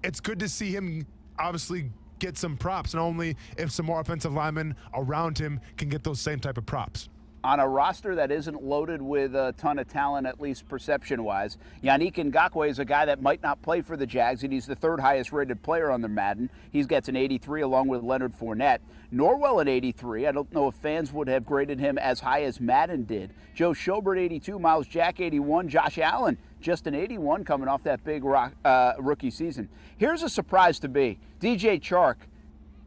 it's good to see him, obviously, get some props, and only if some more offensive linemen around him can get those same type of props. On a roster that isn't loaded with a ton of talent, at least perception-wise, Yannick Ngakoue is a guy that might not play for the Jags, and he's the third highest-rated player on the Madden. He gets an 83 along with Leonard Fournette. Norwell an 83. I don't know if fans would have graded him as high as Madden did. Joe Schobert 82, Miles Jack 81, Josh Allen just an 81 coming off that big rookie season. Here's a surprise to me. DJ Chark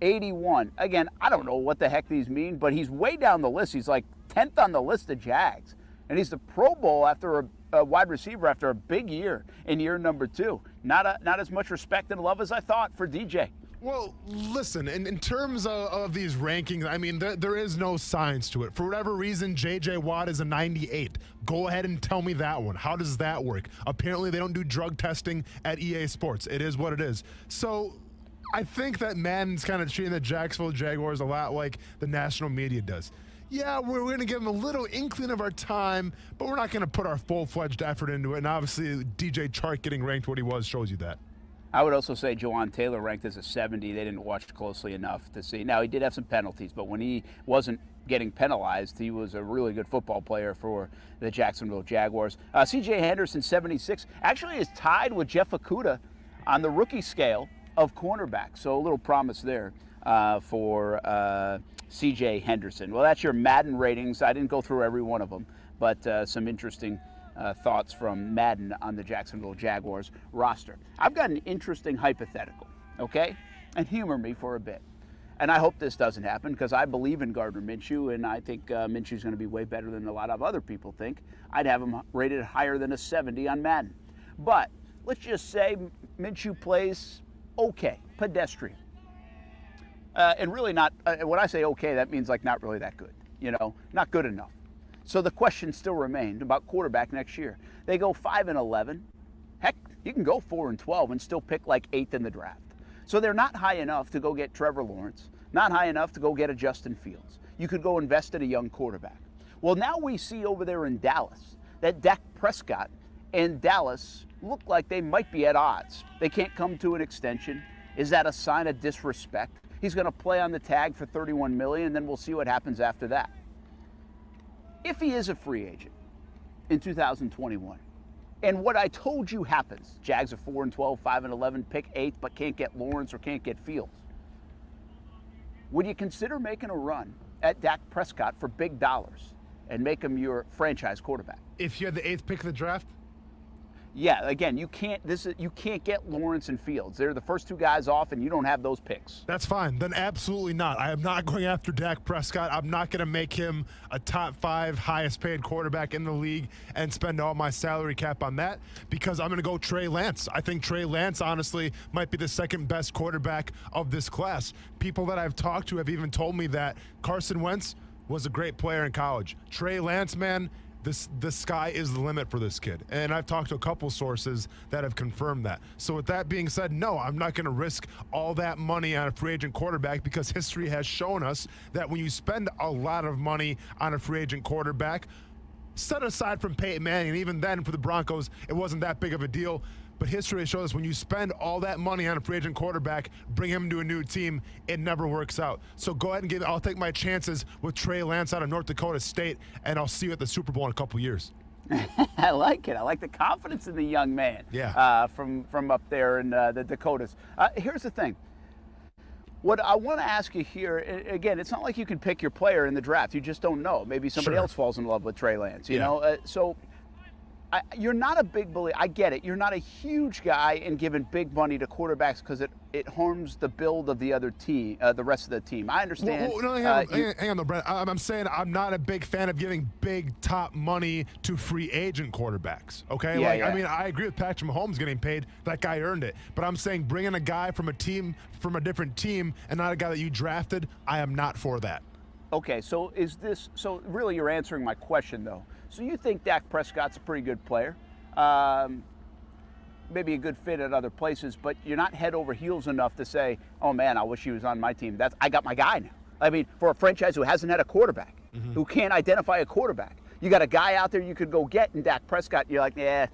81. Again, I don't know what the heck these mean, but he's way down the list. He's like 10th on the list of Jags. And he's the Pro Bowl after a wide receiver after a big year in year number 2. Not as much respect and love as I thought for DJ. Well, listen, in terms of these rankings, I mean, there is no science to it. For whatever reason, J.J. Watt is a 98. Go ahead and tell me that one. How does that work? Apparently, they don't do drug testing at EA Sports. It is what it is. So I think that Madden's kind of treating the Jacksonville Jaguars a lot like the national media does. Yeah, we're going to give them a little inkling of our time, but we're not going to put our full-fledged effort into it. And obviously, DJ Chark getting ranked what he was shows you that. I would also say Jawan Taylor ranked as a 70. They didn't watch closely enough to see. Now, he did have some penalties, but when he wasn't getting penalized, he was a really good football player for the Jacksonville Jaguars. C.J. Henderson, 76, actually is tied with Jeff Okudah on the rookie scale of cornerback. So a little promise there for C.J. Henderson. Well, that's your Madden ratings. I didn't go through every one of them, but some interesting thoughts from Madden on the Jacksonville Jaguars roster. I've got an interesting hypothetical, okay? And humor me for a bit. And I hope this doesn't happen because I believe in Gardner Minshew, and I think Minshew's going to be way better than a lot of other people think. I'd have him rated higher than a 70 on Madden. But let's just say Minshew plays okay, pedestrian. And really not, when I say okay, that means like not really that good, not good enough. So the question still remained about quarterback next year. They go 5-11. Heck, you can go 4-12 and still pick like 8th in the draft. So they're not high enough to go get Trevor Lawrence, not high enough to go get a Justin Fields. You could go invest in a young quarterback. Well, now we see over there in Dallas that Dak Prescott and Dallas look like they might be at odds. They can't come to an extension. Is that a sign of disrespect? He's going to play on the tag for $31 million, and then we'll see what happens after that. If he is a free agent in 2021, and what I told you happens, Jags are 4-12, 5-11, pick 8th, but can't get Lawrence or can't get Fields, would you consider making a run at Dak Prescott for big dollars and make him your franchise quarterback? If you had the 8th pick of the draft? Yeah, again, you can't get Lawrence and Fields. They're the first 2 guys off, and you don't have those picks. That's fine. Then absolutely not. I am not going after Dak Prescott. I'm not going to make him a top 5 highest paid quarterback in the league and spend all my salary cap on that because I'm going to go Trey Lance. I think Trey Lance, honestly, might be the second best quarterback of this class. People that I've talked to have even told me that Carson Wentz was a great player in college. Trey Lance, man, the sky is the limit for this kid. And I've talked to a couple sources that have confirmed that. So with that being said, no, I'm not going to risk all that money on a free agent quarterback, because history has shown us that when you spend a lot of money on a free agent quarterback, set aside from Peyton Manning, and even then for the Broncos, it wasn't that big of a deal. But history has shown us when you spend all that money on a free agent quarterback, bring him to a new team, it never works out. So go ahead and I'll take my chances with Trey Lance out of North Dakota State, and I'll see you at the Super Bowl in a couple years. I like it. I like the confidence in the young man. Yeah. From up there in the Dakotas. Here's the thing. What I want to ask you here, again, it's not like you can pick your player in the draft. You just don't know. Maybe somebody else falls in love with Trey Lance, you know? So you're not a big believer. I get it. You're not a huge guy in giving big money to quarterbacks because it harms the build of the other team, the rest of the team. I understand. Well, hang on, though, Brent. I'm saying I'm not a big fan of giving big top money to free agent quarterbacks. Okay, Yeah. I mean, I agree with Patrick Mahomes getting paid. That guy earned it. But I'm saying bringing a guy from a different team, and not a guy that you drafted. I am not for that. Okay, so really you're answering my question, though. So you think Dak Prescott's a pretty good player, maybe a good fit at other places, but you're not head over heels enough to say, oh man, I wish he was on my team. I got my guy now. I mean, for a franchise who hasn't had a quarterback, who can't identify a quarterback, you got a guy out there you could go get in Dak Prescott. You're like, yeah,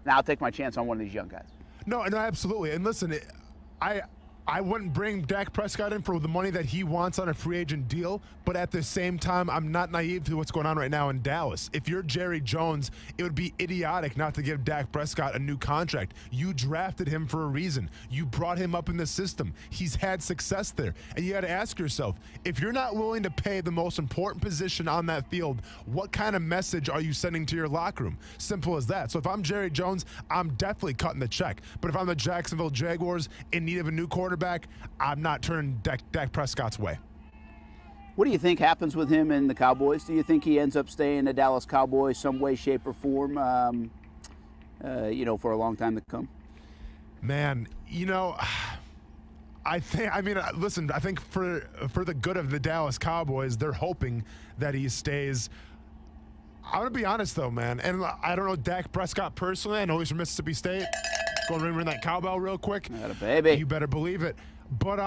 now I'll take my chance on one of these young guys. No, absolutely. And listen, I wouldn't bring Dak Prescott in for the money that he wants on a free agent deal, but at the same time, I'm not naive to what's going on right now in Dallas. If you're Jerry Jones, it would be idiotic not to give Dak Prescott a new contract. You drafted him for a reason. You brought him up in the system. He's had success there. And you got to ask yourself, if you're not willing to pay the most important position on that field, what kind of message are you sending to your locker room? Simple as that. So if I'm Jerry Jones, I'm definitely cutting the check. But if I'm the Jacksonville Jaguars in need of a new quarterback, I'm not turning Dak Prescott's way. What do you think happens with him and the Cowboys? Do you think he ends up staying the Dallas Cowboys some way, shape, or form, for a long time to come? Man, I think for the good of the Dallas Cowboys, they're hoping that he stays. I'm going to be honest, though, man, and I don't know Dak Prescott personally. I know he's from Mississippi State. Go and ring that cowbell real quick. Atta baby. You better believe it. But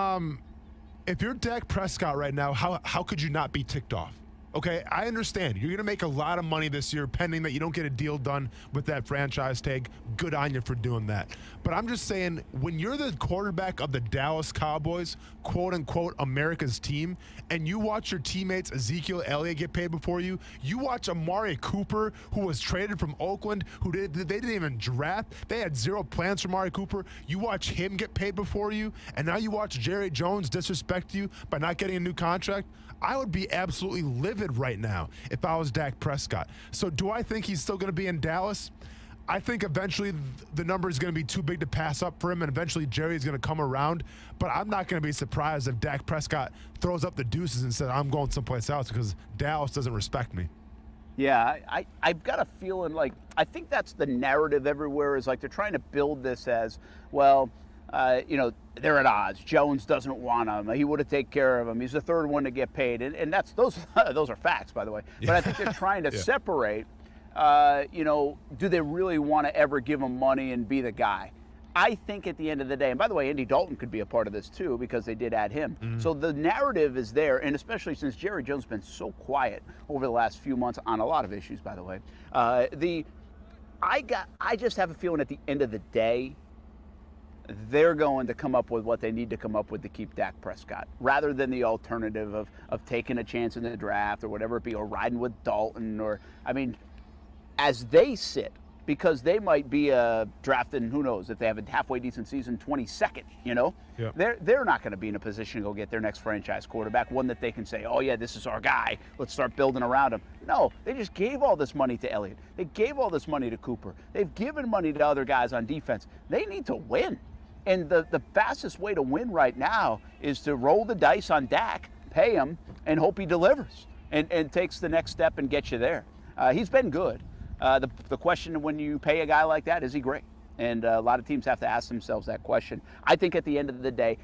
if you're Dak Prescott right now, how could you not be ticked off? Okay, I understand. You're going to make a lot of money this year pending that you don't get a deal done with that franchise tag. Good on you for doing that. But I'm just saying, when you're the quarterback of the Dallas Cowboys, quote-unquote America's team, and you watch your teammates Ezekiel Elliott get paid before you watch Amari Cooper, who was traded from Oakland, they didn't even draft. They had zero plans for Amari Cooper. You watch him get paid before you, and now you watch Jerry Jones disrespect you by not getting a new contract. I would be absolutely livid right now if I was Dak Prescott. So do I think he's still going to be in Dallas? I think eventually the number is going to be too big to pass up for him, and eventually Jerry's going to come around. But I'm not going to be surprised if Dak Prescott throws up the deuces and says, I'm going someplace else because Dallas doesn't respect me. Yeah, I've got a feeling like I think that's the narrative everywhere is like they're trying to build this as, well, they're at odds. Jones doesn't want him. He would have taken care of him. He's the third one to get paid. And those are facts, by the way. But I think they're trying to separate, do they really want to ever give him money and be the guy? I think at the end of the day, and by the way, Andy Dalton could be a part of this too because they did add him. Mm-hmm. So the narrative is there, and especially since Jerry Jones has been so quiet over the last few months on a lot of issues, by the way. I just have a feeling at the end of the day, they're going to come up with what they need to come up with to keep Dak Prescott, rather than the alternative of taking a chance in the draft or whatever it be, or riding with Dalton, as they sit, because they might be drafting, who knows, if they have a halfway decent season, 22nd, They're not going to be in a position to go get their next franchise quarterback, one that they can say, oh yeah, this is our guy, let's start building around him. No, they just gave all this money to Elliott. They gave all this money to Cooper. They've given money to other guys on defense. They need to win. And the fastest way to win right now is to roll the dice on Dak, pay him, and hope he delivers and takes the next step and gets you there. He's been good. The question when you pay a guy like that, is he great? And a lot of teams have to ask themselves that question. I think at the end of the day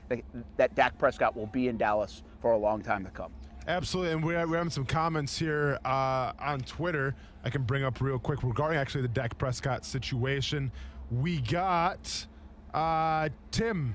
that Dak Prescott will be in Dallas for a long time to come. Absolutely, and we're having some comments here on Twitter I can bring up real quick regarding actually the Dak Prescott situation. We got Tim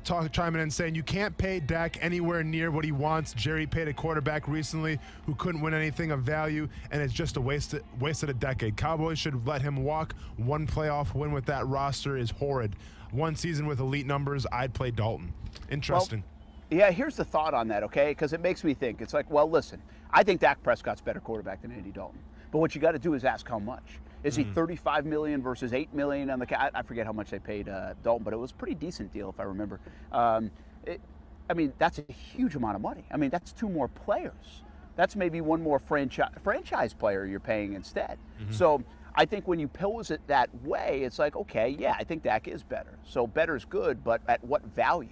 chiming in saying you can't pay Dak anywhere near what he wants. Jerry paid a quarterback recently who couldn't win anything of value, and it's just wasted a decade. Cowboys should let him walk. One playoff win with that roster is horrid. One season with elite numbers, I'd play Dalton. Interesting. Well, yeah, here's the thought on that, okay? Because it makes me think. It's like, well, listen, I think Dak Prescott's better quarterback than Andy Dalton. But what you got to do is ask how much. Is he $35 million versus $8 million on the? I forget how much they paid Dalton, but it was a pretty decent deal if I remember. That's a huge amount of money. I mean, that's 2 more players. That's maybe 1 more franchise player you're paying instead. So I think when you pose it that way, it's like, okay, yeah, I think Dak is better. So better's good, but at what value?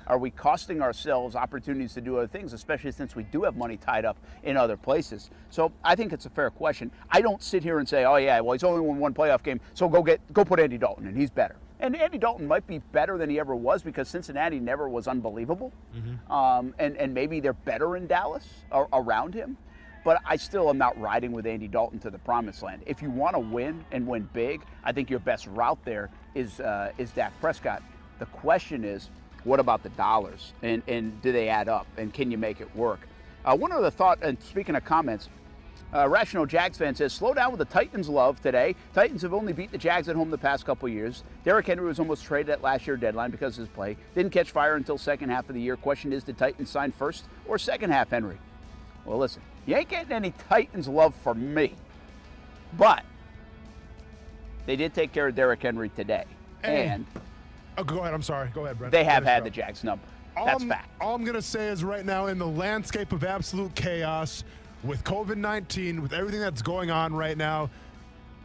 Are we costing ourselves opportunities to do other things, especially since we do have money tied up in other places? So I think it's a fair question. I don't sit here and say, oh yeah, well, he's only won 1 playoff game, so go put Andy Dalton and he's better. And Andy Dalton might be better than he ever was because Cincinnati never was unbelievable. And maybe they're better in Dallas or around him. But I still am not riding with Andy Dalton to the promised land. If you want to win and win big, I think your best route there is Dak Prescott. The question is, what about the dollars? And do they add up? And can you make it work? One other thought, and speaking of comments, Rational Jags fan says, slow down with the Titans love today. Titans have only beat the Jags at home the past couple years. Derrick Henry was almost traded at last year's deadline because of his play. Didn't catch fire until second half of the year. Question is, did Titans sign first or second half Henry? Well, listen, you ain't getting any Titans love from me. But they did take care of Derrick Henry today. And go ahead. I'm sorry. Go ahead, Brent. They have had the Jags number. That's fact. All I'm going to say is right now in the landscape of absolute chaos with COVID-19, with everything that's going on right now,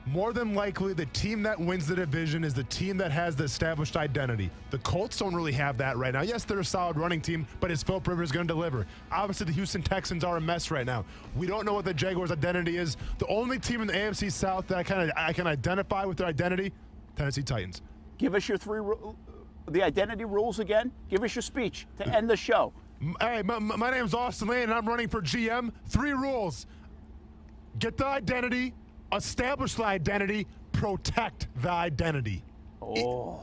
more than likely the team that wins the division is the team that has the established identity. The Colts don't really have that right now. Yes, they're a solid running team, but is Philip Rivers going to deliver? Obviously, the Houston Texans are a mess right now. We don't know what the Jaguars' identity is. The only team in the AFC South that I can identify with their identity, Tennessee Titans. Give us your the identity rules again. Give us your speech to end the show. Hey, my name's Austin Lane, and I'm running for GM. 3 rules. Get the identity, establish the identity, protect the identity. Oh.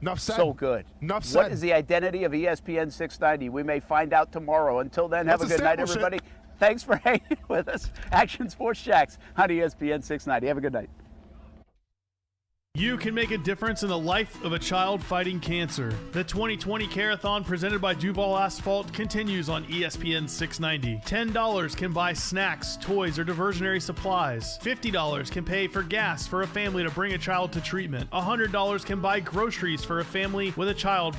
Enough said. So good. Enough said. What is the identity of ESPN 690? We may find out tomorrow. Until then, have a good night, everybody. Thanks for hanging with us. Action Sports Jacks on ESPN 690. Have a good night. You can make a difference in the life of a child fighting cancer. The 2020 Carathon presented by Duval Asphalt continues on ESPN 690. $10 can buy snacks, toys, or diversionary supplies. $50 can pay for gas for a family to bring a child to treatment. $100 can buy groceries for a family with a child